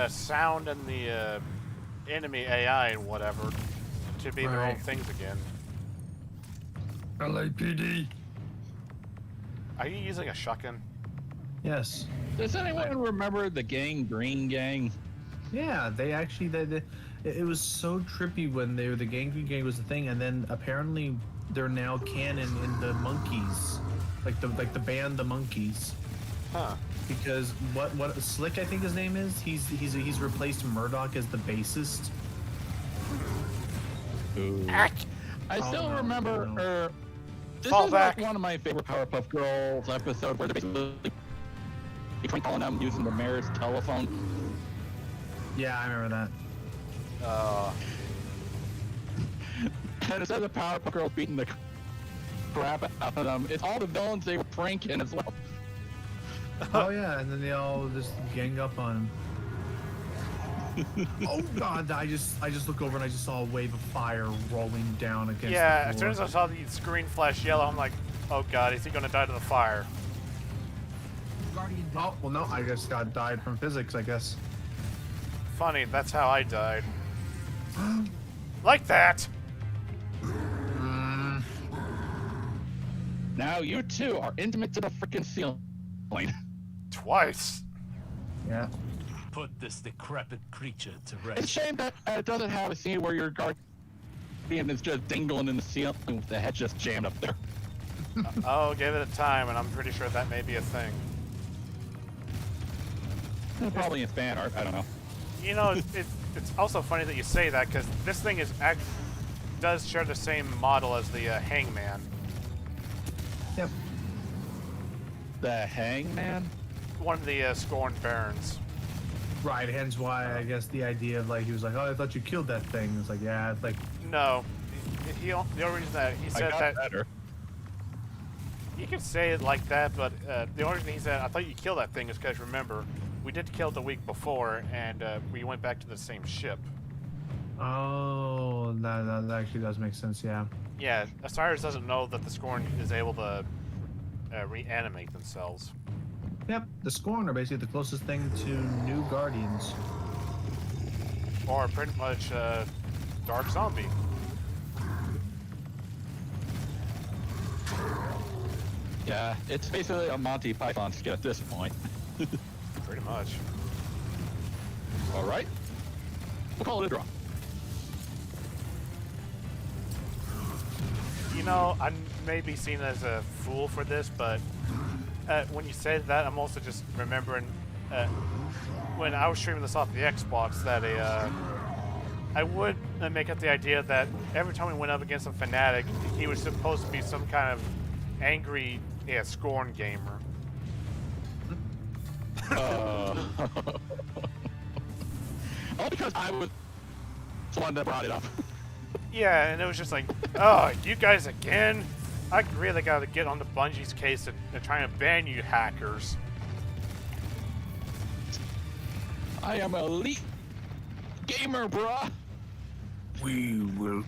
sound and the enemy AI and whatever to be their own Right. things again. LAPD. Are you using a shotgun? Yes. Does anyone remember the gang, Green Gang? Yeah, they actually it was so trippy when the Gangrene Gang was the thing, and then apparently they're now canon in the Monkeys, like the band the Monkeys. Huh. Because what Slick, I think his name is, he's replaced Murdoch as the bassist. Ooh. I still remember. This Fall is back. like one of my favorite Powerpuff Girls episodes where they're basically calling them using the mayor's telephone. Yeah, I remember that. And instead of the Powerpuff Girls beating the crap out of them, it's all the villains they were pranking as well. Oh yeah, and then they all just gang up on him. Oh god, I just look over and I just saw a wave of fire rolling down against Yeah, the as floor. soon as I saw the screen flash yellow, I'm like, oh god, is he gonna die to the fire? Oh, well no, I just got died from physics, I guess. Funny, that's how I died. Like that! Now you two are intimate to the freaking ceiling. Twice. Yeah. Put this decrepit creature to It's a rest. shame that it doesn't have a scene where your guardian is just dangling in the ceiling with the head just jammed up there. Oh, give it a time, and I'm pretty sure that may be a thing. Probably in fan art, I don't know. You know, it's also funny that you say that, because this thing does share the same model as the Hangman. Yep. The Hangman? One of the Scorned Barons. Right, hence why I guess the idea of like he was like, oh, I thought you killed that thing. It's like, yeah, it's like No. The only reason that he I said got that... better. You can say it like that, but the only reason he said, I thought you killed that thing is because, remember, we did kill it the week before, and we went back to the same ship. oh, that actually does make sense. Yeah. Yeah, Osiris doesn't know that the Scorn is able to reanimate themselves. Yep. The Scorn are basically the closest thing to new Guardians. Or pretty much Dark Zombie. Yeah, it's basically a Monty Python skit at this point. Pretty much. Alright. We'll call it a draw. You know, I may be seen as a fool for this, but when you say that, I'm also just remembering when I was streaming this off the Xbox that I would make up the idea that every time we went up against a fanatic, he was supposed to be some kind of angry, Scorn gamer. All because I was the one that brought it up. Yeah, and it was just like, oh, you guys again? I really gotta get on the Bungie's case and trying to ban you hackers. I am an elite gamer, bruh. We will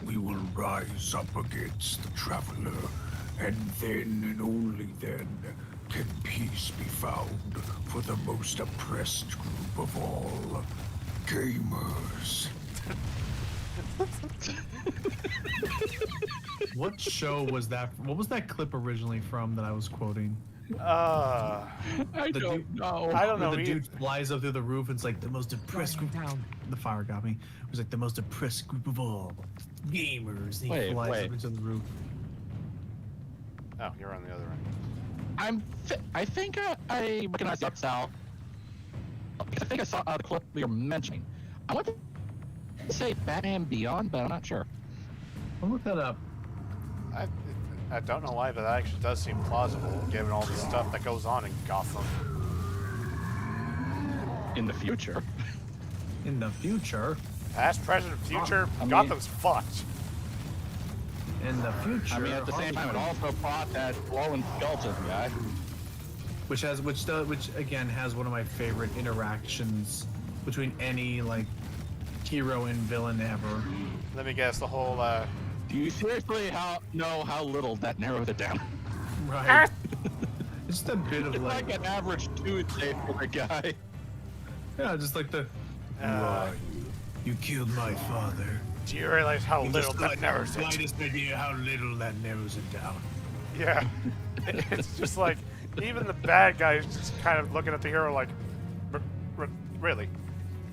rise up against the Traveler, and then and only then can peace be found for the most oppressed group of all, gamers. What show was that? What was that clip originally from that I was quoting? I The don't dude- know. I don't know. Where the either. dude flies up through the roof and it's like the most oppressed group. The fire got me. It was like the most oppressed group of all, gamers. And he Wait, flies wait. up into the roof. Oh, you're on the other end. I think I recognize the style. Because I think I saw the clip we were mentioning. I want to say Batman Beyond, but I'm not sure. I'll look that up. I don't know why, but that actually does seem plausible, given all the stuff that goes on in Gotham. In the future. In the future. Past, present, future, I mean- Gotham's fucked. In the future. I mean, at the same time, it also brought that glowing skeleton guy. which again has one of my favorite interactions between any like hero and villain ever. Let me guess, the whole, Do you seriously know how little that narrowed it down? Right. Just a bit of It's like, like an average Tuesday for the guy. yeah, just like the. You killed my father. do you realize how little that narrows it? Slightest idea how little that narrows it down. Yeah. It's just like, even the bad guys just kind of looking at the hero like, really?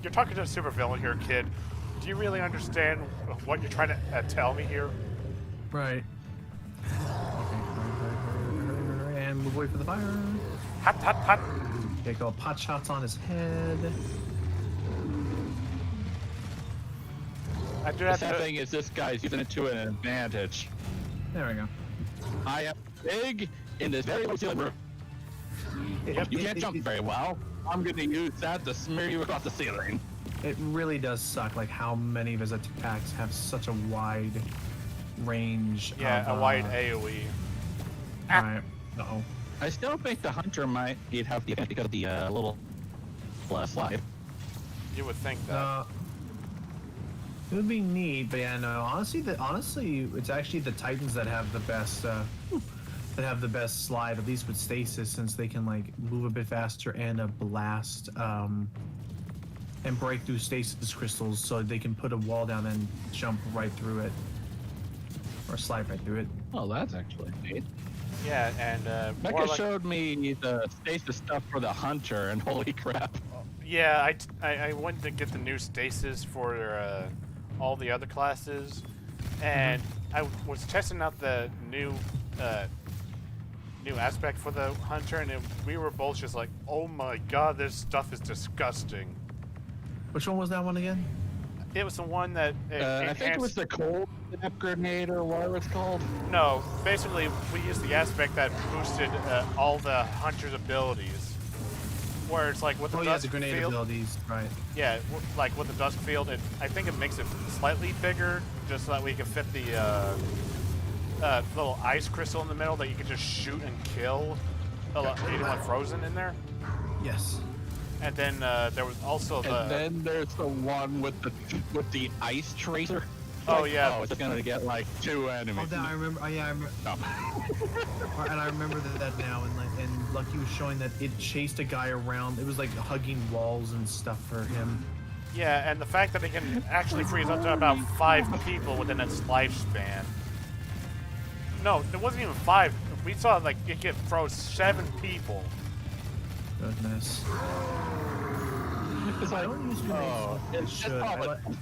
You're talking to a supervillain here, kid. Do you really understand what you're trying to tell me here? Right. And move away from the fire. Hot, hot, hot. Take all pot shots on his head. I do The have sad to. thing is this guy's using it to an advantage. There we go. I am big in this very low ceiling room. You can't jump very well. I'm gonna use that to smear you across the ceiling. It really does suck, like how many of his attacks have such a wide range. Yeah, of, a wide AoE. Right. Uh-oh. I still think the hunter might have the advantage because of the little slide. You would think that. It would be neat, but yeah, no. Honestly, it's actually the Titans that have the best slide, at least with stasis, since they can like move a bit faster and blast and break through stasis crystals, so they can put a wall down and jump right through it, or slide right through it. Oh, that's actually neat. Yeah, and Becca showed me the stasis stuff for the hunter, and holy crap. Yeah, I went to get the new stasis for all the other classes, and I was testing out the new aspect for the hunter, and we were both just like, oh my god, this stuff is disgusting. Which one was that one again? It was the one that I think it was the cold snap grenade or whatever it's called. No, basically we used the aspect that boosted all the hunter's abilities. Where it's like with the dusk the grenade field, abilities, right? Yeah, like with the dusk field, I think it makes it slightly bigger, just so that we can fit the little ice crystal in the middle that you can just shoot and kill anyone frozen in there. Yes. And then there was also the. And then there's the one with the ice tracer. Oh yeah. Oh, it's gonna get like 2 enemies. Oh, that I remember. Oh yeah, I remember. No. And I remember that now. And Lucky was showing that it chased a guy around. It was like hugging walls and stuff for him. Yeah, and the fact that it can actually freeze up to about 5 people within its lifespan. No, it wasn't even 5. We saw like it could froze 7 people. Goodness. I don't use grenades as much as I should.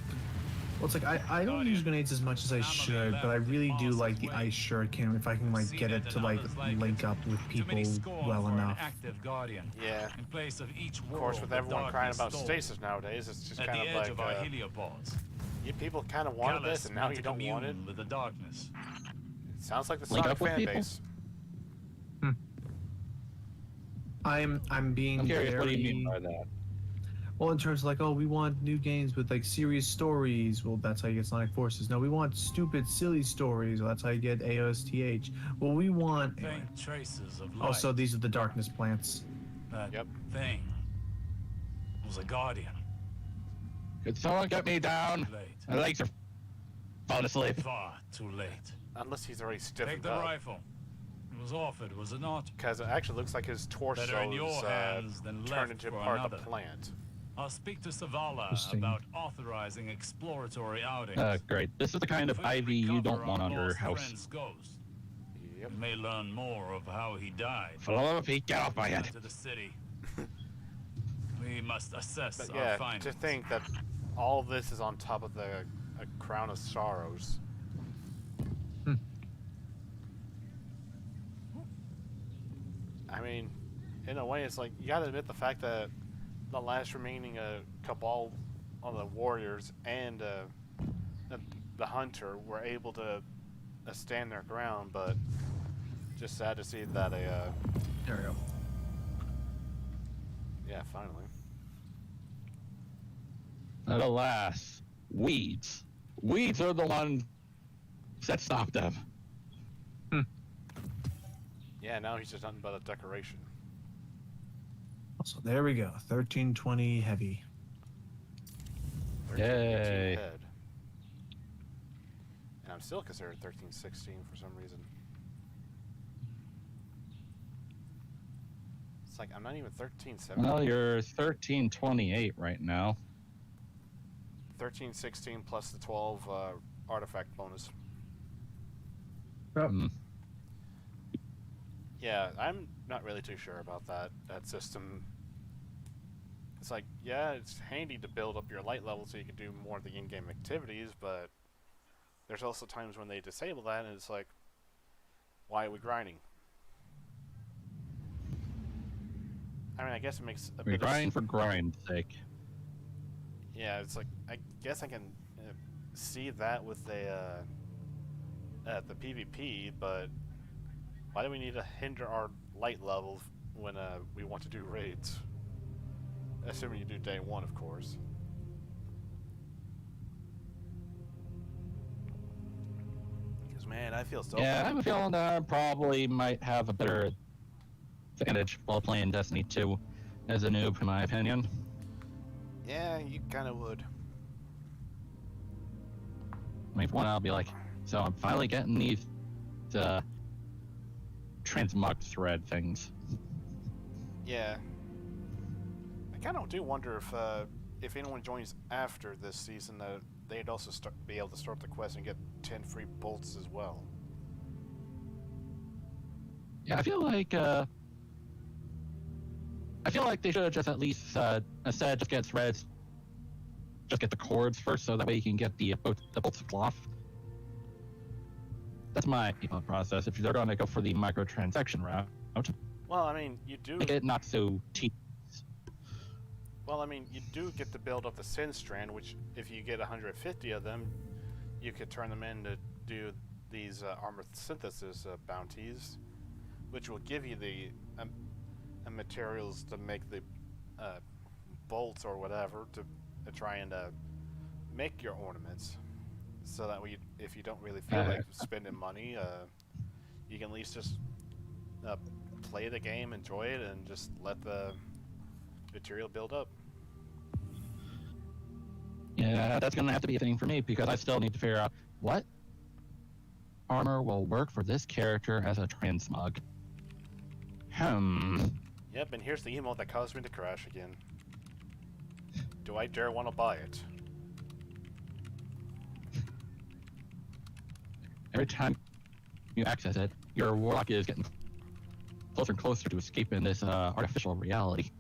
Well, it's like I don't use grenades as much as I should, but I really do like the ice shuriken if I can like get it to like link up with people well enough. Yeah. Of course, with everyone crying about stasis nowadays, it's just kind of like you people kind of wanted this, and now you don't want it. It sounds like the Sonic fan base. I'm being curious, very. what do you mean by that? Well, in terms of like, oh, we want new games with like serious stories. Well, that's how you get Sonic Forces. No, we want stupid, silly stories. Well, that's how you get AOSTH. Well, we want. Anyway. Traces of Oh, so these are the darkness plants. That thing was a guardian. Could someone get me down? My legs are falling asleep. Far too late. Unless he's already stiffened Take the up. rifle. It was offered, was it not? Because it actually looks like his torso Better in your hands is than turned left into for part of another. the plant. I'll speak to Savala Interesting. about authorizing exploratory outings. Great. This is the kind of IV you don't want under your house. Yep. You may learn more of how he died. Philosophy, get off my head. To the city. We must assess But our yeah, findings. to think that all of this is on top of the Crown of Sorrows. I mean, in a way, it's like, you gotta admit the fact that the last remaining Cabal of the Warriors and the Hunter were able to stand their ground, but just sad to see that There we go. yeah, finally. And alas, weeds. Weeds are the ones that stopped them. Yeah, now he's just nothing but a decoration. So there we go. 1320 heavy. 13, 18 Yay. ahead. And I'm still considered 13-16 for some reason. It's like I'm not even 13-17. Well, you're 1328 right now. 13-16 plus the 12 artifact bonus. Hmm. Yeah, I'm not really too sure about that system. It's like, yeah, it's handy to build up your light level so you can do more of the in-game activities, but there's also times when they disable that, and it's like, why are we grinding? I mean, I guess it makes a We're bit grinding of... for grind's sake. Yeah, it's like, I guess I can see that with the PvP, but why do we need to hinder our light levels when we want to do raids? Assuming you do day one, of course. Because, man, I feel so Yeah, I bad. have a feeling that I probably might have a better advantage while playing Destiny 2 as a noob, in my opinion. Yeah, you kind of would. I mean, for one, I'll be like, so I'm finally getting these transmog thread things. Yeah. I kind of do wonder if anyone joins after this season, that they'd also be able to start the quest and get 10 free bolts as well. Yeah, I feel like they should have just at least instead of just get threads, just get the cords first, so that way you can get the bolts of cloth. That's my thought process. If they're going to go for the microtransaction route, Well, I mean, you do. make it not so cheap. Well, I mean, you do get to build up the Sin Strand, which, if you get 150 of them, you could turn them in to do these armor synthesis bounties, which will give you the materials to make the bolts or whatever to try and make your ornaments. So that way, if you don't really feel like spending money, you can at least just play the game, enjoy it, and just let the material build up. Yeah, that's gonna have to be a thing for me, because I still need to figure out what armor will work for this character as a transmog. Yep, and here's the emote that caused me to crash again. Do I dare want to buy it? Every time you access it, your warlock is getting closer and closer to escaping this artificial reality.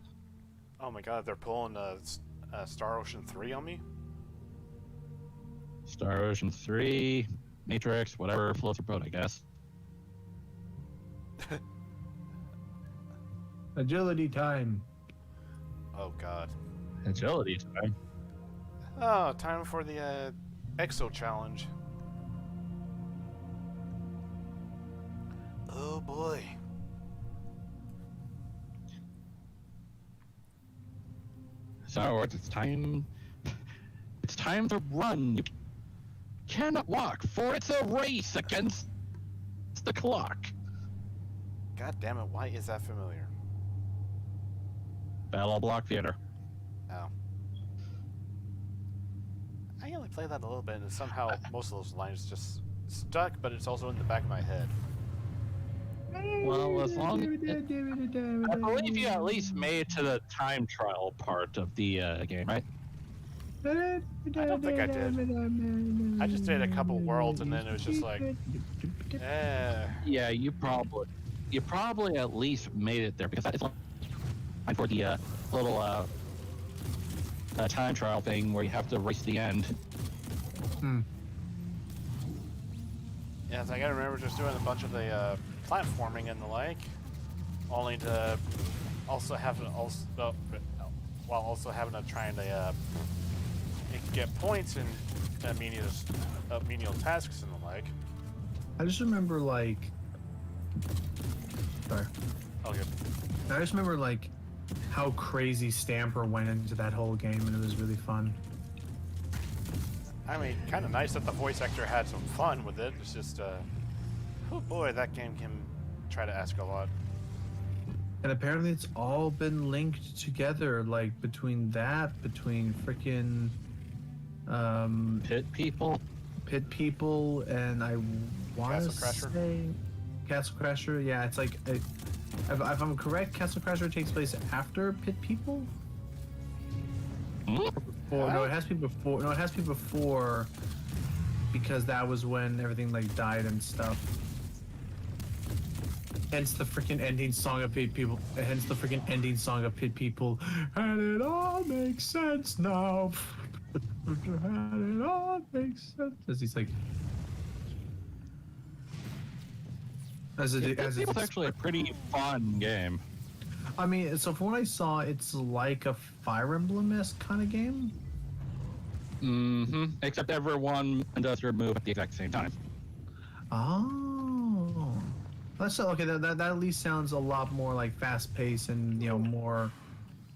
Oh my god, they're pulling Star Ocean 3 on me? Star Ocean 3, Matrix, whatever floats your boat, I guess. Agility time. Oh god. Agility time. Oh, time for the Exo Challenge. Oh boy. So it's time. It's time to run. You cannot walk, for it's a race against the clock. God damn it, why is that familiar? Battle Block Theater. Oh. I only played that a little bit, and somehow most of those lines just stuck, but it's also in the back of my head. Well, as long as I believe you at least made it to the time trial part of the game, right? I don't think I did. I just did a couple worlds, and then it was just like, Yeah, you probably at least made it there, because it's like for the little time trial thing where you have to race the end. Yeah, it's like I remember just doing a bunch of the platforming and the like, only to also having while also having to try and get points and menial tasks and the like. I just remember like. Sorry. Okay. I just remember like how crazy Stamper went into that whole game, and it was really fun. I mean, kind of nice that the voice actor had some fun with it. It's just, oh boy, that game can try to ask a lot. And apparently it's all been linked together, like between freaking Pit people. Pit People, and I want to Castle Crasher? say Castle Crasher. Yeah, it's like if I'm correct, Castle Crasher takes place after Pit People. Or no, it has to be before. No, it has to be before, because that was when everything like died and stuff. Hence the freaking ending song of Pit People. Hence the freaking ending song of Pit People. And it all makes sense now. And it all makes sense. As he's like, It's actually a pretty fun game. I mean, so from what I saw, it's like a Fire Emblem-esque kind of game. Mm-hmm. Except everyone does their move at the exact same time. Oh, that's okay. That at least sounds a lot more like fast-paced and more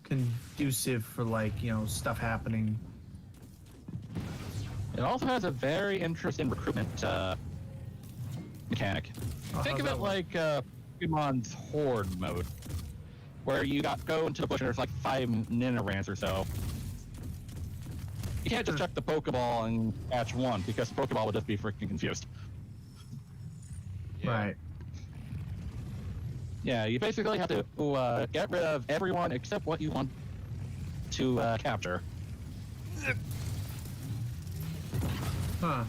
conducive for like stuff happening. It also has a very interesting recruitment mechanic. Think of it like Pokemon's Horde mode, where you go into the bush and there's like 5 Ninarans or so. You can't just check the Pokeball and catch one, because the Pokeball would just be freaking confused. Right. Yeah, you basically have to get rid of everyone except what you want to capture. Huh.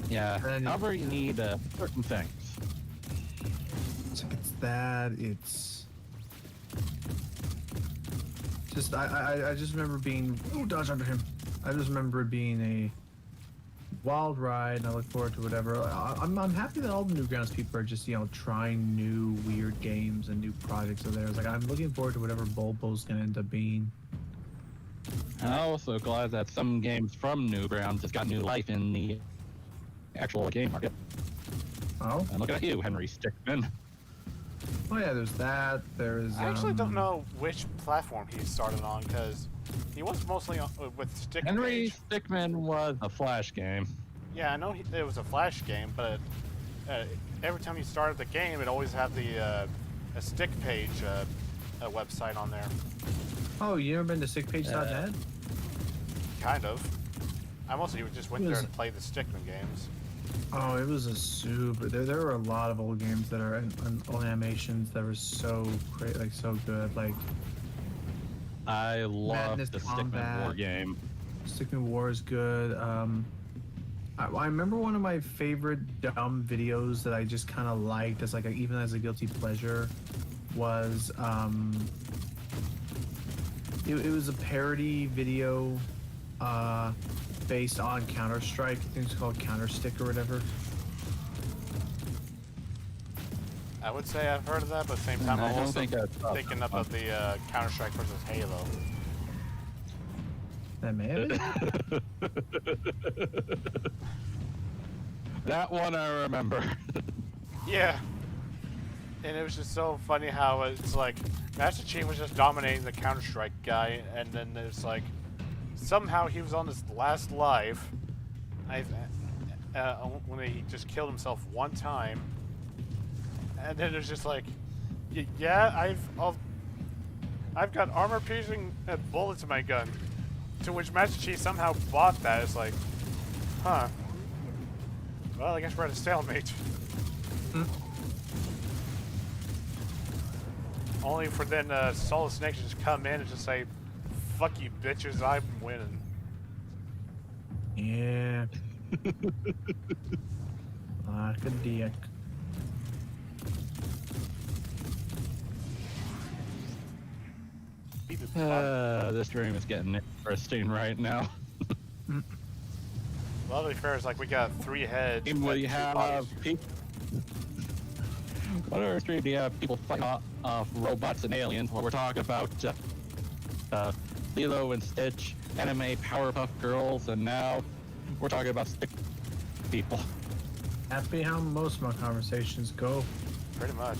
Yeah, however you need certain things. It's like it's that. It's just I just remember being dodge under him. I just remember it being a wild ride, and I look forward to whatever. I'm happy that all the Newgrounds people are just trying new weird games and new projects of theirs. Like I'm looking forward to whatever Bulbo's gonna end up being. I'm also glad that some games from Newgrounds has got new life in the actual game market. Oh. And look at you, Henry Stickmin. Oh yeah, there's that. There's. I actually don't know which platform he started on, because he was mostly with Stick. Henry Stickmin was a Flash game. Yeah, I know it was a Flash game, but every time you started the game, it always had the a Stick page a website on there. Oh, you ever been to sickpage.net? Kind of. I mostly just went there to play the Stickman games. Oh, it was a super. There were a lot of old games that are old animations that were so great, like so good. Like I love Madness the Combat. Stickmin War game. Stickman War is good. I remember one of my favorite dumb videos that I just kind of liked as like even as a guilty pleasure was it was a parody video based on Counter-Strike. I think it's called Counter-Stick or whatever. I would say I've heard of that, but at the same time, I I'm don't also think that's thinking up of the Counter-Strike versus Halo. That may have been. That one I remember. Yeah. And it was just so funny how it's like Master Chief was just dominating the Counter-Strike guy, and then it's like somehow he was on his last life. When he just killed himself one time, and then it was just like, yeah, I've got armor-piercing bullets in my gun. To which Master Chief somehow bought that. It's like, huh. Well, I guess we're at a stalemate. Only for then Solid Snake to just come in and just say, fuck you bitches, I'm winning. Yeah. Like a dick. This stream is getting interesting right now. Well, to be fair, it's like we got 3 heads. Even when you have people. On our stream, you have people fighting off robots and aliens. While we're talking about Lilo and Stitch, anime Powerpuff Girls, and now we're talking about stick people. Happy how most of my conversations go. Pretty much.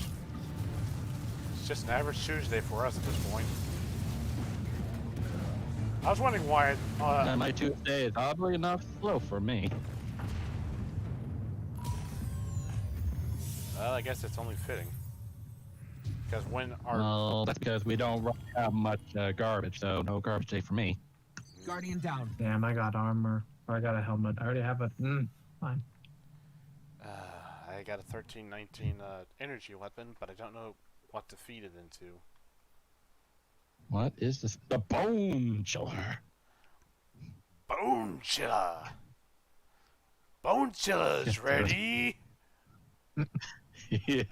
It's just an average Tuesday for us at this point. I was wondering why. My Tuesday is oddly enough slow for me. Well, I guess it's only fitting. Because when our... Well, that's because we don't have much garbage, so no garbage day for me. Guardian down. Damn, I got armor. Or I got a helmet. I already have a. Fine. I got a 1319 energy weapon, but I don't know what to feed it into. What is this? The Bone Chiller. Bone Chiller! Bone Chiller's ready! Yeah.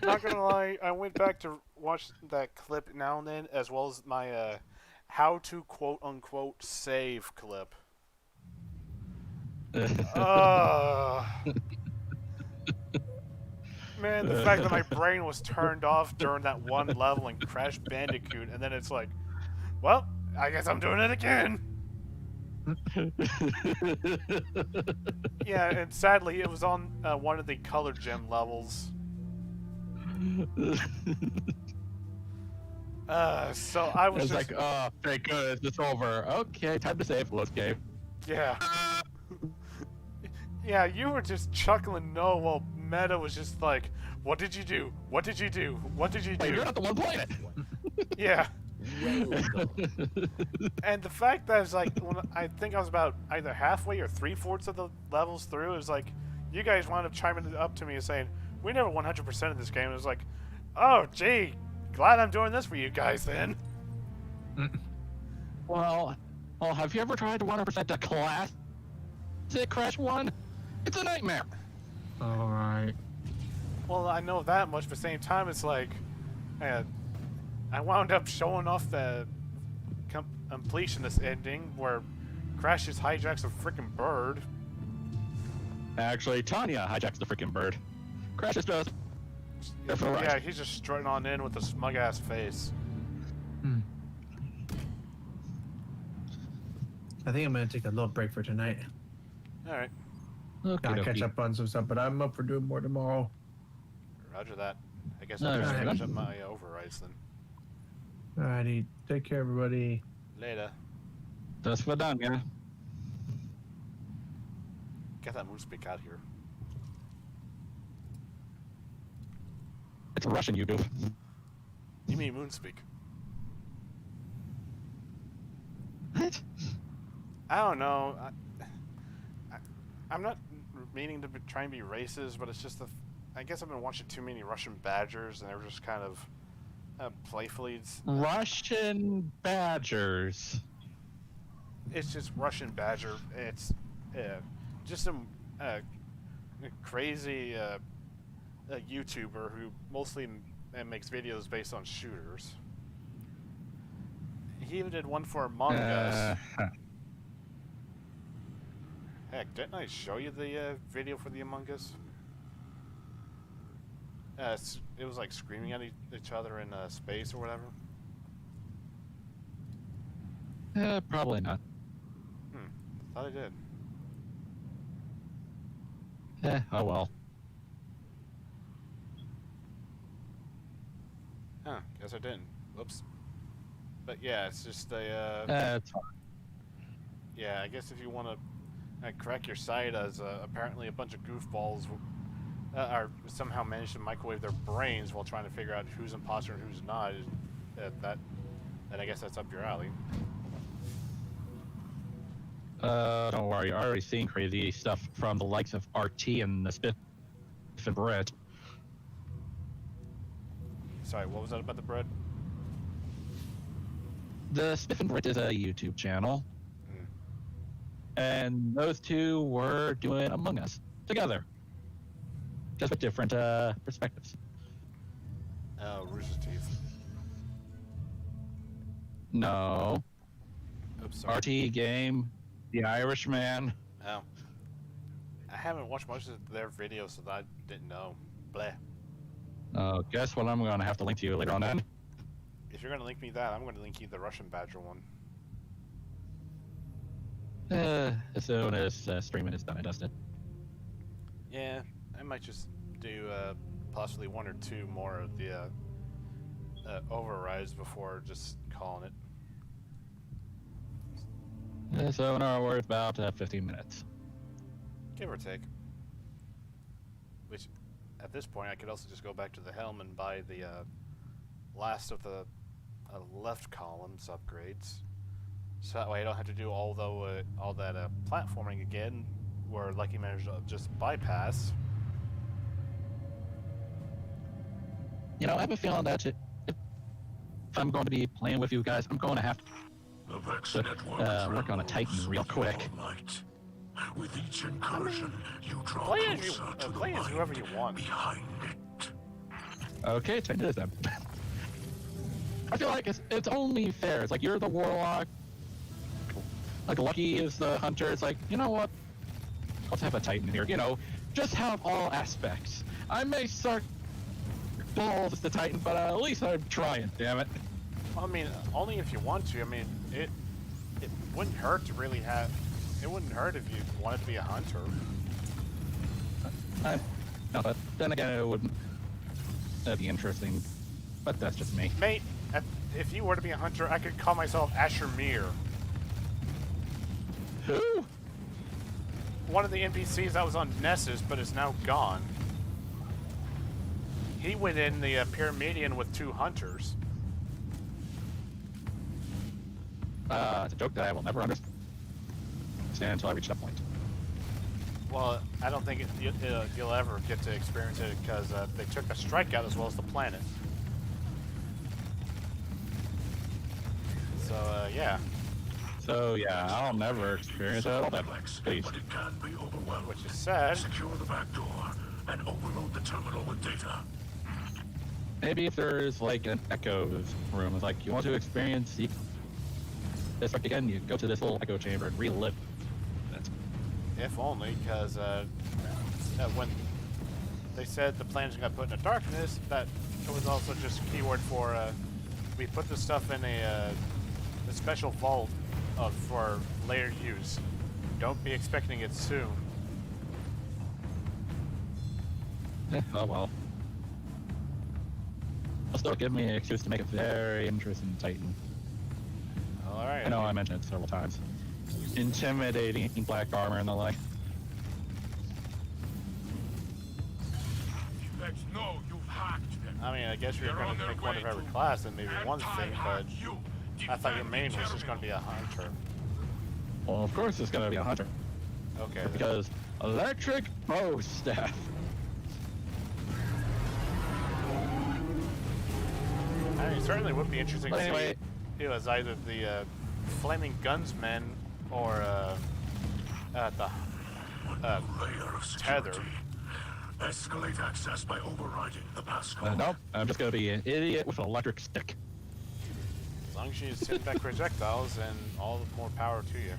Not gonna lie, I went back to watch that clip now and then, as well as my how to quote unquote save clip. Man, the fact that my brain was turned off during that one level in Crash Bandicoot, and then it's like, well, I guess I'm doing it again. Yeah, and sadly, it was on one of the color gem levels. So I was just like, oh, thank goodness, it's over. Okay, time to save. Let's game. Yeah. Yeah, you were just chuckling no while Meta was just like, what did you do? What did you do? What did you do? Hey, you're not the one playing it. Yeah. And the fact that it's like, when I think I was about either halfway or 3/4 of the levels through, it was like, you guys wound up chiming up to me and saying, we never 100% of this game. It was like, oh, gee, glad I'm doing this for you guys then. Well, have you ever tried to 100% the classic Crash 1? It's a nightmare. Alright. Well, I know that much, but at the same time, it's like, I wound up showing off the completionist ending where Crash just hijacks a freaking bird. Actually, Tanya hijacks the freaking bird. Crash just does. Yeah, he's just strutting on in with a smug-ass face. I think I'm gonna take a little break for tonight. Alright. Gotta catch up on some stuff, but I'm up for doing more tomorrow. Roger that. I guess I'll just finish up my overrides then. Alrighty. Take care, everybody. Later. That's for done, yeah. Get that Moonspeak out here. It's Russian, you goof. You mean Moonspeak? What? I don't know. I'm not meaning to try and be racist, but it's just I guess I've been watching too many Russian badgers, and they're just kind of playfully. Russian badgers. It's just Russian badger. It's just some crazy YouTuber who mostly makes videos based on shooters. He even did one for Among Us. Heck, didn't I show you the video for the Among Us? It was like screaming at each other in space or whatever. Probably not. Thought I did. Oh well. Huh, guess I didn't. Whoops. But yeah, it's just a... It's fine. Yeah, I guess if you want to correct your site as apparently a bunch of goofballs are somehow managed to microwave their brains while trying to figure out who's imposter and who's not, then I guess that's up your alley. Don't worry, I've already seen crazy stuff from the likes of RT and the Spiff and Brett. Sorry, what was that about the bread? The Spiff and Brett is a YouTube channel. And those two were doing Among Us together. Just with different perspectives. Oh, Rooster Teeth. No. Oops, sorry. RT Game, The Irishman. Oh. I haven't watched much of their videos, so I didn't know. Bleh. Guess what I'm going to have to link to you later on then? If you're going to link me that, I'm going to link you the Russian Badger one. As soon as streaming is done, I dusted. Yeah, I might just do possibly one or two more of the overrides before just calling it. So in our words, about 15 minutes. Give or take. Which, at this point, I could also just go back to the helm and buy the last of the left columns upgrades. So that way I don't have to do all that platforming again, where Lucky managed to just bypass. You know, I have a feeling that if I'm going to be playing with you guys, I'm going to have The Vex to network work on a Titan real quick. light. With each incursion, you draw Play as closer to the play as whoever you mind want. behind it. Okay, Titan it is then. I feel like it's only fair. It's like you're the warlock. Like Lucky is the hunter. It's like, you know what? Let's have a Titan here. You know, just have all aspects. I may suck balls as the Titan, but at least I'm trying. Damn it. I mean, only if you want to. I mean, it wouldn't hurt to really have. It wouldn't hurt if you wanted to be a hunter. No, but then again, it wouldn't. That'd be interesting. But that's just me. Mate, if you were to be a hunter, I could call myself Asher Mir. Who? One of the NPCs that was on Nessus, but is now gone. He went in the Pyramidion with 2 hunters. It's a joke that I will never understand until I reach that point. Well, I don't think you'll ever get to experience it because they took a strikeout as well as the planet. So, yeah. So yeah, I'll never experience all that. Please. But it can be overwhelmed. Which is sad. Secure the back door and overload the terminal with data. Maybe if there is like an echoes room, it's like you want to experience this like again, you go to this little echo chamber and relive. That's If only, because when they said the planet's got put into darkness, that it was also just a keyword for we put this stuff in a special vault for later use. Don't be expecting it soon. oh well. It'll still give me an excuse to make a very interesting Titan. All right. I know I mentioned it several times. Intimidating black armor and the like. Vex, no, you've hacked them. I mean, I guess you're They're going on to their pick one way of every to class and maybe one thing, but anti-hack you. I thought your Defend main the was just going to be a terminal. hunter. Well, of course it's gonna be a hunter. Okay. then. Because electric bow staff. I mean, it certainly would be interesting But to anyway- see you as either the Flaming Gunsmen or the Layer of Tether. security. Escalate access by overriding the passcode. Nope, I'm just gonna be an idiot with an electric stick. As long as you send back projectiles, then all the more power to you.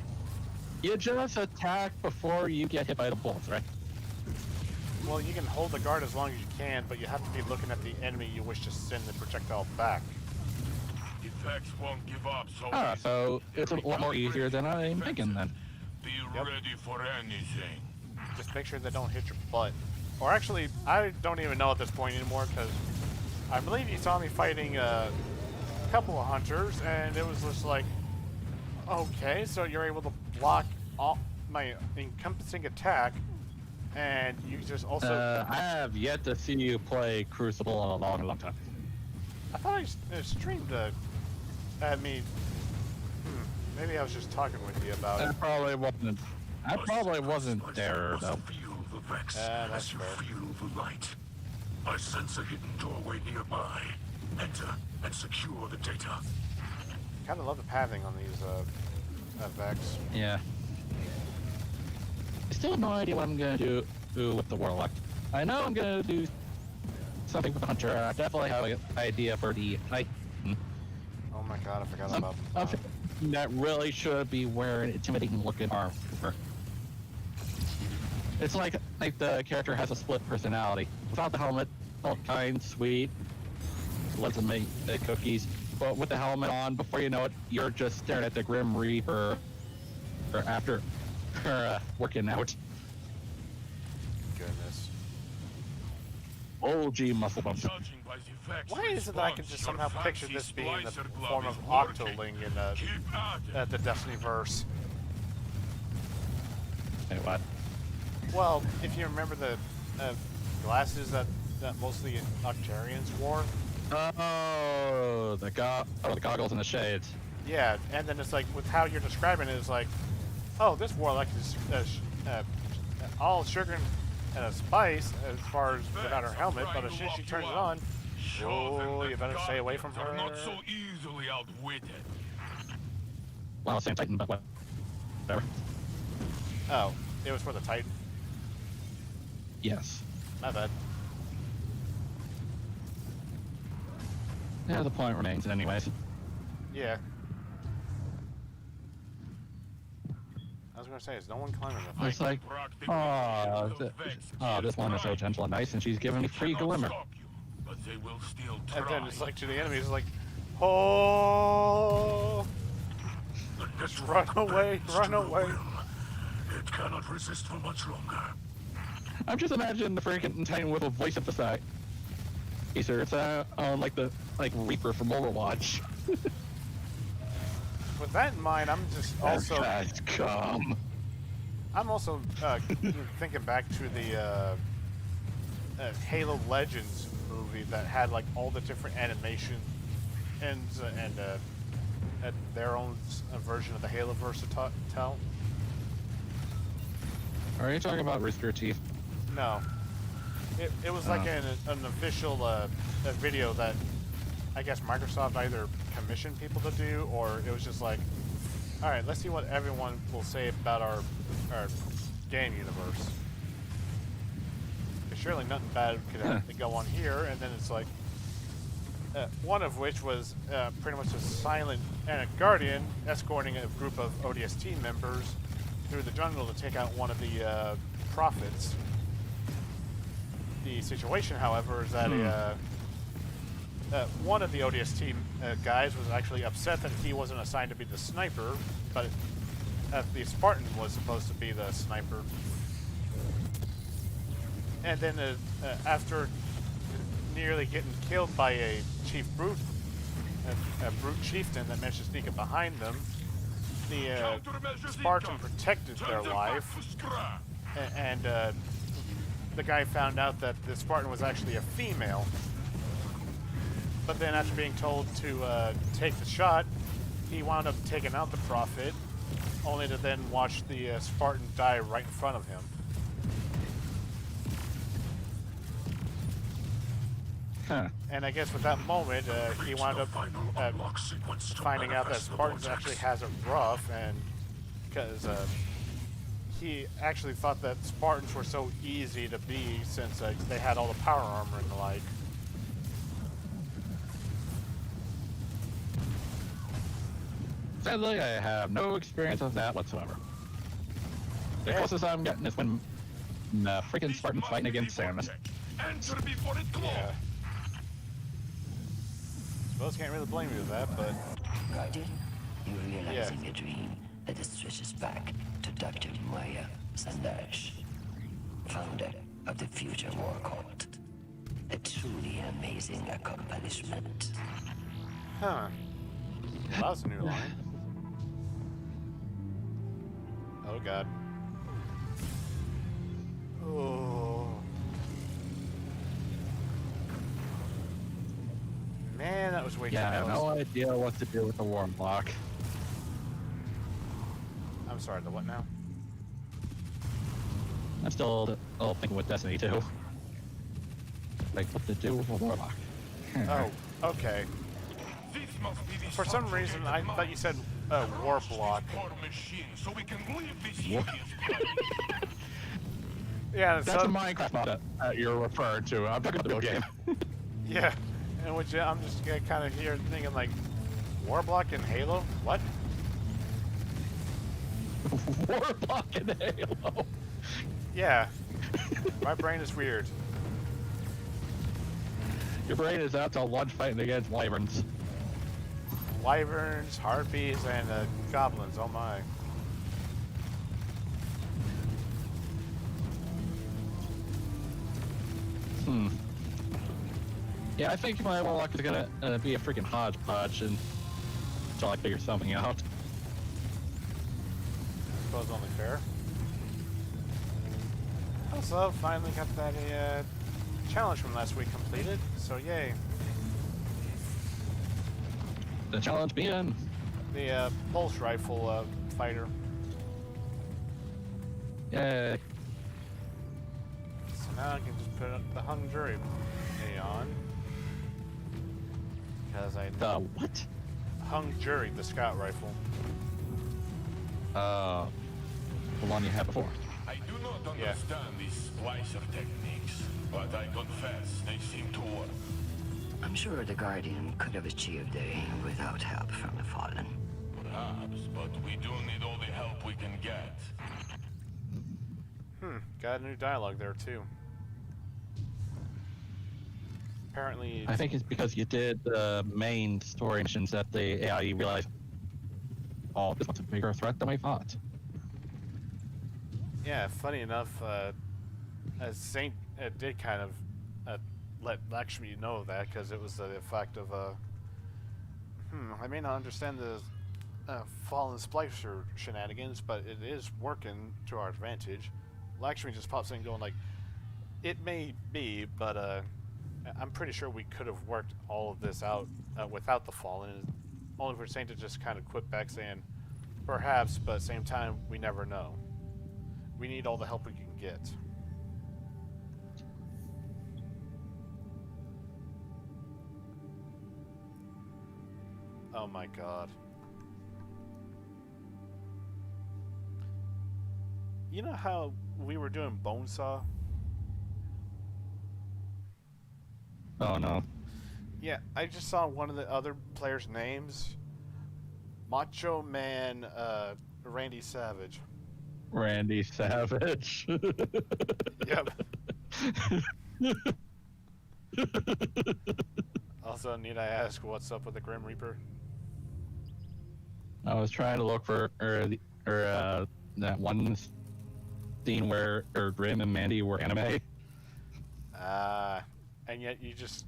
You just attack before you get hit by the bullets, right? Well, you can hold the guard as long as you can, but you have to be looking at the enemy you wish to send the projectile back. The Vex won't give up so Alright, easy. so it's a lot more easier than I'm thinking then. Be Yep. ready for anything. Just make sure they don't hit your butt. Or actually, I don't even know at this point anymore, because I believe you saw me fighting a couple of hunters, and it was just like, okay, so you're able to block all my encompassing attack, and you just also... I have yet to see you play Crucible in a long, long time. I thought I streamed at me. Maybe I was just talking with you about it. I probably wasn't there Must though. feel the Vex that's as you fair. feel the light. I sense a hidden doorway nearby. Enter and secure the data. Kind of love the pathing on these Vex. Yeah. I still have no idea what I'm gonna do with the Warlock. I know I'm gonna do something with the Hunter. I definitely have an idea for the Titan. Oh my god, I forgot about That really should be wearing intimidating looking armor. It's like the character has a split personality. Without the helmet, all kind, sweet, lets them make cookies. But with the helmet on, before you know it, you're just staring at the Grim Reaper or after her working out. Goodness. OG muscle bumps. Judging by the Vex Why is it that I can just somehow picture this being in the form of Octoling in the Destiny verse? Hey, what? Well, if you remember the glasses that most of the Octarians wore, Oh, the goggles and the shades. Yeah, and then it's like with how you're describing it, it's like, oh, this warlock is all sugar and a spice as far as without her helmet, but as soon as she turns it on, oh, you better stay away from her. Not so easily outwitted. Well, same Titan, but whatever. Oh, it was for the Titan. Yes. My bad. Yeah, the point remains, anyways. Yeah. I was gonna say, is no one climbing the thing? It's like, this one is so gentle and nice, and she's giving me free glimmer. But they will still try. And then it's like to the enemies, it's like, oh, just run away, run away. It cannot resist for much longer. I'm just imagining the freaking Titan with a voice at the side. Hey, sir, it's like the Reaper from Overwatch. With that in mind, I'm just also. Come. I'm also thinking back to the Halo Legends movie that had like all the different animation and had their own version of the Haloverse to tell. Are you talking about Rooster Teeth? No. It was like an official video that I guess Microsoft either commissioned people to do, or it was just like, all right, let's see what everyone will say about our game universe. Surely nothing bad could go on here, and then it's like, one of which was pretty much a silent and a guardian escorting a group of ODST members through the jungle to take out one of the prophets. The situation, however, is that one of the ODST guys was actually upset that he wasn't assigned to be the sniper, but the Spartan was supposed to be the sniper. And then after nearly getting killed by a brute chieftain that managed to sneak up behind them, the Spartan protected their life, and the guy found out that the Spartan was actually a female. But then after being told to take the shot, he wound up taking out the Prophet, only to then watch the Spartan die right in front of him. Huh. And I guess with that moment, he wound up finding out that Spartans actually has it rough, and because he actually thought that Spartans were so easy to be since they had all the power armor and the like. Sadly, I have no experience of that whatsoever. The closest I'm getting is when the freaking Spartan fighting against Samus. Yeah. Suppose can't really blame you with that, but... Guardian, you realizing a dream that stretches back to Dr. Maya Sandash, founder of the Future War Cult. A truly amazing accomplishment. Huh. Well, that was a new line. Oh god. Oh. Man, that was way too Yeah, I have close. no idea what to do with the Warlock. I'm sorry, the what now? I'm still thinking with Destiny 2. Like, what to do with a Warlock. Oh, okay. For some reason, I thought you said war block. Yeah, that's a Minecraft mod that you're referring to. I'm talking about the real game. Yeah, and which I'm just kind of here thinking like, Warblock in Halo? What? Warblock in Halo. Yeah, my brain is weird. Your brain is out to lunch fighting against wyverns. Wyverns, harpies, and goblins. Oh my. Yeah, I think my Warlock is gonna be a freaking hodgepodge until I figure something out. I suppose only fair. Also, finally got that challenge from last week completed, so yay. the challenge being. The pulse rifle fighter. Yeah. So now I can just put the hung jury on. Because I The what? hung jury, the scout rifle. The one you had before. I do not understand these splicer techniques, but I confess they seem to work. I'm sure the Guardian could have achieved it without help from the Fallen. Perhaps, but we do need all the help we can get. Got a new dialogue there too. Apparently, I think it's because you did the main story missions that the AI realized, oh, this one's a bigger threat than we thought. yeah. Funny enough, Saint did kind of let Lakshmi know that because it was the effect of I may not understand the fallen splicer shenanigans, but it is working to our advantage. Lakshmi just pops in going like, it may be, but I'm pretty sure we could have worked all of this out without the fallen. Only for Saint to just kind of quit back saying, perhaps, but at the same time, we never know. We need all the help we can get. Oh my god. You know how we were doing Bonesaw? Oh no. Yeah, I just saw one of the other players' names. Macho Man Randy Savage. Randy Savage. Yep. Also, need I ask what's up with the Grim Reaper? I was trying to look for that one scene where Grim and Mandy were anime. And yet you just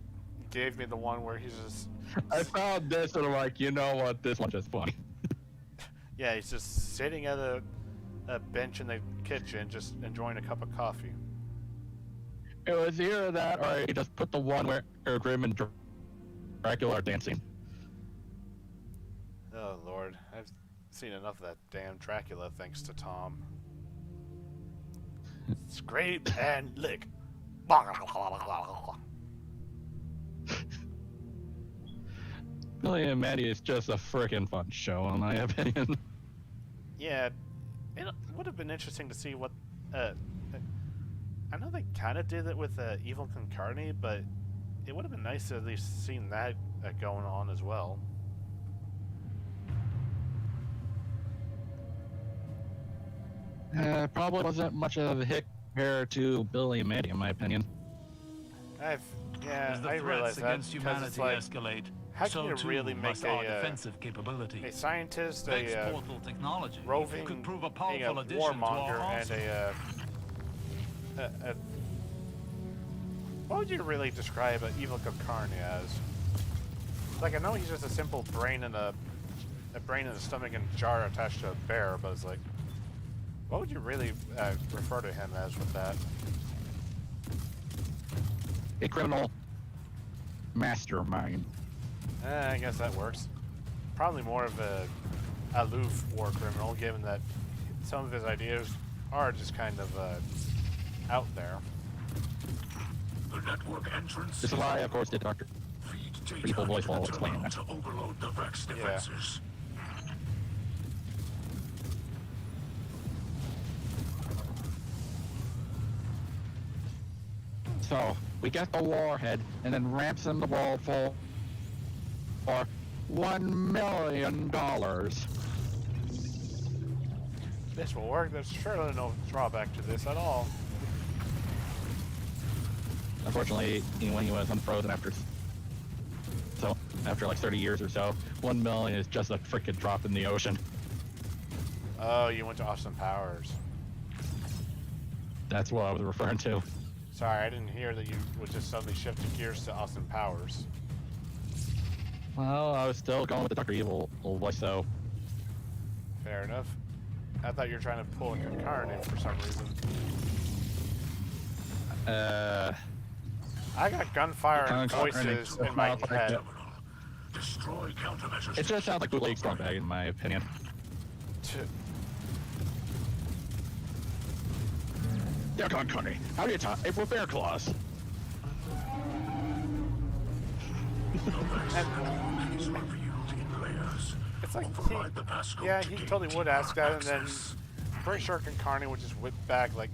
gave me the one where he's just... I found this and I'm like, you know what, this one's just funny. Yeah, he's just sitting at a bench in the kitchen, just enjoying a cup of coffee. It was either that or he just put the one where Grim and Dracula are dancing. Oh lord, I've seen enough of that damn Dracula thanks to Tom. Scrape and lick. Billy and Maddie is just a frickin' fun show, in my opinion. Yeah, it would have been interesting to see what. I know they kind of did it with Evil Concarne, but it would have been nice to at least seen that going on as well. Probably wasn't much of a hit compared to Billy and Maddie, in my opinion. Yeah, As the I threats realize that against because it's humanity like, escalate, how can so you too really make must our a defensive capability. a scientist, Vex a portal technology roving could prove a powerful a addition to our warmonger, and arsenal. what would you really describe an Evil Concarne as? Like, I know he's just a simple brain in a brain in a stomach and jar attached to a bear, but it's like, what would you really refer to him as with that? A criminal mastermind. I guess that works. Probably more of a aloof war criminal, given that some of his ideas are just kind of out there. The network entrance. This is why, of course, did Dr. Feed People data voice will into explain terminal that. to overload the Vex defenses. So, we get the warhead, and then ransom the wall for $1 million. This will work. There's surely no drawback to this at all. Unfortunately, when he was unfrozen after like 30 years or so, 1 million is just a freaking drop in the ocean. Oh, you went to Austin Powers. That's what I was referring to. Sorry, I didn't hear that you would just suddenly shift gears to Austin Powers. Well, I was still going with the Dr. Evil voice, so. Fair enough. I thought you were trying to pull a Concarne in for some reason. I got gunfire and voices in my head. Destroy countermeasures. It just sounds like bootleg strong bag, in my opinion. Dagon Coney, how do you talk? April Bear Claws. Is revealed in layers. It's like Provide the passcode yeah, to he gain totally would ask that, and then access. pretty sure Concarne would just whip back like,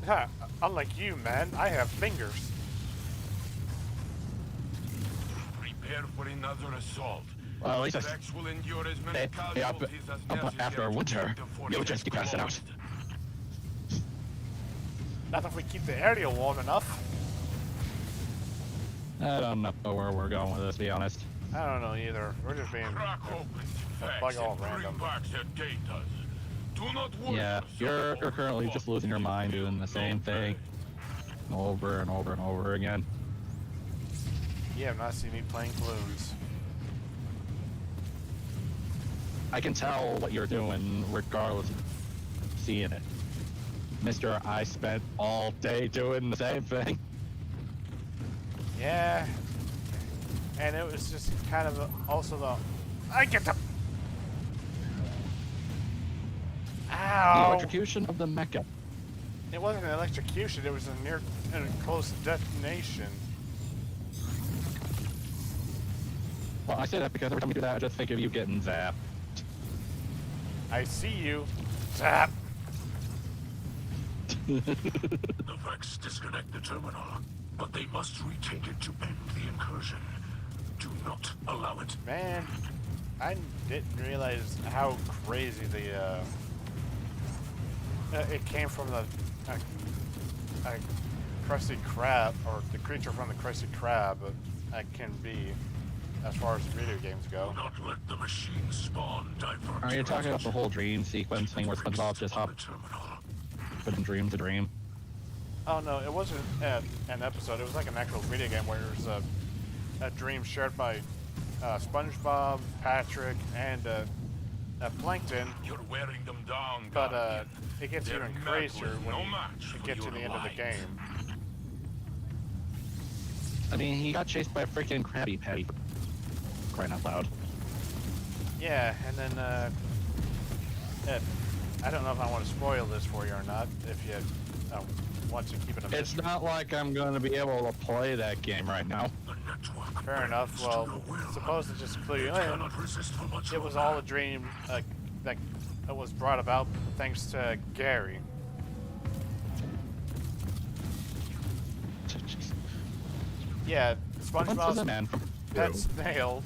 "Ha! Unlike you, man, I have fingers." Prepare for another assault. Well, at least The Vex will endure as many Hey, casualties as necessary after to winter, keep the you'll fortress just keep passing out. closed. Not if we keep the area warm enough. I don't know where we're going with this, to be honest. I don't know either. We're just being Crack open the bug Vex all and bring random. back their data. Do not worry Yeah, yourself you're over currently the just losing your mind doing the same thing over and over and over again. Yeah, I'm not seeing me playing balloons. I can tell what you're doing regardless of seeing it. Mister, I spent all day doing the same thing. Yeah, and it was just kind of also the I get the The ow. electrocution of the mecha. It wasn't an electrocution. It was a near and close detonation. Well, I say that because every time you do that, I just think of you getting zapped. I see you. Zap. The Vex disconnect the terminal, but they must retain it to end the incursion. Do not allow it. Man, I didn't realize how crazy the it came from the Krusty Krab, or the creature from the Krusty Krab can be, as far as video games go. Do not let the machine spawn divert. Are you talking about the whole dream sequence thing where SpongeBob just hopped from dream to dream? Oh no, it wasn't an episode. It was like an actual video game where there's a dream shared by SpongeBob, Patrick, and Plankton. You're wearing them down, But Guardian. it gets Their even metal crazier is when no you match for get to your the end of the light. game. I mean, he got chased by a freaking Krabby Patty. For crying out loud. Yeah, and then I don't know if I want to spoil this for you or not. If you want to keep it a It's mystery. not like I'm going to be able to play that game right now. Fair enough. Well, supposed to just clue you in. It was all a dream that was brought about thanks to Gary. Yeah, Once was a SpongeBob's man from pet snail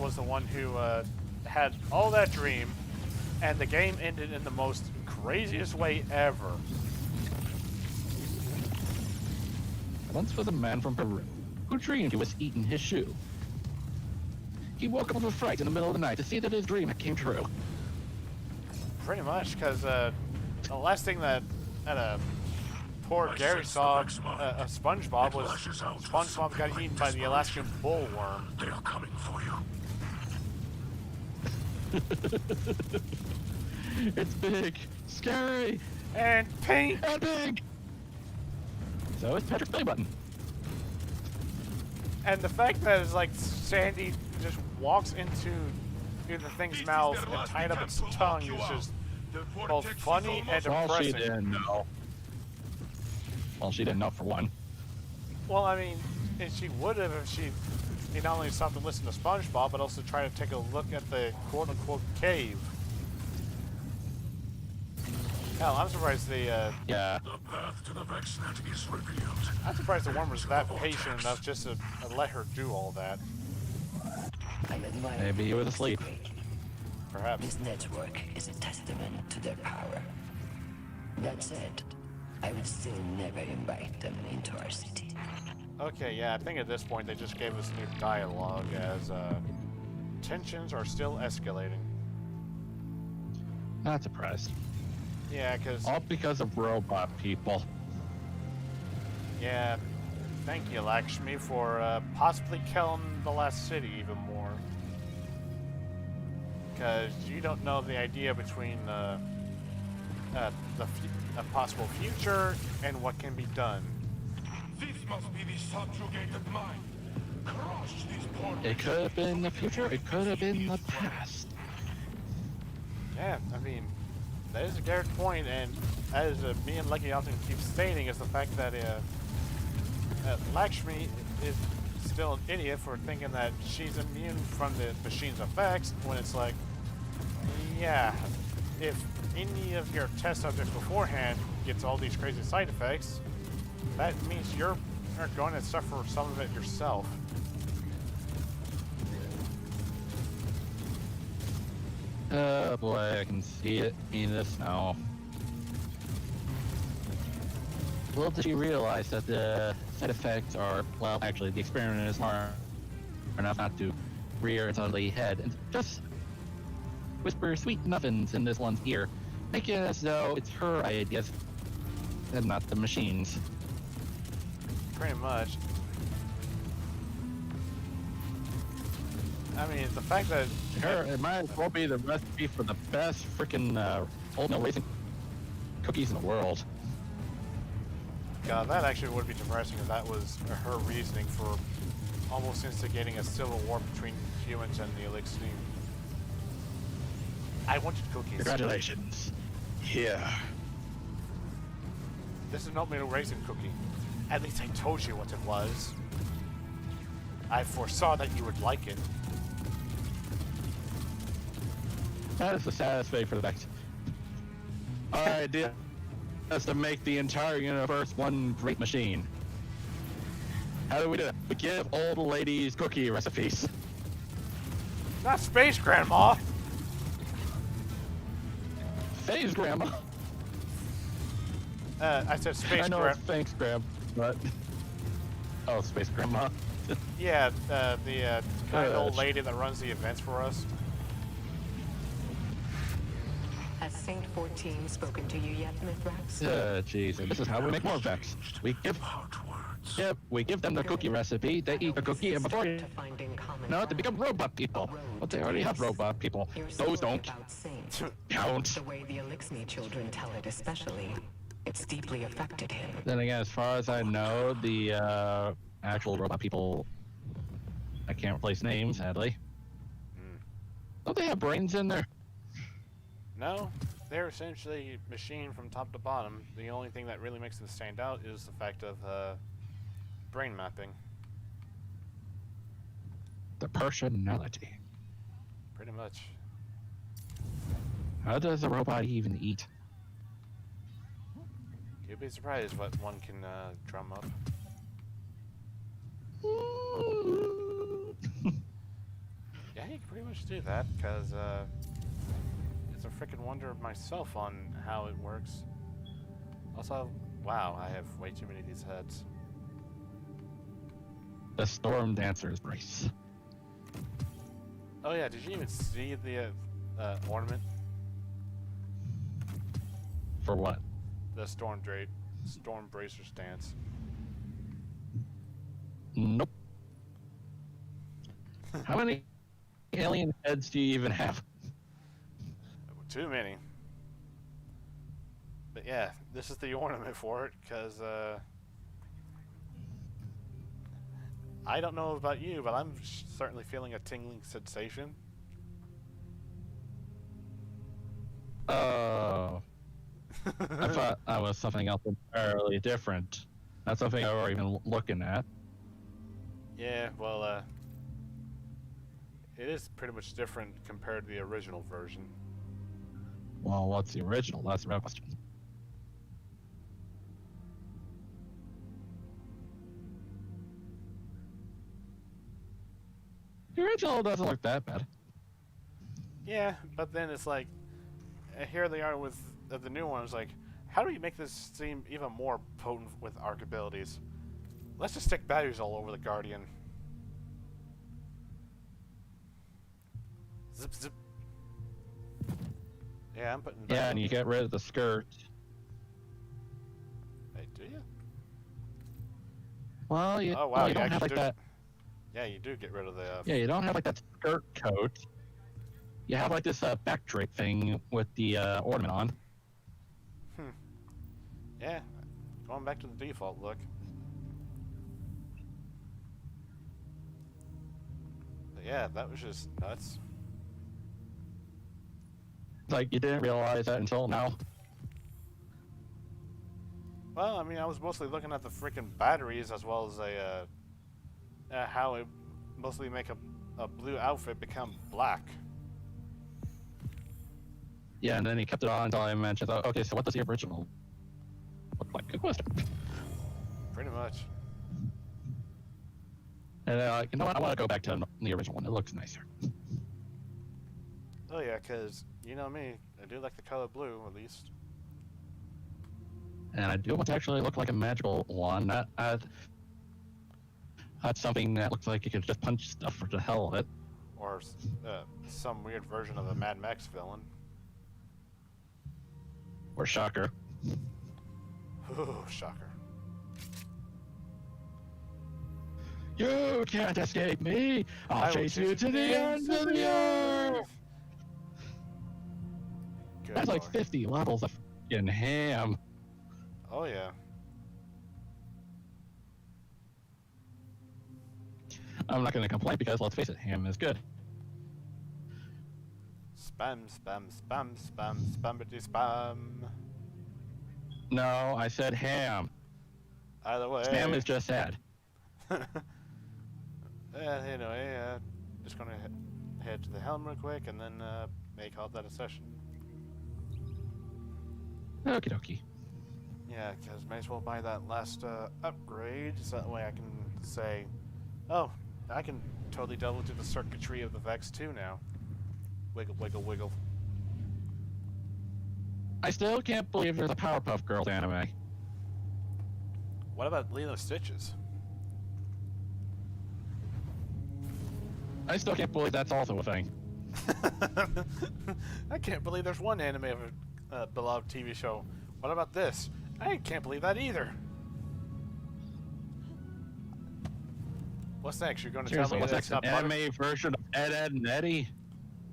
was the one who had all that dream, and the game ended in the most craziest way ever. Once was a man from Peru who dreamed he was eating his shoe. He woke up with a fright in the middle of the night to see that his dream came true. Pretty much, because the last thing that poor Gary saw SpongeBob was SpongeBob got eaten by the Alaskan bullworm. They are coming for you. It's big, scary, and pink. And big. So it's Patrick's belly button. And the fact that it's like Sandy just walks into the thing's mouth and tied up its tongue is just both funny and Well, she depressing. didn't know. Well, she didn't know for one. Well, I mean, and she would have if she not only stopped to listen to SpongeBob, but also try to take a look at the quote-unquote cave. Hell, I'm surprised the Yeah. The path to the Vexnet is revealed. I'm surprised the worm was that patient enough just to let her do all that. Maybe he was asleep. Perhaps. This network is a testament to their power. That said, I would still never invite them into our city. Okay, yeah, I think at this point they just gave us new dialogue as tensions are still escalating. Not surprised. Yeah, because All because of robot people. yeah, thank you, Lakshmi, for possibly killing the last city even more. Because you don't know the idea between a possible future and what can be done. This must be the subjugated mind. It could have been the future, it could have been the past. Yeah, I mean, that is a good point, and as me and Lucky often keep stating, is the fact that Lakshmi is still an idiot for thinking that she's immune from the machine's effects, when it's like, yeah, if any of your test subjects beforehand gets all these crazy side effects, that means you're going to suffer some of it yourself. Oh boy, I can see it in this now. Little did you realize that the side effects are, well, actually, the experiment is hard enough not to rear its ugly head and just whisper sweet nothings in this one's ear, making it as though it's her ideas and not the machines. Pretty much. I mean, the fact that It might as well be the recipe for the best freaking oatmeal raisin cookies in the world. God, that actually would be depressing if that was her reasoning for almost instigating a civil war between humans and the Elixir. I wanted cookies. Congratulations. Yeah. This is an oatmeal raisin cookie. At least I told you what it was. I foresaw that you would like it. That is the saddest way for the fact. Our idea is to make the entire universe one great machine. How do we do it? We give old ladies cookie recipes. Not space, Grandma! Thanks, Grandma. I said space, I know Grandma. it's thanks, Grandma, but... Oh, Space Grandma. Yeah, the kind old lady that runs the events for us. Has Saint 14 spoken to you yet, Mithrax? Jeez, this is how we make more Vex. We give them the cookie recipe, they eat the cookie, and before you know it, they become robot people. But they already have robot people. Those don't count. The way the Elixir children tell it especially, it's deeply affected him. Then again, as far as I know, the actual robot people, I can't replace names, sadly. Don't they have brains in there? No, they're essentially machine from top to bottom. The only thing that really makes them stand out is the fact of brain mapping. The personality. Pretty much. How does a robot even eat? You'd be surprised what one can drum up. Yeah, you can pretty much do that, because it's a freaking wonder of myself on how it works. Also, wow, I have way too many of these heads. The Storm Dancer's race. Oh yeah, did you even see the ornament? For what? The Storm Bracer stance. Nope. How many alien heads do you even have? Too many. But yeah, this is the ornament for it, because I don't know about you, but I'm certainly feeling a tingling sensation. Oh. I thought that was something else entirely different. Not something I were even looking at. Yeah, well, it is pretty much different compared to the original version. Well, what's the original? That's the real question. The original doesn't look that bad. Yeah, but then it's like, here they are with the new one. It's like, how do we make this seem even more potent with arc abilities? Let's just stick batteries all over the Guardian. Zip, zip. Yeah, I'm putting. Yeah, and you get rid of the skirt. Hey, do you? Well, you, oh wow, well, you don't have like that. Yeah, you do get rid of the. Yeah, you don't have like that skirt coat. You have like this back drape thing with the ornament on. Yeah, going back to the default look. yeah, that was just nuts. Like, you didn't realize that until now. Well, I mean, I was mostly looking at the freaking batteries as well as how it mostly make a blue outfit become black. Yeah, and then he kept it on until I mentioned, oh, okay, so what does the original look like? Good question. Pretty much. And you know what? I want to go back to the original one. It looks nicer. Oh yeah, because you know me, I do like the color blue at least. And I do want to actually look like a magical one, not something that looks like you could just punch stuff for the hell of it. Or some weird version of a Mad Max villain. Or Shocker. Ooh, Shocker. You can't escape me! I'll chase you to the ends of the earth! Good That's like Lord. 50 levels of f***ing ham. Oh yeah. I'm not going to complain because, let's face it, ham is good. Spam, spam, spam, spam, spammity spam. No, I said ham. Either way. Spam is just sad. Anyway, just gonna head to the helm real quick and then make all that a session. Okie dokie. Yeah, because may as well buy that last upgrade so that way I can say, oh, I can totally delve into the circuitry of the Vex 2 now. Wiggle, wiggle, wiggle. I still can't believe there's a Powerpuff Girls anime. What about Lilo Stitches? I still can't believe that's also a thing. I can't believe there's one anime of a beloved TV show. What about this? I can't believe that either. What's next? You're going to tell Seriously, me what's that it's next? An not butter? anime version of Ed, Edd and Eddy?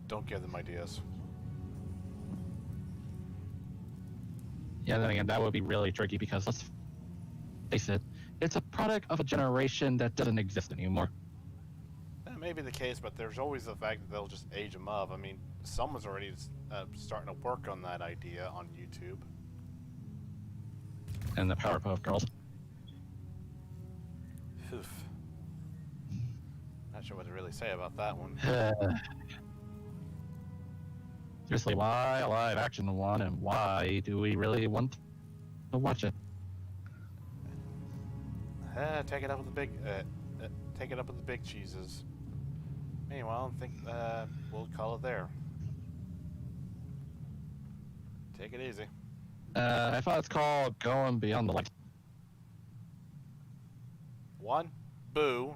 Don't give them ideas. Yeah, then again, that would be really tricky because, let's face it, it's a product of a generation that doesn't exist anymore. That may be the case, but there's always the fact that they'll just age them up. I mean, someone's already starting to work on that idea on YouTube. And the Powerpuff Girls. Oof. Not sure what to really say about that one. Seriously, why a live action one, and why do we really want to watch it? Take it up with the big, take it up with the big cheeses. Meanwhile, I think we'll call it there. Take it easy. I thought it's called Going Beyond the Light. 1, boo,